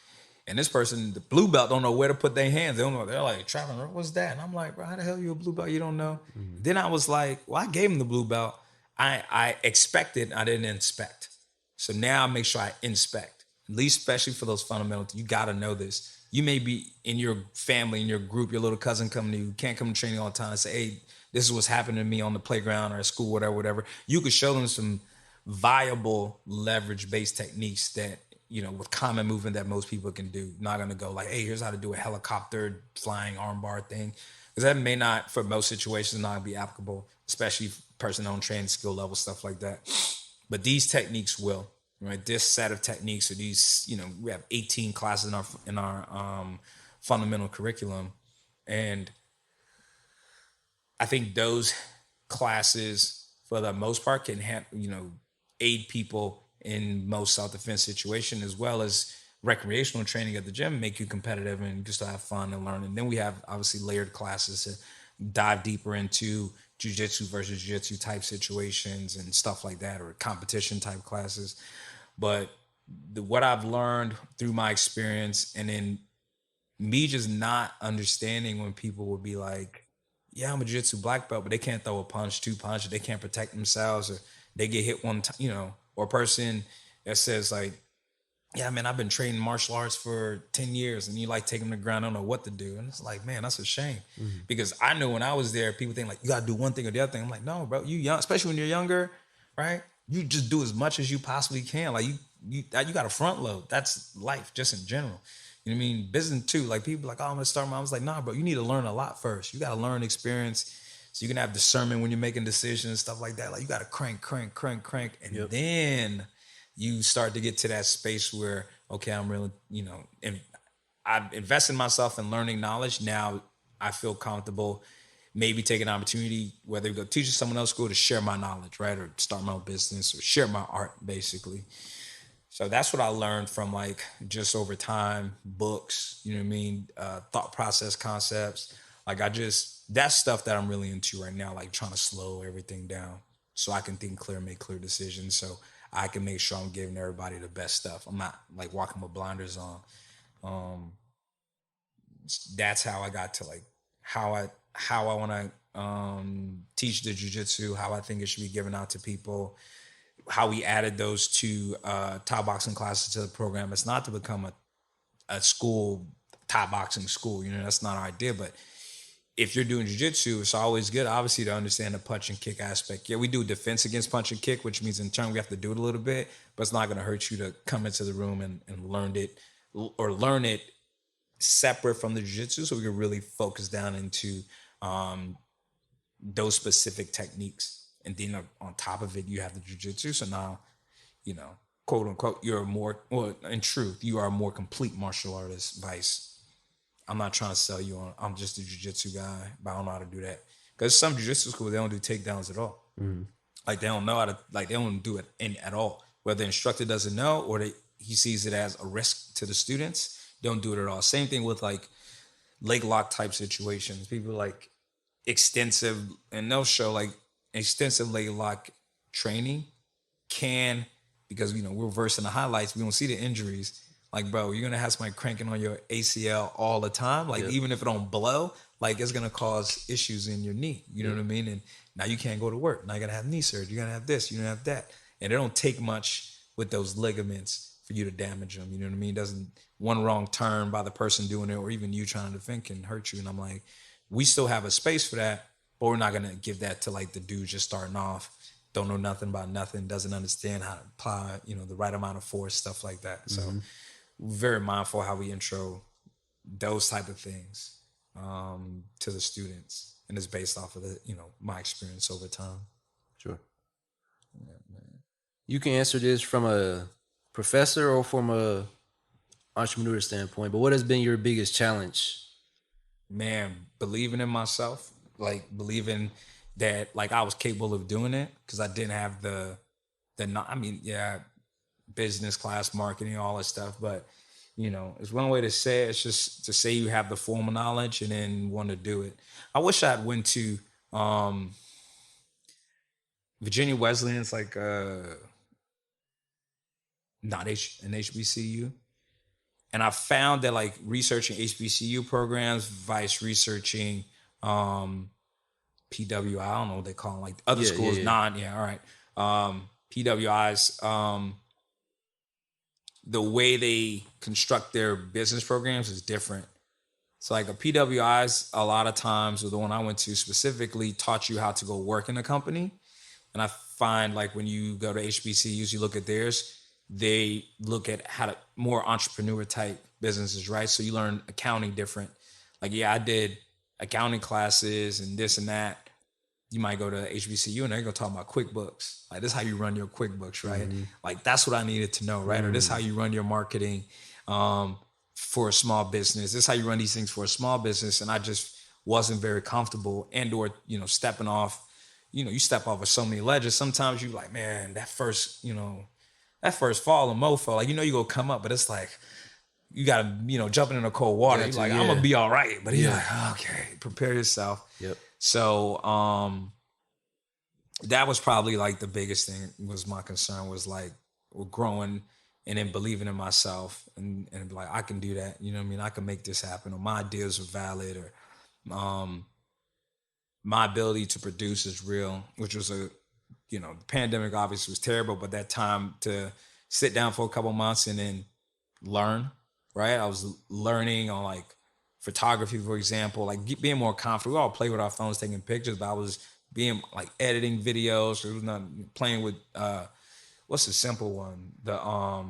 and this person, the blue belt, don't know where to put their hands. They don't know. They're like, trap and roll, what's that? And I'm like, bro, how the hell are you a blue belt? You don't know? Mm-hmm. Then I was like, well, I gave him the blue belt. I expected, I didn't inspect. So now I make sure I inspect, at least especially for those fundamentals. You got to know this. You may be in your family, in your group, your little cousin coming to you, can't come to training all the time and say, hey, this is what's happening to me on the playground or at school, whatever. You could show them some viable leverage-based techniques that, you know, with common movement that most people can do. Not going to go like, hey, here's how to do a helicopter flying armbar thing. Because that may not, for most situations, not be applicable, especially person on training skill level, stuff like that. But these techniques will. Right, this set of techniques, or these, you know, we have 18 classes in our fundamental curriculum, and I think those classes, for the most part, can aid people in most self-defense situation, as well as recreational training at the gym, make you competitive and just to have fun and learn. And then we have obviously layered classes to dive deeper into jiu-jitsu versus jiu-jitsu type situations and stuff like that, or competition type classes. But what I've learned through my experience, and then me just not understanding when people would be like, yeah, I'm a jiu-jitsu black belt, but they can't throw a punch, two punches, they can't protect themselves, or they get hit one time, you know, or a person that says like, yeah, man, I've been training martial arts for 10 years, and you like take them to the ground, I don't know what to do. And it's like, man, that's a shame. Mm-hmm. Because I know when I was there, people think like, you got to do one thing or the other thing. I'm like, no, bro, you young, especially when you're younger, right? You just do as much as you possibly can. Like you got a front load. That's life just in general. You know what I mean? Business too. Like people like, oh, I'm gonna start my. I was like, nah, bro, you need to learn a lot first. You got to learn experience, so you can have discernment when you're making decisions and stuff like that. Like you got to crank, and then you start to get to that space where, okay, I'm really, you know, and I've invested myself in learning knowledge. Now I feel comfortable maybe take an opportunity, whether to go teach someone else, go to share my knowledge, right? Or start my own business or share my art, basically. So that's what I learned from like just over time, books, you know what I mean? Thought process concepts. Like that's stuff that I'm really into right now, like trying to slow everything down so I can think clear, make clear decisions. So I can make sure I'm giving everybody the best stuff. I'm not like walking with blinders on. That's how I got to like how I want to teach the jiu-jitsu, how I think it should be given out to people. how we added those two Thai boxing classes to the program. It's not to become a school, Thai boxing school. That's not our idea. But if you're doing jiu-jitsu, it's always good, obviously, to understand the punch and kick aspect. Yeah, we do defense against punch and kick, which means in turn we have to do it a little bit, but it's not going to hurt you to come into the room and learn it separate from the jiu-jitsu, so we can really focus down into those specific techniques. And then on top of it, you have the jiu-jitsu. So now, quote unquote, in truth, you are a more complete martial artist, Vice. I'm not trying to sell you on, I'm just a jiu-jitsu guy, but I don't know how to do that. Because some jiu-jitsu schools, they don't do takedowns at all. Mm-hmm. Like they don't know how to, they don't do it at all. Whether the instructor doesn't know or he sees it as a risk to the students, don't do it at all. Same thing with like leg lock type situations. People like extensive, and they'll show like extensive leg lock training because we're versed in the highlights, we don't see the injuries. Like, bro, you're going to have somebody cranking on your ACL all the time. Like, even if it don't blow, like, it's going to cause issues in your knee. You know what I mean? And now you can't go to work. Now you're going to have knee surgery. You're going to have this. You're going to have that. And it don't take much with those ligaments for you to damage them. You know what I mean? It doesn't, one wrong turn by the person doing it or even you trying to defend can hurt you. And I'm like, we still have a space for that, but we're not going to give that to, like, the dude just starting off, don't know nothing about nothing, doesn't understand how to apply, the right amount of force, stuff like that. So very mindful how we intro those type of things to the students, and it's based off of the my experience over time. Sure. Yeah, man. You can answer this from a professor or from a entrepreneur standpoint, but what has been your biggest challenge? Man, believing in myself, like believing that like I was capable of doing it, because I didn't have business class marketing, all that stuff. But, it's one way to say it. It's just to say you have the formal knowledge and then want to do it. I wish I'd went to Virginia Wesleyan. It's like not an HBCU. And I found that like researching HBCU programs, vice researching PWI, I don't know what they call them, like other schools, all right. PWIs, the way they construct their business programs is different. So like a PWIs, a lot of times, or the one I went to specifically, taught you how to go work in a company. And I find like when you go to HBCUs, you look at theirs, they look at how to more entrepreneur type businesses, right? So you learn accounting different. Like, I did accounting classes and this and that. You might go to HBCU and they're going to talk about QuickBooks. Like, this is how you run your QuickBooks, right? Mm-hmm. Like, that's what I needed to know, right? Mm-hmm. Or this is how you run your marketing for a small business. This is how you run these things for a small business. And I just wasn't very comfortable or stepping off. You step off of so many ledges. Sometimes you like, man, that first fall of mofo, like, you're going to come up, but it's like, you got to, jumping in the cold water. You're like, I'm going to be all right. But you're like, okay, prepare yourself. Yep. So that was probably like the biggest thing was my concern was like growing and then believing in myself and be like, I can do that. You know what I mean? I can make this happen, or my ideas are valid, or my ability to produce is real, which was the pandemic obviously was terrible, but that time to sit down for a couple months and then learn, right? I was learning on like photography, for example, like being more confident. We all play with our phones, taking pictures, but I was being like editing videos. It was not playing with what's the simple one? The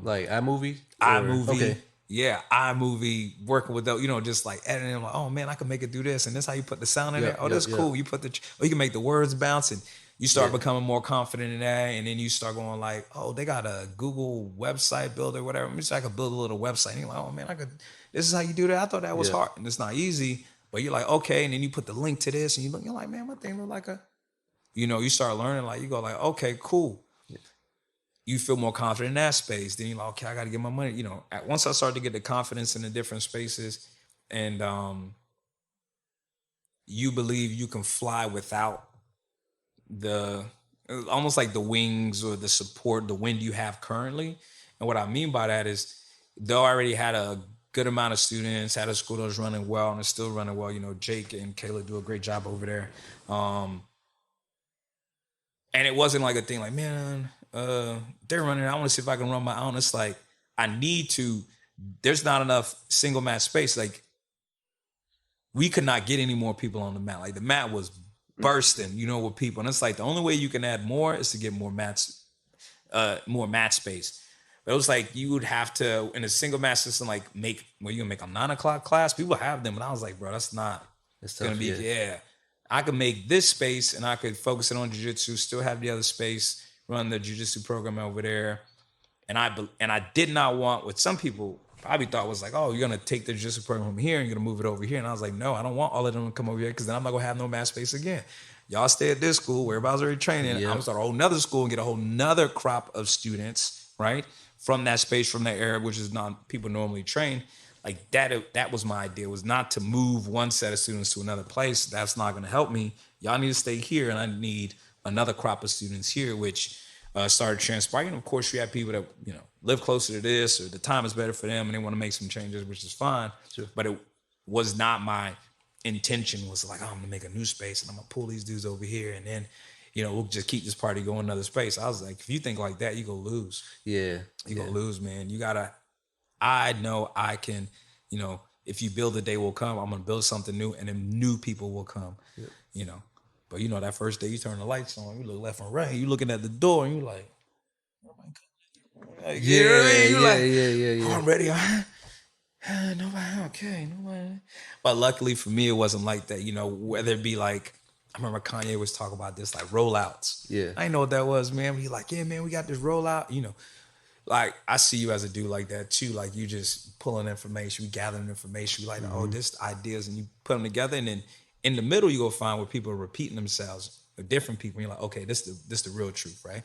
like iMovie. Okay. Yeah, iMovie, working with those, just like editing. Like, oh man, I can make it do this, and this how you put the sound in there. Oh, that's cool. You put you can make the words bounce, and you start becoming more confident in that, and then you start going like, oh, they got a Google website builder, whatever. Maybe I could build a little website. And you're like, oh man, this is how you do that. I thought that was hard, and it's not easy. But you're like, okay, and then you put the link to this, and you're like, man, my thing look like you start learning, like you go like, okay, cool. Yeah. You feel more confident in that space. Then you're like, okay, I got to get my money. Once I started to get the confidence in the different spaces, and you believe you can fly without almost like the wings or the support, the wind you have currently. And what I mean by that is, though I already had a good amount of students, had a school that was running well and it's still running well. Jake and Kayla do a great job over there. And it wasn't like a thing like, man, they're running. I want to see if I can run my own. It's like I need to. There's not enough single mat space. Like we could not get any more people on the mat. Like the mat was bursting, with people. And it's like the only way you can add more is to get more mats, more mat space. But it was like you would have to in a single mat system, like you can make a 9 o'clock class. People have them, and I was like, bro, that's not. It's gonna be I could make this space, and I could focus it on jiu-jitsu, still have the other space, run the jiu-jitsu program over there, and I did not want what some people probably thought was like, oh, you're gonna take the jiu-jitsu program from here and you're gonna move it over here, and I was like, no, I don't want all of them to come over here because then I'm not gonna have no mat space again. Y'all stay at this school where everybody's already training. I'm gonna start a whole nother school and get a whole nother crop of students, right, from that space, from that area, which is not people normally train. Like that was my idea, was not to move one set of students to another place. That's not going to help me. Y'all need to stay here, and I need another crop of students here, which started transpiring. Of course, you have people that live closer to this, or the time is better for them, and they want to make some changes, which is fine. Sure. But it was not my intention. Was like, oh, I'm gonna make a new space, and I'm gonna pull these dudes over here, and then we'll just keep this party going another space. I was like, if you think like that, you go lose. Yeah, you go lose, man. You gotta. I know I can, if you build a day will come, I'm going to build something new, and then new people will come, But that first day you turn the lights on, you look left and right, you looking at the door, and you're like, oh my God. Like, yeah. I'm ready. Nobody, okay, nobody. But luckily for me, it wasn't like that, whether it be like, I remember Kanye was talking about this, like rollouts. Yeah. I didn't know what that was, man. But he's like, yeah, man, we got this rollout, Like, I see you as a dude like that, too. Like, you just pulling information, you gathering information. You like, oh, this ideas, and you put them together. And then in the middle, you go find where people are repeating themselves with different people. And you're like, okay, this the real truth, right?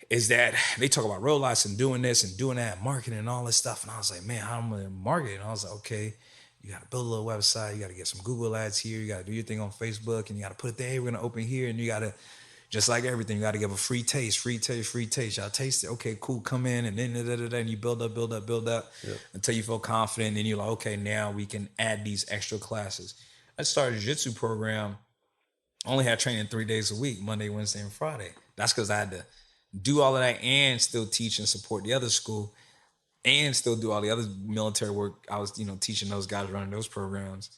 Is that they talk about rollouts and doing this and doing that, marketing and all this stuff. And I was like, man, how am I going to market it? And I was like, okay, you got to build a little website. You got to get some Google ads here. You got to do your thing on Facebook. And you got to put it there. Hey, we're going to open here. And you got to, just like everything, you got to give a free taste. Y'all taste it. Okay, cool. Come in, and then and you build up until you feel confident. And then you're like, okay, now we can add these extra classes. I started a jiu-jitsu program. I only had training 3 days a week, Monday, Wednesday, and Friday. That's because I had to do all of that and still teach and support the other school and still do all the other military work. I was, teaching those guys running those programs.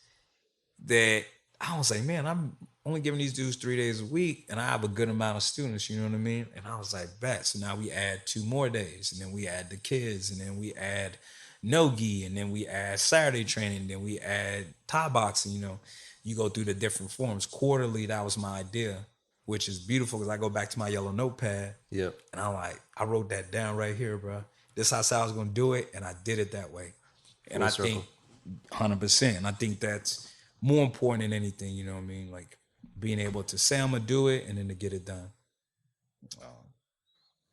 That I was like, man, I'm only giving these dudes 3 days a week, and I have a good amount of students, you know what I mean? And I was like, bet. So now we add 2 more days, and then we add the kids, and then we add no-gi, and then we add Saturday training, and then we add Thai boxing, You go through the different forms. Quarterly, that was my idea, which is beautiful because I go back to my yellow notepad. Yep. And I wrote that down right here, bro. This is how I was going to do it, and I did it that way. And I think 100%. And I think that's more important than anything, you know what I mean? Like, being able to say I'm gonna do it and then to get it done.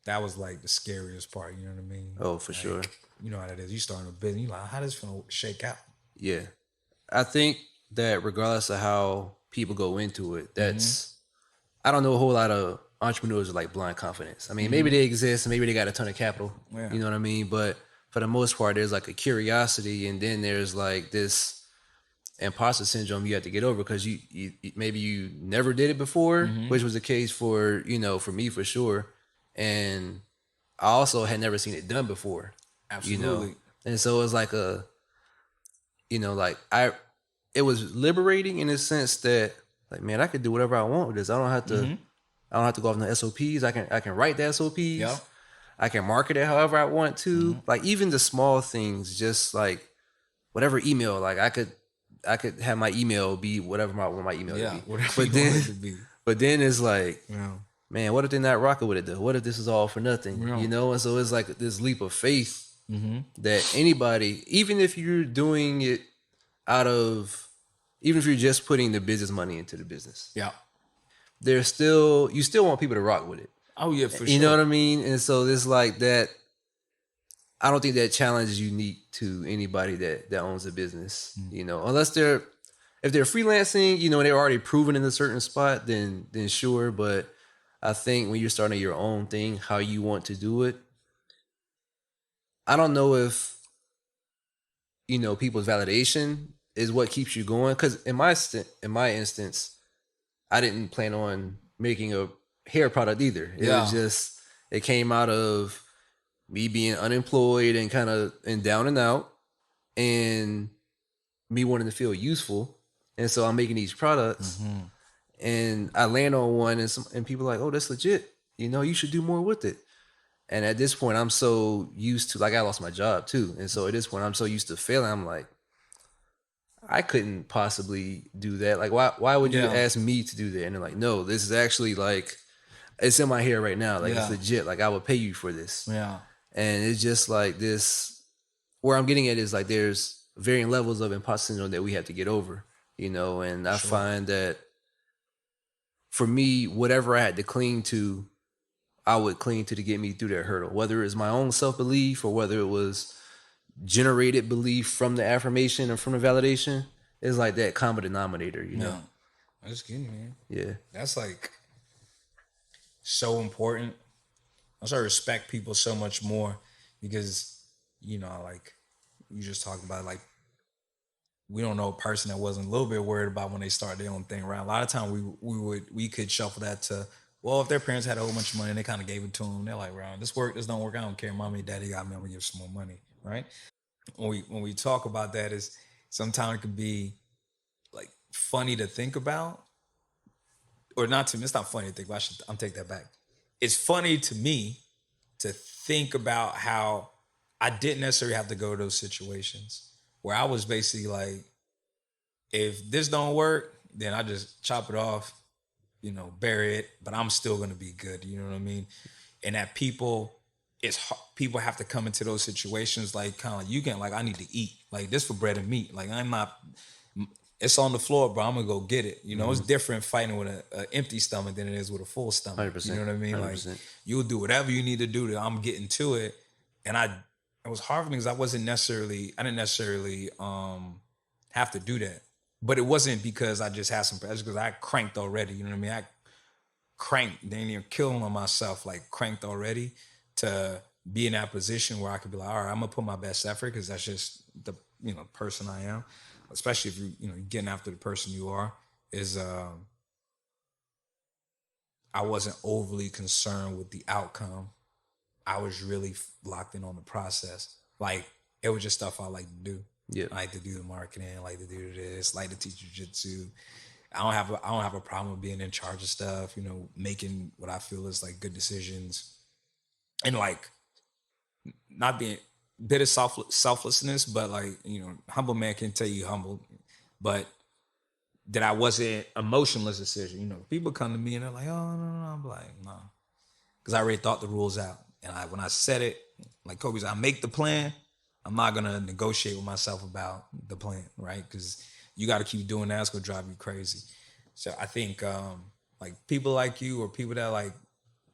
That was like the scariest part, you know what I mean? Oh, for sure. You know how that is. You starting a business, you like, how does this gonna shake out? Yeah. I think that regardless of how people go into it, I don't know a whole lot of entrepreneurs with like blind confidence. I mean, maybe they exist and maybe they got a ton of capital, you know what I mean? But for the most part, there's like a curiosity, and then there's like this imposter syndrome you have to get over because you maybe you never did it before, which was the case for for me for sure, and I also had never seen it done before. Absolutely. And so it was like it was liberating in the sense that like, man, I could do whatever I want with this. I don't have to go off the SOPs. I can write the SOPs. Yeah. I can market it however I want to. Like even the small things, just like whatever email, like I could have my email be whatever I want my email to be. But then it's like, man, what if they're not rocking with it though? What if this is all for nothing? And so it's like this leap of faith that anybody, even if you're doing it even if you're just putting the business money into the business, you still want people to rock with it. Oh yeah, for sure. You know what I mean? And so it's like that. I don't think that challenge is unique to anybody that owns a business, unless if they're freelancing, they're already proven in a certain spot, then sure. But I think when you're starting your own thing, how you want to do it, I don't know if, people's validation is what keeps you going. Cause in my instance, I didn't plan on making a hair product either. It was just, it came out of me being unemployed and kind of and down and out, and me wanting to feel useful. And so I'm making these products, and I land on one, and people are like, oh, that's legit. You know, you should do more with it. And at this point, I'm so used to, like, I lost my job too. And so at this point, I'm so used to failing. I'm like, I couldn't possibly do that. Like, why would you ask me to do that? And they're like, no, this is actually like, it's in my hair right now. Like, it's legit. Like, I would pay you for this. Yeah. And it's just like this, where I'm getting at is like, there's varying levels of imposter syndrome that we have to get over, you know? And I find that for me, whatever I had to cling to, I would cling to get me through that hurdle, whether it's my own self-belief or whether it was generated belief from the affirmation or from the validation. It's like that common denominator, you know? I just kidding, man. Yeah. That's like so important. I start to respect people so much more because, you know, like you just talked about, like, we don't know a person that wasn't a little bit worried about when they start their own thing, right? A lot of time we could shuffle that to, well, if their parents had a whole bunch of money and they kind of gave it to them, they're like, "Well, this don't work. I don't care. Mommy, daddy got me. I'm gonna give some more money," right? When we talk about that, is sometimes it could be like funny to think about, or not to me. It's not funny to think about. I'm take that back. It's funny to me to think about how I didn't necessarily have to go to those situations where I was basically like, if this don't work, then I just chop it off, you know, bury it, but I'm still going to be good. You know what I mean? And that people have to come into those situations like kind of like, you can, like, I need to eat, like, this for bread and meat. Like, it's on the floor, bro. I'm going to go get it. You know, It's different fighting with an empty stomach than it is with a full stomach. 100%, you know what I mean? 100%. Like, you'll do whatever you need to do to, I'm getting to it. And it was hard for me because I didn't necessarily have to do that. But it wasn't because I just had some pressure, because I cranked already. You know what I mean? I cranked, dang near killing on myself, like cranked already to be in that position where I could be like, all right, I'm gonna put my best effort because that's just the, you know, person I am. Especially if you're getting after the person you are. I wasn't overly concerned with the outcome. I was really locked in on the process. Like, it was just stuff I like to do. Yeah. I like to do the marketing, I like to do this, like to teach jiu-jitsu. I don't have a problem with being in charge of stuff, you know, making what I feel is like good decisions. And like not being a bit of selflessness, but like, you know, humble man can tell you humble, but that I wasn't emotionless decision. You know, people come to me and they're like, oh, no. I'm like, no. Because I already thought the rules out. And when I said it, like Kobe said, I make the plan. I'm not going to negotiate with myself about the plan, right? Because you got to keep doing that. It's going to drive you crazy. So I think like people like you, or people that like,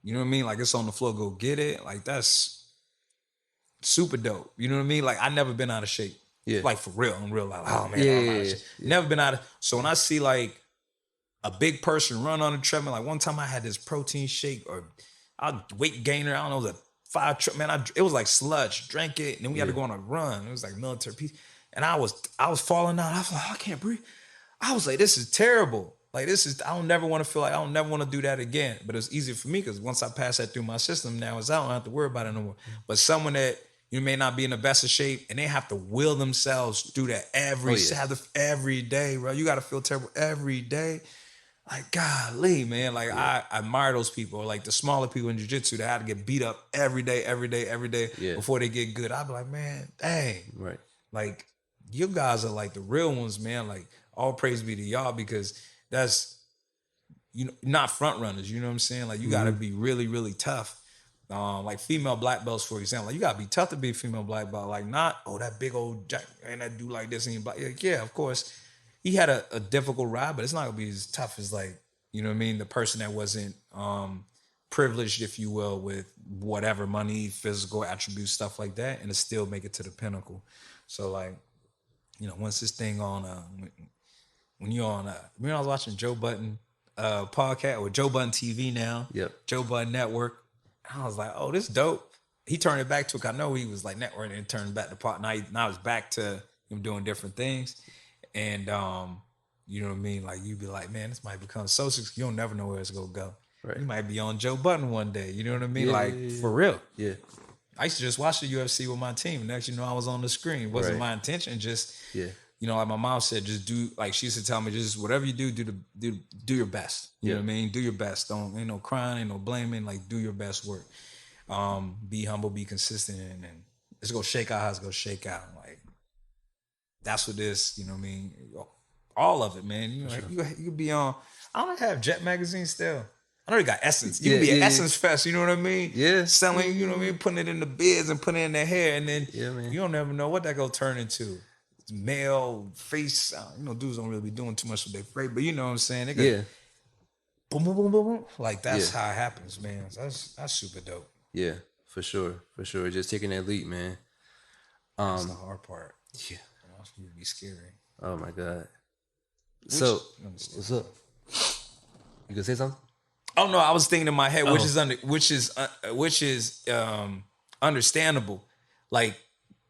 you know what I mean? Like, it's on the floor, go get it. Like, that's super dope. You know what I mean? Like, I never been out of shape. Yeah. Like, for real. I'm real like, oh man, I'm out of shape. Never been out of. So when I see like a big person run on a treadmill, like one time I had this protein shake or weight gainer, I don't know, it was like sludge, drank it, and then we had to go on a run. It was like military piece. And I was falling down. I was like, I can't breathe. I was like, this is terrible. Like, I don't never want to feel like, I don't never want to do that again. But it's easier for me because once I pass that through my system, now it's out. I don't have to worry about it no more. But someone that you may not be in the best of shape and they have to will themselves through that every day, bro. You got to feel terrible every day. Like, golly, man. Like, I admire those people, like the smaller people in jiu-jitsu that had to get beat up every day before they get good. I'd be like, man, dang. Right. Like, you guys are like the real ones, man. Like, all praise be to y'all, because that's, you know, not front runners. You know what I'm saying? Like, you got to be really, really tough. Like female black belts, for example. Like, you got to be tough to be a female black belt. Like, not, oh, that big old jack and that dude like this. And yeah, of course. He had a difficult ride, but it's not going to be as tough as, like, you know what I mean? The person that wasn't privileged, if you will, with whatever money, physical attributes, stuff like that, and to still make it to the pinnacle. So, like, you know, once this thing on, when you're on, I was watching Joe Budden podcast, or Joe Budden TV now. Yep. Joe Budden Network. And I was like, oh, this is dope. He turned it back to it. I know he was like networking and turned back to part. Now it's back to him doing different things. And you know what I mean? Like, you'd be like, man, this might become so successful. You don't never know where it's gonna go. Right. You might be on Joe Budden one day. You know what I mean? Yeah, like, yeah, yeah. for real. Yeah. I used to just watch the UFC with my team. Next, you know, I was on the screen. It wasn't Right. my intention. Just, Yeah. you know, like my mom said, just do, like she used to tell me, just whatever you do, do your best. You know what I mean? Do your best. Ain't no crying, ain't no blaming. Like, do your best work. Be humble, be consistent, and it's gonna shake out how it's gonna shake out. Like, that's what this, you know what I mean? All of it, man. You know, you could be on. I don't have Jet magazine still. I know they got Essence. You can be at Essence Fest, you know what I mean? Yeah. Selling, you know what I mean? Putting it in the bids and putting it in their hair, and then man. you don't ever know what that gonna turn into. Male face, you know, dudes don't really be doing too much with their face, but you know what I'm saying? They go, boom, boom, boom, boom, boom. Like, that's how it happens, man. That's super dope. Yeah, for sure. Just taking that leap, man. That's the hard part. Yeah. That's gonna be scary. Oh my God. What's up? You gonna say something? Oh no, I was thinking in my head, which is understandable. Like,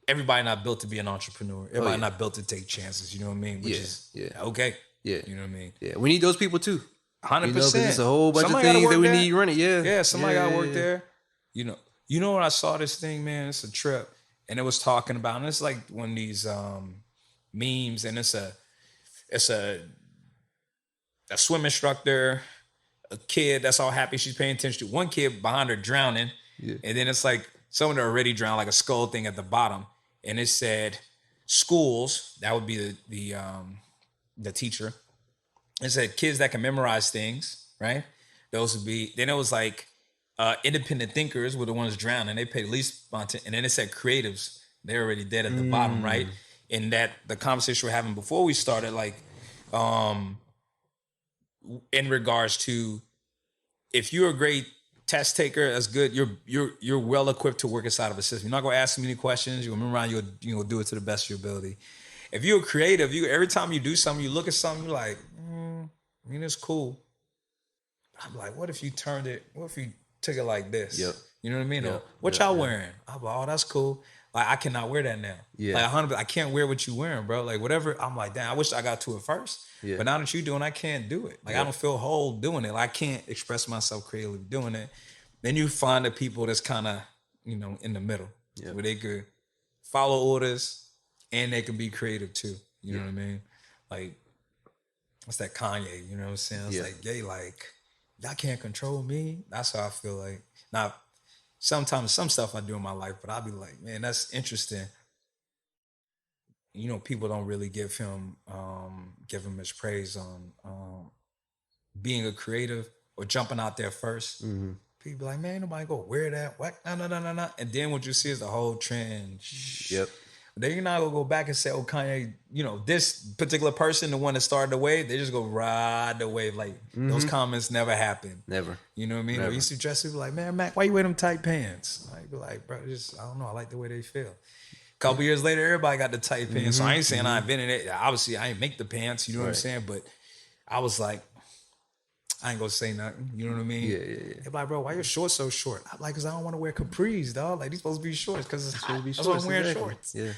everybody not built to be an entrepreneur. Everybody not built to take chances. You know what I mean? Which is okay. Yeah, you know what I mean. Yeah, we need those people too. 100%. There's a whole bunch of things that we need running. Yeah, somebody got to work there. You know when I saw this thing, man, it's a trip, and it was talking about, and it's like one of these memes, and it's a swim instructor, a kid that's all happy she's paying attention to, one kid behind her drowning, and then it's like someone that already drowned, like a skull thing at the bottom, and it said schools, that would be the teacher. It said kids that can memorize things, right? Those would be, then it was like independent thinkers were the ones drowning. They paid least amount, and then it said creatives. They're already dead at the bottom, right? And that the conversation we're having before we started, like, in regards to, if you're a great test taker, that's good. You're well equipped to work inside of a system. You're not gonna ask too many questions. You're gonna remember, you'll do it to the best of your ability. If you're creative, every time you do something, you look at something, you're like, I mean, it's cool. I'm like, what if you turned it? What if you took it like this? Yep. You know what I mean? Yep. What y'all wearing? I'm like, oh, that's cool. Like, I cannot wear that now. Yeah. Like, 100%, I can't wear what you wearing, bro. Like, whatever. I'm like, damn, I wish I got to it first. Yeah. But now that you're doing, I can't do it. Like, I don't feel whole doing it. Like, I can't express myself creatively doing it. Then you find the people that's kind of, you know, in the middle, where they could follow orders and they can be creative too. You know what I mean? Like, what's that Kanye? You know what I'm saying? It's like, like, y'all can't control me. That's how I feel like. Now, sometimes some stuff I do in my life, but I'll be like, man, that's interesting. You know, people don't really give him much praise on being a creative or jumping out there first. Mm-hmm. People be like, man, nobody go wear that. What? No. And then what you see is the whole trend. Yep. Then you're not gonna go back and say, oh, Kanye, you know, this particular person, the one that started the wave, they just go ride the wave. Like, those comments never happen. Never. You know what I mean? Never. We used to dress people like, man, Mac, why you wear them tight pants? I'd be like, bro, I don't know. I like the way they feel. A couple years later, everybody got the tight pants. So I ain't saying I invented it. Obviously, I ain't make the pants. You know what I'm saying? But I was like, I ain't gonna say nothing. You know what I mean? Yeah. They're like, bro, why your shorts so short? I'm like, because I don't want to wear capris, dog. Like, these supposed to be shorts because it's hot. That's why I'm wearing shorts. Yeah.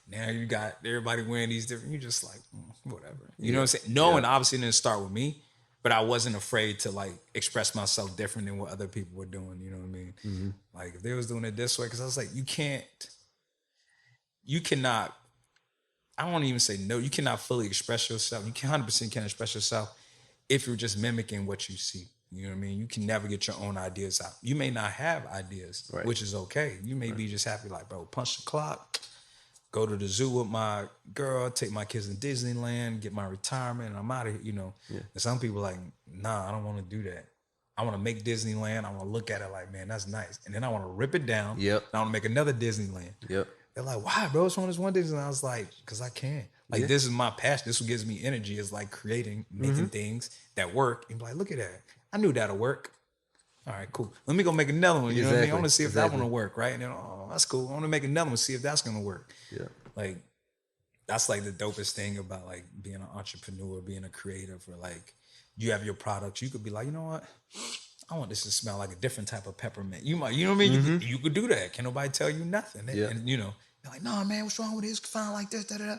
Now you got everybody wearing these different, you just like, whatever. You know what I'm saying? Knowing obviously didn't start with me, but I wasn't afraid to like express myself different than what other people were doing. You know what I mean? Mm-hmm. Like, if they was doing it this way, because I was like, you cannot, I won't even say no, you cannot fully express yourself. You 100% can't express yourself if you're just mimicking what you see. You know what I mean? You can never get your own ideas out. You may not have ideas, which is okay. You may be just happy like, bro, punch the clock, go to the zoo with my girl, take my kids to Disneyland, get my retirement, and I'm out of here, you know. Yeah. And some people like, nah, I don't want to do that. I want to make Disneyland. I want to look at it like, man, that's nice. And then I want to rip it down. Yep. And I want to make another Disneyland. Yep. They're like, why, bro? It's one Disneyland. I was like, because I can. Like, this is my passion. This is what gives me energy, is like creating, making things that work. And be like, look at that. I knew that'll work. All right, cool. Let me go make another one. You know what I mean? I want to see if that one will work, right? And then, oh, that's cool. I want to make another one, see if that's going to work. Yeah. Like, that's like the dopest thing about like being an entrepreneur, being a creative, or like you have your products. You could be like, you know what? I want this to smell like a different type of peppermint. You might, you know what I mean? You could do that. Can nobody tell you nothing? And you know, they're like, no, man, what's wrong with this? Fine like this, da da da.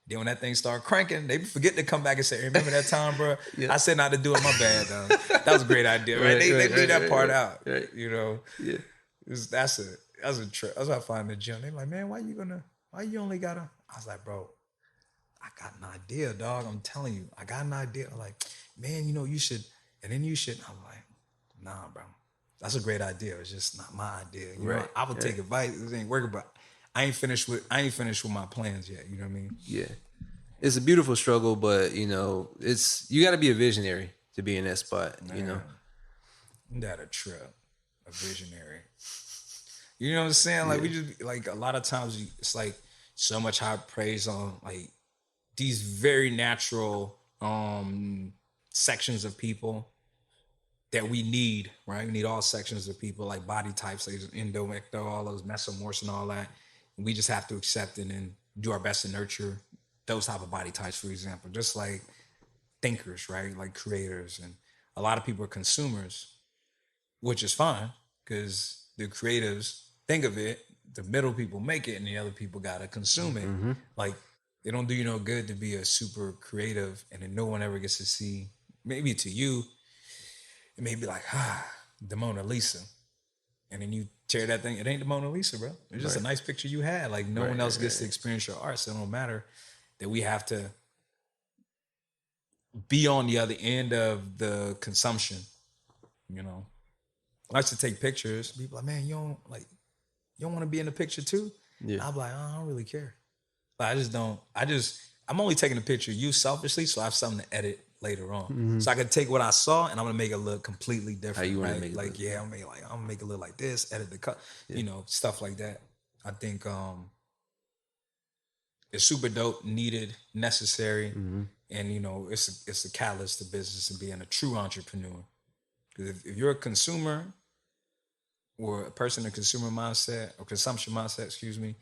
Then when that thing start cranking, they forget to come back and say, hey, remember that time, bro? I said not to do it. My bad, though. That was a great idea, right? They leave that part out, you know? Yeah. That's a trip. That's what I find in the gym. They like, man, why you only got a? I was like, bro, I got an idea, dog. I'm telling you, I got an idea. I'm like, man, you know, you should, and then you should. I'm like, nah, bro. That's a great idea. It's just not my idea. You know, I would take advice. It ain't working, but I ain't finished with my plans yet. You know what I mean? Yeah. It's a beautiful struggle, but you know, you got to be a visionary to be in that spot. Man, you know, that a trip, a visionary. You know what I'm saying? Like we just like a lot of times it's like so much high praise on like these very natural sections of people that we need, right? We need all sections of people, like body types, like endo, ecto, all those mesomorphs and all that. And we just have to accept it and do our best to nurture those type of body types, for example. Just like thinkers, right? Like creators. And a lot of people are consumers, which is fine because the creatives think of it, the middle people make it, and the other people gotta consume it. Mm-hmm. Like, it don't do you no good to be a super creative and then no one ever gets to see, maybe to you, it may be like, the Mona Lisa. And then you tear that thing, it ain't the Mona Lisa, bro. It's just a nice picture you had. Like, no one else gets to experience your art, so it don't matter that we have to be on the other end of the consumption, you know. I like to take pictures. People like, man, you don't want to be in the picture too? Yeah. I'm like, oh, I don't really care. But I'm only taking a picture of you selfishly, so I have something to edit later on. Mm-hmm. So I can take what I saw and I'm gonna make it look completely different. How you want to make it look? I'm gonna make it look like this, edit the cut, you know, stuff like that. I think it's super dope, needed, necessary, and you know, it's a catalyst to business and being a true entrepreneur. Because if you're a consumer or a person in consumer mindset or consumption mindset, excuse me,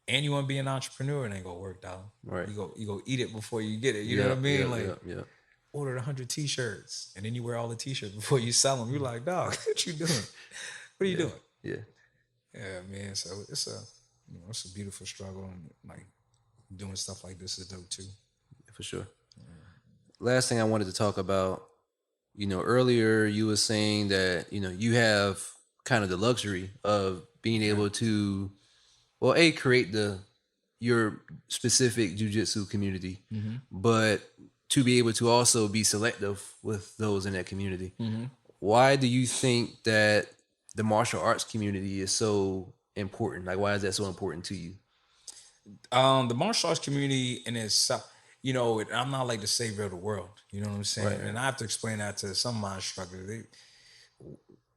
and you want to be an entrepreneur, it ain't gonna work, dog. Right. You go eat it before you get it. You know what I mean? Order 100 t-shirts and then you wear all the t-shirts before you sell them. You're like, dog, what you doing? What are you doing? Yeah. Yeah, man. So it's a beautiful struggle, and like doing stuff like this is dope too. For sure. Last thing I wanted to talk about, you know, earlier you were saying that, you know, you have kind of the luxury of being able to, well, create your specific jiu-jitsu community, but to be able to also be selective with those in that community. Mm-hmm. Why do you think that the martial arts community is so important? Like, why is that so important to you? The martial arts community in itself, you know, I'm not like the savior of the world. You know what I'm saying? Right. And I have to explain that to some of my instructors.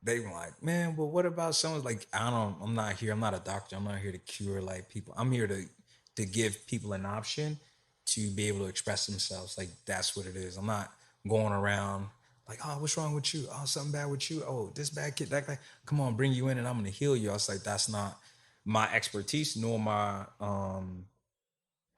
They were like, man, well, what about someone like, I'm not a doctor. I'm not here to cure like people. I'm here to give people an option to be able to express themselves. Like, that's what it is. I'm not going around like, oh, what's wrong with you? Oh, something bad with you? Oh, this bad kid, that guy. Come on, bring you in and I'm going to heal you. I was like, that's not my expertise nor my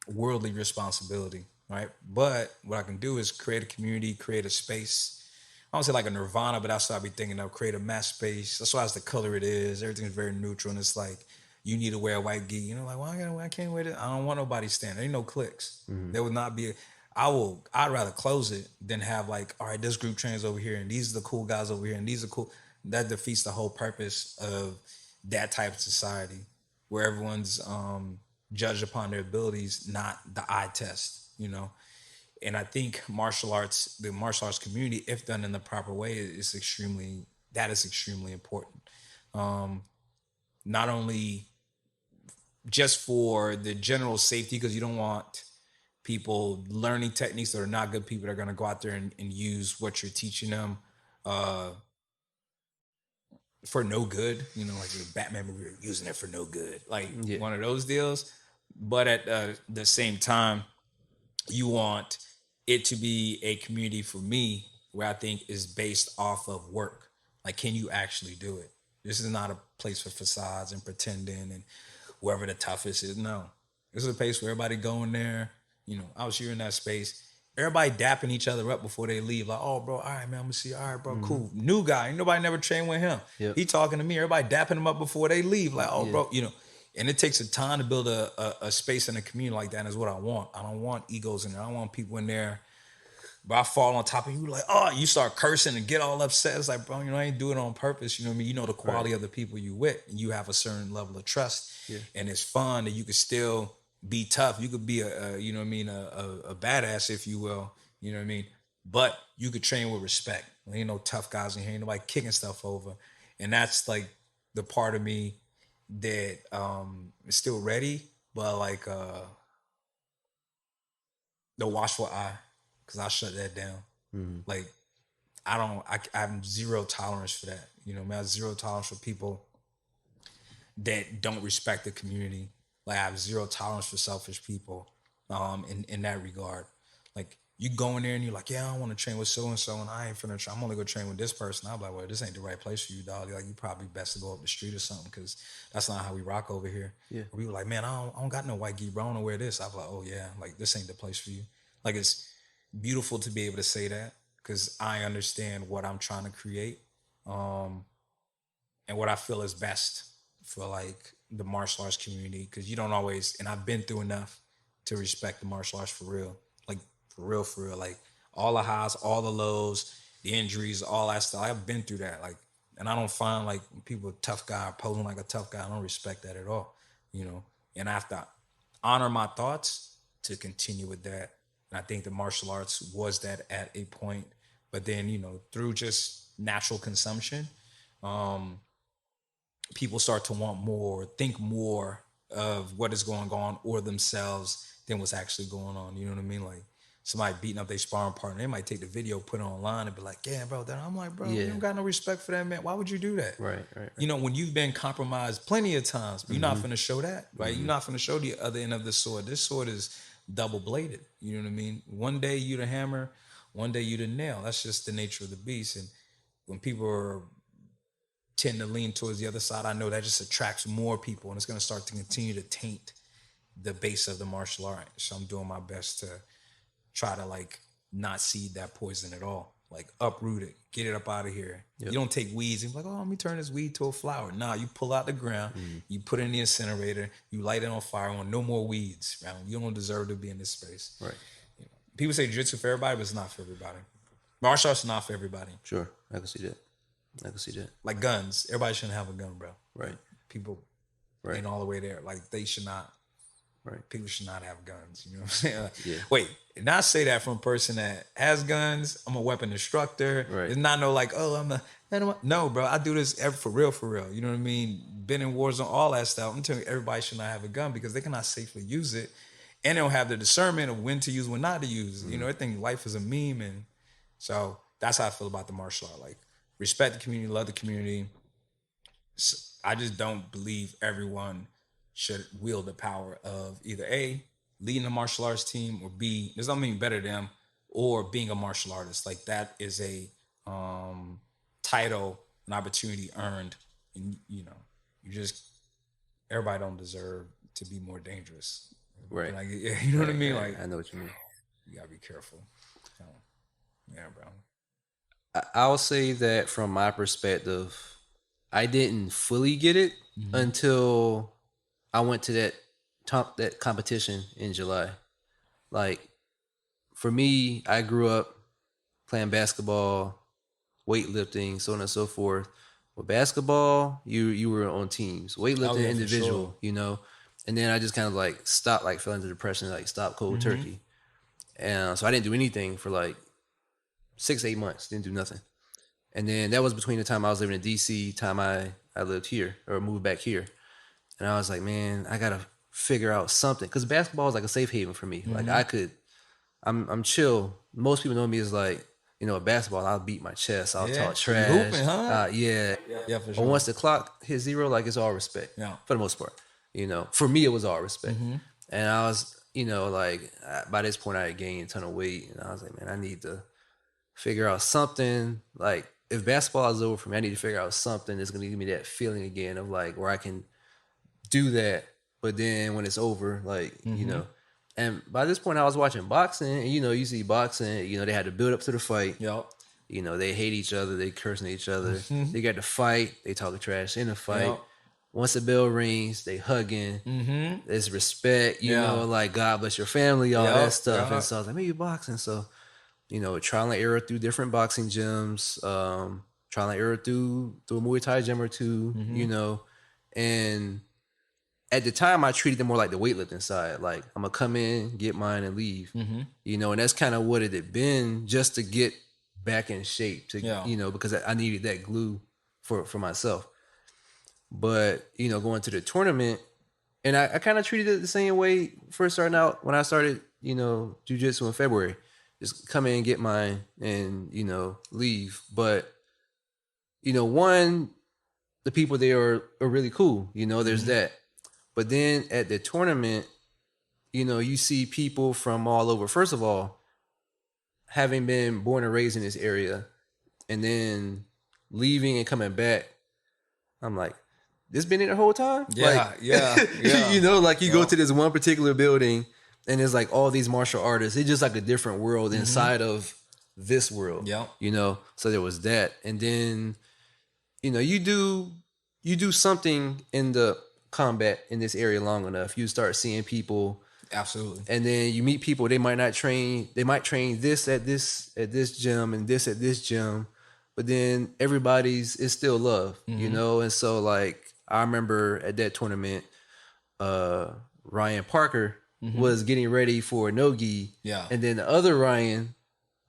worldly responsibility, right? But what I can do is create a community, create a space. I don't say like a nirvana, but that's what I be thinking of. Create a mass space. That's why it's the color it is. Everything's very neutral, and it's like, you need to wear a white gi. You know, like, well, I can't wear it. I don't want nobody standing. There ain't no cliques. Mm-hmm. There would not be. I'd rather close it than have like, all right, this group trains over here, and these are the cool guys over here, and these are cool. That defeats the whole purpose of that type of society, where everyone's judged upon their abilities, not the eye test. You know, and I think the martial arts community, if done in the proper way, is extremely important. Not only just for the general safety, because you don't want people learning techniques that are not good, people that are going to go out there and use what you're teaching them for no good. You know, like the Batman movie, you're using it for no good. Like one of those deals. But at the same time, you want it to be a community for me where I think is based off of work. Like, can you actually do it? This is not a place for facades and pretending and whoever the toughest is. No, this is a place where everybody going there. You know, I was here in that space. Everybody dapping each other up before they leave. Like, oh, bro, all right, man, I'm gonna see you. All right, bro, cool. New guy, ain't nobody never trained with him. Yep. He talking to me. Everybody dapping him up before they leave. Like, oh, bro, you know. And it takes a time to build a space in a community like that, and is what I want. I don't want egos in there. I don't want people in there. But I fall on top of you, like, oh, you start cursing and get all upset. It's like, bro, I ain't doing it on purpose. You know what I mean? You know the quality of the people you with, and you have a certain level of trust. Yeah. And it's fun that you could still be tough. You could be you know what I mean, a badass, if you will. You know what I mean? But you could train with respect. There ain't no tough guys in here. Ain't nobody kicking stuff over. And that's like the part of me that is still ready, but like the watchful eye. Because I shut that down. Mm-hmm. Like, I have zero tolerance for that. You know, I have zero tolerance for people that don't respect the community. Like, I have zero tolerance for selfish people in that regard. Like, you go in there and you're like, yeah, I want to train with so-and-so, and I ain't finna train. I'm only going to train with this person. I'm like, well, this ain't the right place for you, dog. Like, you probably best to go up the street or something, because that's not how we rock over here. Yeah. We were like, man, I don't got no white gi, bro. I don't know where this. I was like, oh, yeah, like, this ain't the place for you. Like, it's beautiful to be able to say that, because I understand what I'm trying to create, and what I feel is best for like the martial arts community. Because you don't always, and I've been through enough to respect the martial arts for real, like for real, like all the highs, all the lows, the injuries, all that stuff. I've been through that, like, and I don't find like people tough guy posing like a tough guy. I don't respect that at all, you know. And I have to honor my thoughts to continue with that. And I think the martial arts was that at a point, but then, you know, through just natural consumption, people start to want more, think more of what is going on or themselves than what's actually going on. You know what I mean? Like somebody beating up their sparring partner, they might take the video, put it online, and be like, yeah, bro. Then I'm like, bro, you don't got no respect for that man. Why would you do that? Right. You know, when you've been compromised plenty of times, you're not finna show that, right? You're not finna show the other end of the sword. This sword is double-bladed. You know what I mean? One day you the hammer, one day you the nail. That's just the nature of the beast. And when people tend to lean towards the other side, I know that just attracts more people, and it's going to start to continue to taint the base of the martial art. So I'm doing my best to try to like not seed that poison at all. Like uproot it, get it up out of here. Yep. You don't take weeds and be like, oh, let me turn this weed to a flower. Nah, you pull out the ground, you put it in the incinerator, you light it on fire. I want no more weeds. Right? You don't deserve to be in this space. Right. You know, people say jiu-jitsu for everybody, but it's not for everybody. Martial arts is not for everybody. Sure, I can see that. Like guns, everybody shouldn't have a gun, bro. Right. People ain't all the way there. Like they should not. Right. People should not have guns. You know what I'm saying? Like, yeah. Wait, and I say that from a person that has guns. I'm a weapon instructor. Right. It's not no like, oh, no, bro. I do this for real. You know what I mean? Been in wars on all that stuff. I'm telling you, everybody should not have a gun because they cannot safely use it, and they don't have the discernment of when to use, when not to use. You know, I think life is a meme, and so that's how I feel about the martial art. Like, respect the community, love the community. I just don't believe everyone should wield the power of either A, leading a martial arts team, or B, there's nothing better than them, or being a martial artist. Like that is a title, an opportunity earned. And you know, everybody don't deserve to be more dangerous. Right. Like, you know what I mean? Like, I know what you mean. You gotta be careful. So, yeah, bro. I'll say that from my perspective, I didn't fully get it until I went to that competition in July. Like, for me, I grew up playing basketball, weightlifting, so on and so forth. With basketball, you were on teams. Weightlifting, individual, sure. You know. And then I just kind of like stopped, like fell into depression, like stopped cold turkey. And so I didn't do anything for like 6-8 months. Didn't do nothing. And then that was between the time I was living in DC, time I lived here or moved back here. And I was like, man, I gotta figure out something, because basketball is like a safe haven for me. Like I'm chill. Most people know me as like, you know, basketball, I'll beat my chest, I'll talk trash. Hooping, huh? Yeah, for sure. But once the clock hits zero, like it's all respect. Yeah, for the most part. You know, for me it was all respect. And I was, you know, like by this point I had gained a ton of weight, and I was like, man, I need to figure out something. Like if basketball is over for me, I need to figure out something that's gonna give me that feeling again of like where I can do that, but then when it's over, like, you know. And by this point I was watching boxing, and you know, you see boxing, you know, they had to build up to the fight. Yep. You know, they hate each other, they cursing at each other. They got to fight, they talking trash in the fight. Yep. once the bell rings, they hugging. There's respect, you Yeah. know, like God bless your family, all that stuff. Yeah. And so I was like, maybe boxing. So, you know, trial and error through different boxing gyms, trial and error through a Muay Thai gym or two, you know. And at the time, I treated it more like the weightlifting side. Like, I'm going to come in, get mine, and leave. You know, and that's kind of what it had been, just to get back in shape, to you know, because I needed that glue for myself. But, you know, going to the tournament, and I kind of treated it the same way first starting out when I started, you know, jiu-jitsu in February. Just come in, get mine, and, you know, leave. But, you know, one, the people there are really cool. You know, there's that. But then at the tournament, you know, you see people from all over. First of all, having been born and raised in this area, and then leaving and coming back, I'm like, this been in the whole time? Yeah, like, you know, like you go to this one particular building and there's like all these martial artists. It's just like a different world inside of this world. Yeah. You know, so there was that. And then, you know, you do something in the combat in this area long enough, you start seeing people. Absolutely. And then you meet people, they might train this at this gym and this at this gym, but then it's still love, you know? And so like I remember at that tournament, Ryan Parker was getting ready for no-gi. Yeah. And then the other Ryan,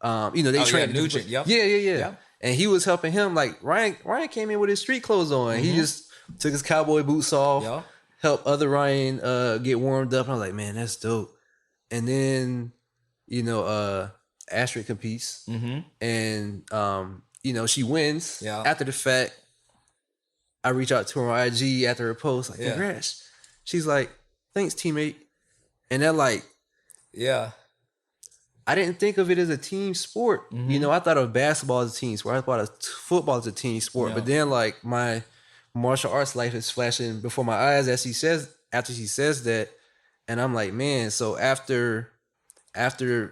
you know, they trained Nugent. Yeah. And he was helping him. Like Ryan came in with his street clothes on. He just took his cowboy boots off, helped other Ryan get warmed up. And I was like, man, that's dope. And then, you know, Astrid competes, and you know, she wins. After the fact, I reach out to her on IG after her post, like, congrats. She's like, thanks, teammate. And they're like, I didn't think of it as a team sport. You know, I thought of basketball as a team sport. I thought of football as a team sport. But then, like, my martial arts life is flashing before my eyes after she says that. And I'm like, man, so after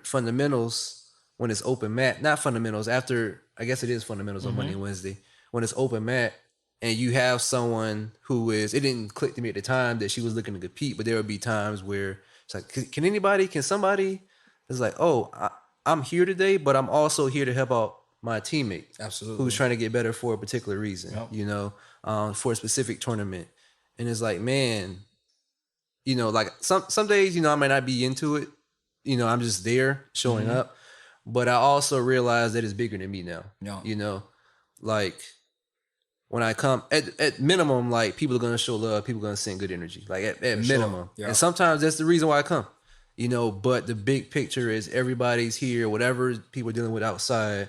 fundamentals, when it's open mat, not fundamentals, I guess it is fundamentals on Monday and Wednesday, when it's open mat, and you have someone it didn't click to me at the time that she was looking to compete, but there would be times where it's like, can somebody, it's like, oh, I'm here today, but I'm also here to help out my teammate. Absolutely. Who's trying to get better for a particular reason, you know, for a specific tournament. And it's like, man, you know, like some days, you know, I might not be into it. You know, I'm just there showing up. But I also realize that it's bigger than me now. You know, like when I come at minimum, like people are going to show love. People are going to send good energy, like at minimum. And sometimes that's the reason why I come, you know, but the big picture is everybody's here, whatever people are dealing with outside,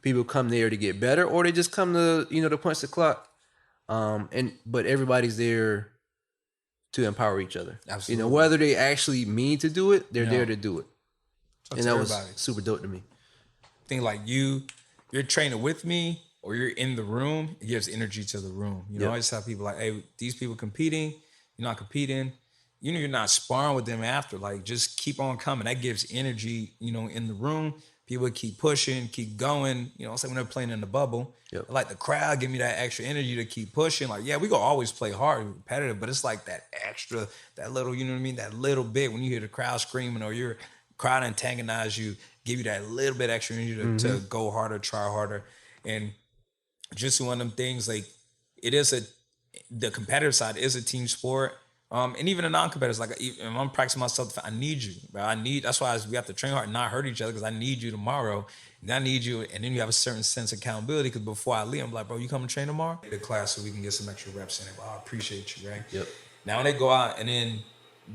people come there to get better, or they just come to, you know, to punch the clock. But everybody's there to empower each other. Absolutely. You know, whether they actually mean to do it, they're there to do it. That's and that everybody. was super dope to me. I think like you're training with me or you're in the room, it gives energy to the room. You know, I just have people like, hey, these people competing, you're not competing. You know, you're not sparring with them after. Like, just keep on coming. That gives energy, you know, in the room. People keep pushing, keep going. You know, it's like when they're playing in the bubble. Like the crowd give me that extra energy to keep pushing. Like, yeah, we gonna always play hard and competitive, but it's like that extra, that little, you know what I mean? That little bit when you hear the crowd screaming or your crowd antagonize you, give you that little bit extra energy to go harder, try harder. And just one of them things, like the competitive side is a team sport. And even the non-competitors, like if I'm practicing myself, I need you, bro. That's why we have to train hard and not hurt each other, because I need you tomorrow. And I need you, and then you have a certain sense of accountability, because before I leave, I'm like, bro, you come to train tomorrow? The class so we can get some extra reps in it. Well, I appreciate you, right? Now when they go out and then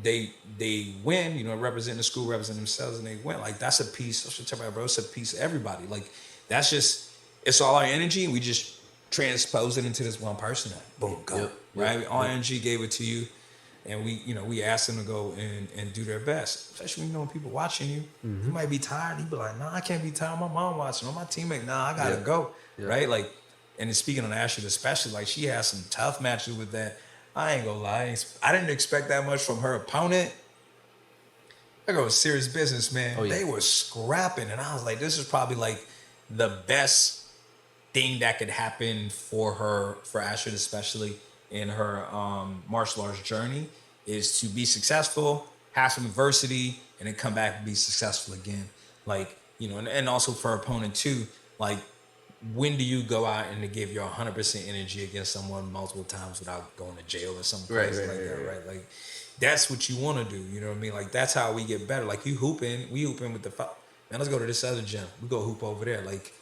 they win, you know, represent the school, represent themselves, and they win. Like, that's a piece, bro, it's a piece of everybody. Like, that's just, it's all our energy, and we just transpose it into this one person. Boom, go, right? All energy gave it to you. And we ask them to go and do their best. Especially when you know people watching you. You might be tired. You be like, nah, I can't be tired. My mom watching. Or my teammate, nah, I gotta go. Right? Like, and then speaking on Ashley especially, like, she has some tough matches with that. I ain't gonna lie. I didn't expect that much from her opponent. That girl was serious business, man. They were scrapping. And I was like, this is probably like the best thing that could happen for her, for Ashley especially. in her martial arts journey is to be successful, have some adversity, and then come back and be successful again. Like, you know, and also for her opponent too, like, when do you go out and to give your 100% energy against someone multiple times without going to jail or something crazy like that, right? Like, that's what you want to do. You know what I mean? Like, that's how we get better. Like, you hooping, we hooping with the man. Let's go to this other gym. We go hoop over there. Like,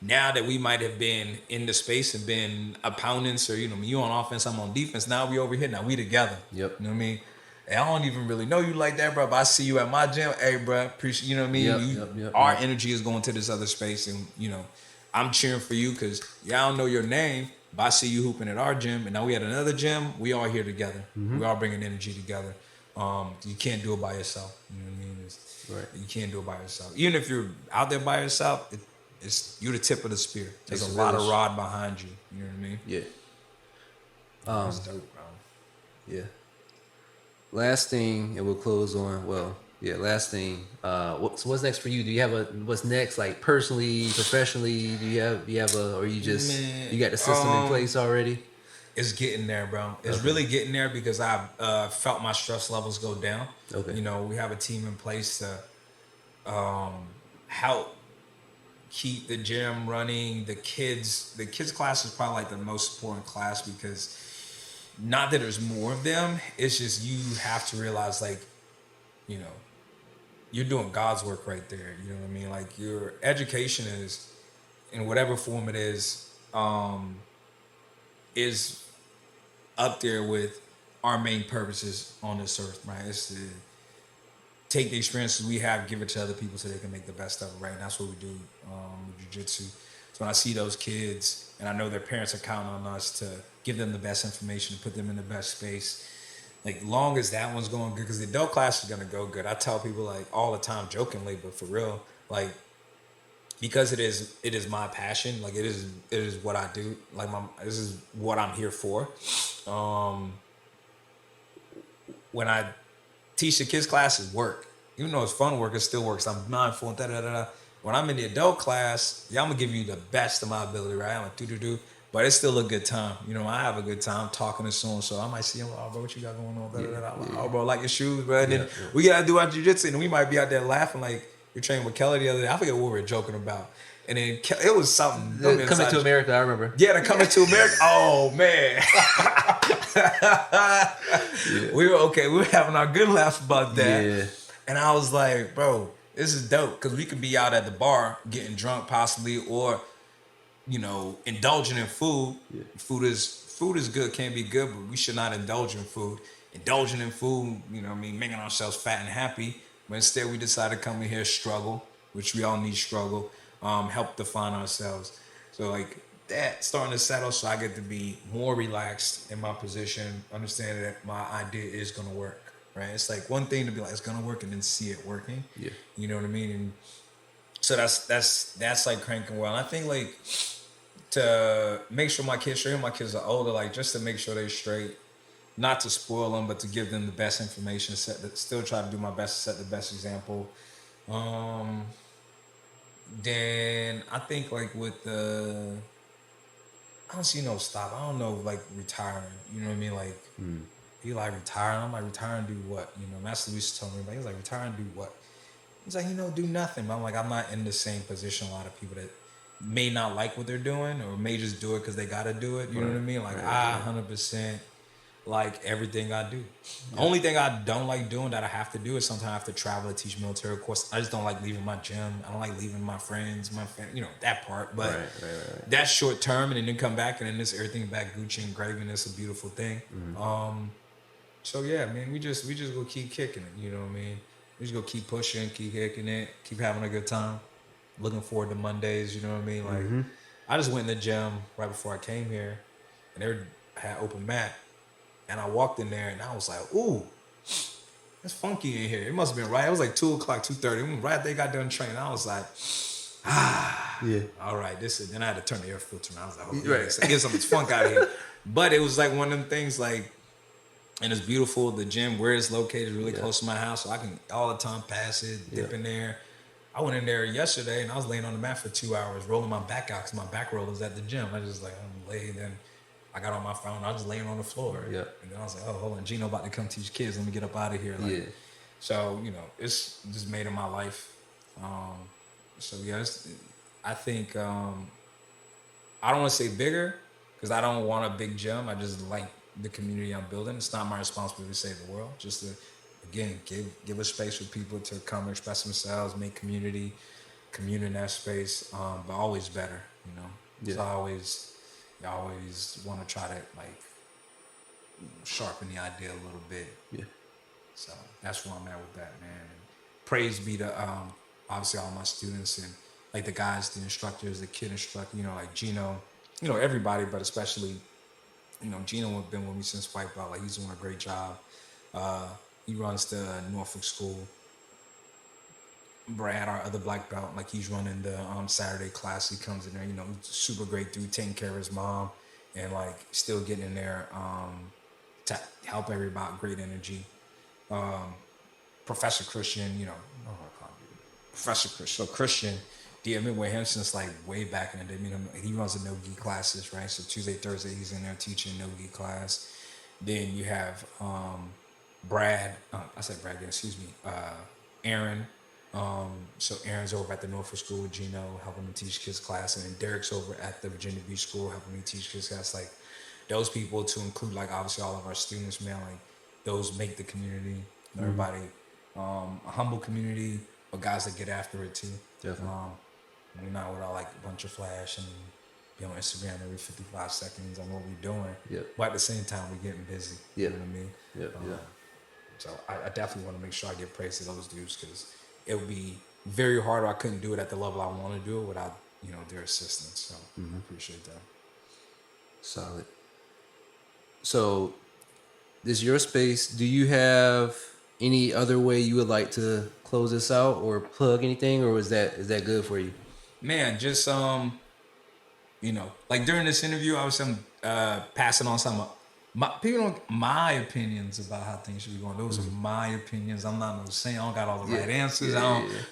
now that we might have been in the space and been opponents, or, you know, you on offense, I'm on defense. Now we over here. Now we together. Yep. You know what I mean? And I don't even really know you like that, bro. But I see you at my gym. Hey, bro, appreciate. You know what I mean? Our energy is going to this other space, and, you know, I'm cheering for you because I don't know your name, but I see you hooping at our gym, and now we at another gym. We all here together. We all bringing energy together. You can't do it by yourself. You know what I mean? You can't do it by yourself. Even if you're out there by yourself, it's you're the tip of the spear. There's a lot of rod behind you. You know what I mean? Yeah. That's dope, bro. Yeah. Last thing, and we'll close on. Well, yeah. Last thing. What's next for you? Do you have what's next? Like personally, professionally? Do you have or you just you got the system in place already? It's getting there, bro. It's really getting there because I've felt my stress levels go down. Okay. You know, we have a team in place to help keep the gym running. The kids class is probably like the most important class because not that there's more of them. It's just you have to realize, like, you know, you're doing God's work right there. You know what I mean? Like, your education is, in whatever form it is up there with our main purposes on this earth, right? It's to take the experiences we have, give it to other people so they can make the best of it, right? And that's what we do with jiu-jitsu. So when I see those kids, and I know their parents are counting on us to give them the best information, put them in the best space, like, long as that one's going good, because the adult class is going to go good. I tell people, like, all the time, jokingly, but for real, like, because it is my passion, like, it is what I do, like, this is what I'm here for. When I teach the kids classes, work, even though it's fun work, it still works. I'm mindful and da-da-da-da. When I'm in the adult class, I'm gonna give you the best of my ability, right? I'm like do, but it's still a good time. You know, I have a good time talking to someone, so I might see him, oh, bro, what you got going on? Da-da-da-da. Like, oh, bro, like your shoes, bro. And then we gotta do our jiu-jitsu, and we might be out there laughing, like, you're training with Kelly the other day. I forget what we were joking about. And then it was something. Coming to America, I remember. Yeah, the Coming to America. Oh, man. We were having our good laugh about that. Yeah. And I was like, bro, this is dope, because we could be out at the bar getting drunk possibly, or, you know, indulging in food. Yeah. Food is good, can be good, but we should not indulge in food. Indulging in food, you know what I mean, making ourselves fat and happy. But instead we decided to come in here, struggle, which we all need struggle, help define ourselves. So, like, that starting to settle, so I get to be more relaxed in my position, understanding that my idea is going to work, right? It's like one thing to be like, it's going to work, and then see it working. Yeah. You know what I mean? And so that's like cranking well. And I think, like, to make sure my kids are older, like, just to make sure they're straight, not to spoil them, but to give them the best information, still try to do my best to set the best example. Then I think, like, with I don't see no stop. I don't know, like, retiring. You know what I mean? Like, he like retiring. I'm like, retiring, do what? You know, Master Luis told me, but he's like, retiring, do what? He's like, do nothing. But I'm like, I'm not in the same position a lot of people that may not like what they're doing, or may just do it because they got to do it. You know what I mean? Like, I 100% like everything I do. Yeah. Only thing I don't like doing that I have to do is sometimes I have to travel to teach military course. I just don't like leaving my gym. I don't like leaving my friends, my family, you know, that part. But that's short term, and then come back, and then this everything back Gucci and gravy, and it's a beautiful thing. Mm-hmm. So yeah, man, we just go keep kicking it. You know what I mean? We just go keep pushing, keep kicking it, keep having a good time. Looking forward to Mondays. You know what I mean? Like, I just went in the gym right before I came here, and they had open mat. And I walked in there, and I was like, ooh, it's funky in here. It must have been right. It was like 2 o'clock, 2:30. Right after they got done training, I was like, all right, this is. Then I had to turn the air filter on. I was like, oh, get some funk out of here. But it was like one of them things, like, and it's beautiful. The gym, where it's located, is really close to my house, so I can all the time pass it, dip in there. I went in there yesterday, and I was laying on the mat for 2 hours, rolling my back out, because my back roll is at the gym. I just, like, I'm laid, and I got on my phone. I was just laying on the floor. Yeah. And then I was like, oh, hold on, Gino about to come teach kids. Let me get up out of here. Like, Yeah. So, it's just made in my life. So, yeah, I think I don't want to say bigger because I don't want a big gym. I just like the community I'm building. It's not my responsibility to save the world. Just to, again, give a space for people to come express themselves, make community, commune in that space, but always better, Yeah. So I always want to try to like sharpen the idea a little bit. Yeah. So that's where I'm at with that, man. And praise be to obviously all my students and like the guys, the instructors, the kid instructor, like Gino, everybody, but especially, Gino has been with me since white belt. Like he's doing a great job. He runs the Norfolk school. Brad, our other black belt, like he's running the Saturday class. He comes in there, super great dude, taking care of his mom, and like still getting in there to help everybody. Great energy. Professor Christian, Professor Christian. So Christian, I've been with him since like way back in the day. He runs the no-gi classes, right? So Tuesday, Thursday, he's in there teaching no-gi class. Then you have Brad. I said Brad again. Excuse me. Aaron. So Aaron's over at the Norfolk School with Gino, helping me teach kids class, and then Derek's over at the Virginia Beach School, helping me teach kids class. Like those people, to include like obviously all of our students, man. Like those make the community. Everybody, a humble community, but guys that get after it too. Definitely. We're not with all like a bunch of flash and be on Instagram every 55 seconds on what we're doing. Yep. But at the same time, we're getting busy. Yep. You know what I mean? Yeah. So I definitely want to make sure I give praise to those dudes because it would be very hard, or I couldn't do it at the level I want to do it without, their assistance. So I appreciate that. Solid. So this is your space. Do you have any other way you would like to close this out or plug anything, or is that good for you? Man, just like during this interview, I was passing on some my opinions about how things should be going. Those are my opinions. I'm not saying I don't got all the right answers.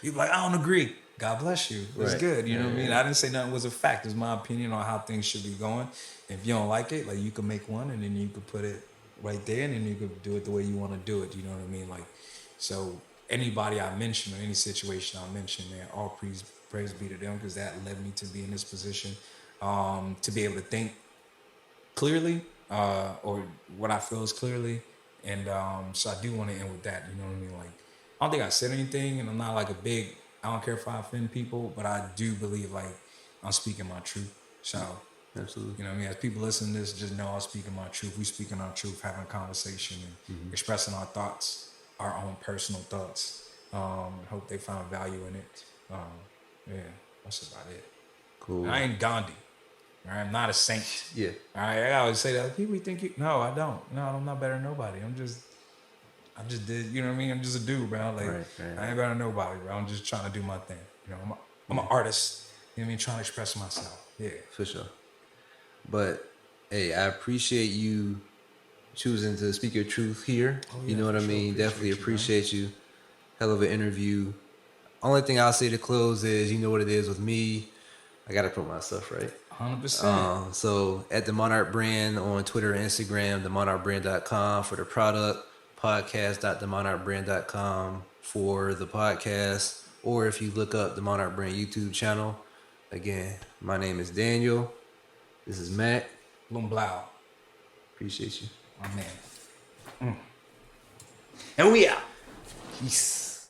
You're like, I don't agree. God bless you. It's good. You know what I mean? I didn't say nothing was a fact. It's my opinion on how things should be going. If you don't like it, like you can make one and then you could put it right there and then you could do it the way you want to do it. You know what I mean? Like, so anybody I mention or any situation I mention, man, all praise be to them because that led me to be in this position, to be able to think clearly, or what I feel is clearly. And so I do want to end with that. You know what I mean? Like, I don't think I said anything, and I'm not like I don't care if I offend people, but I do believe like I'm speaking my truth. So absolutely, you know what I mean? As people listening to this, just know I'm speaking my truth. We speaking our truth, having a conversation and expressing our thoughts, our own personal thoughts. Hope they find value in it. Yeah, that's about it. cool. I ain't Gandhi. All right, I'm not a saint. Yeah. All right, I always say that. People think you. No, I don't. No, I'm not better than nobody. I just did. You know what I mean? I'm just a dude, bro. Like Right. I ain't better than nobody, bro. I'm just trying to do my thing. I'm an artist. You know what I mean? Trying to express myself. Yeah. For sure. But hey, I appreciate you choosing to speak your truth here. Oh, yeah, you know what I for sure. mean? Definitely Appreciate appreciate you. Hell of an interview. Only thing I'll say to close is, you know what it is with me. I gotta put my stuff right. 100%. So at the Monarch Brand on Twitter and Instagram, themonarchbrand.com for the product, podcast.themonarchbrand.com for the podcast, or if you look up the Monarch Brand YouTube channel. Again, my name is Daniel. This is Matt. Bloom Blau. Appreciate you. My man. And we out. Peace.